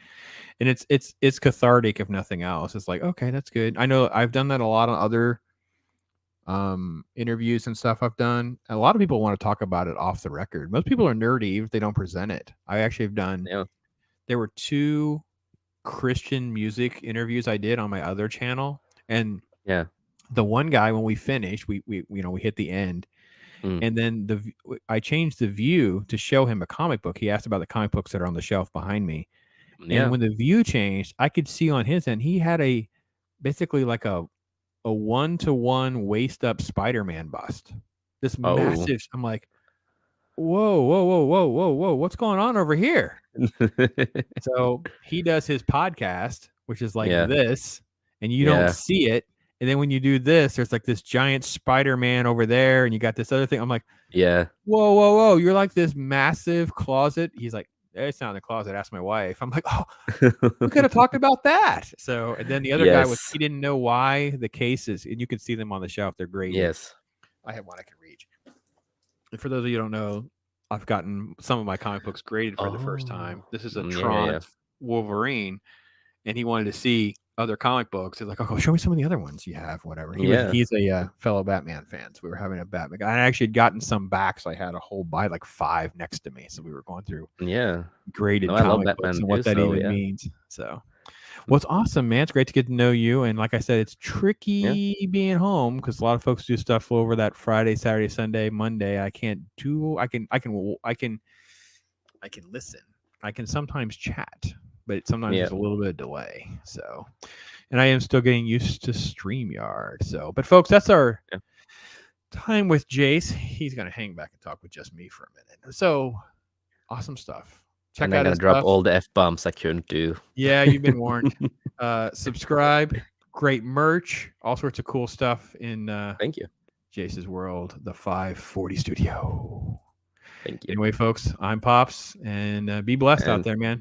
And it's cathartic if nothing else. It's like, okay, that's good. I know I've done that a lot on other interviews and stuff I've done. A lot of people want to talk about it off the record. Most people are nerdy if they don't present it. I actually have done. yeah, There were 2 Christian music interviews I did on my other channel, and yeah, the one guy, when we finished, we hit the end, mm, and then I changed the view to show him a comic book. He asked about the comic books that are on the shelf behind me, and yeah. when the view changed, I could see on his end he had basically like a 1-to-1 waist up Spider-Man bust. This Oh, massive. I'm like, whoa, whoa, whoa, whoa, whoa, whoa, what's going on over here? So he does his podcast, which is like yeah, this, and you don't yeah, see it. And then when you do this, there's like this giant Spider-Man over there, and you got this other thing. I'm like, yeah, whoa, whoa, whoa, you're like this massive closet. He's like, it's not in the closet. Ask my wife. I'm like, oh, we could have talked about that. So, and then the other guy yes, he didn't know why the cases, and you can see them on the shelf. They're graded. yes, I have one I can reach. And for those of you who don't know, I've gotten some of my comic books graded for the first time. oh, This is a yeah, yeah, Tron yeah, Wolverine, and he wanted to see other comic books. He's like, "Oh, show me some of the other ones you have, whatever." yeah, He's a fellow Batman fan, so we were having a Batman. I actually had gotten some back, so I had a whole like 5 next to me. So we were going through yeah. graded No, I love comic books Batman and too, what that so even yeah. means. So, well, it's awesome, man. It's great to get to know you. And like I said, it's Yeah, tricky being home because a lot of folks do stuff over that Friday, Saturday, Sunday, Monday. I can't do. I can listen. I can sometimes chat, but sometimes yeah. there's a little bit of delay. So, and I am still getting used to StreamYard. So, but folks, that's our Yeah. time with Jase. He's gonna hang back and talk with just me for a minute. So, awesome stuff. Check And I'm out gonna his drop stuff. all the F-bombs I couldn't do. Yeah, you've been warned. Subscribe. Great merch. All sorts of cool stuff in Thank you. Jase's world, the 540 Studio. Thank you. Anyway, folks, I'm Pops, and be blessed out And there, man.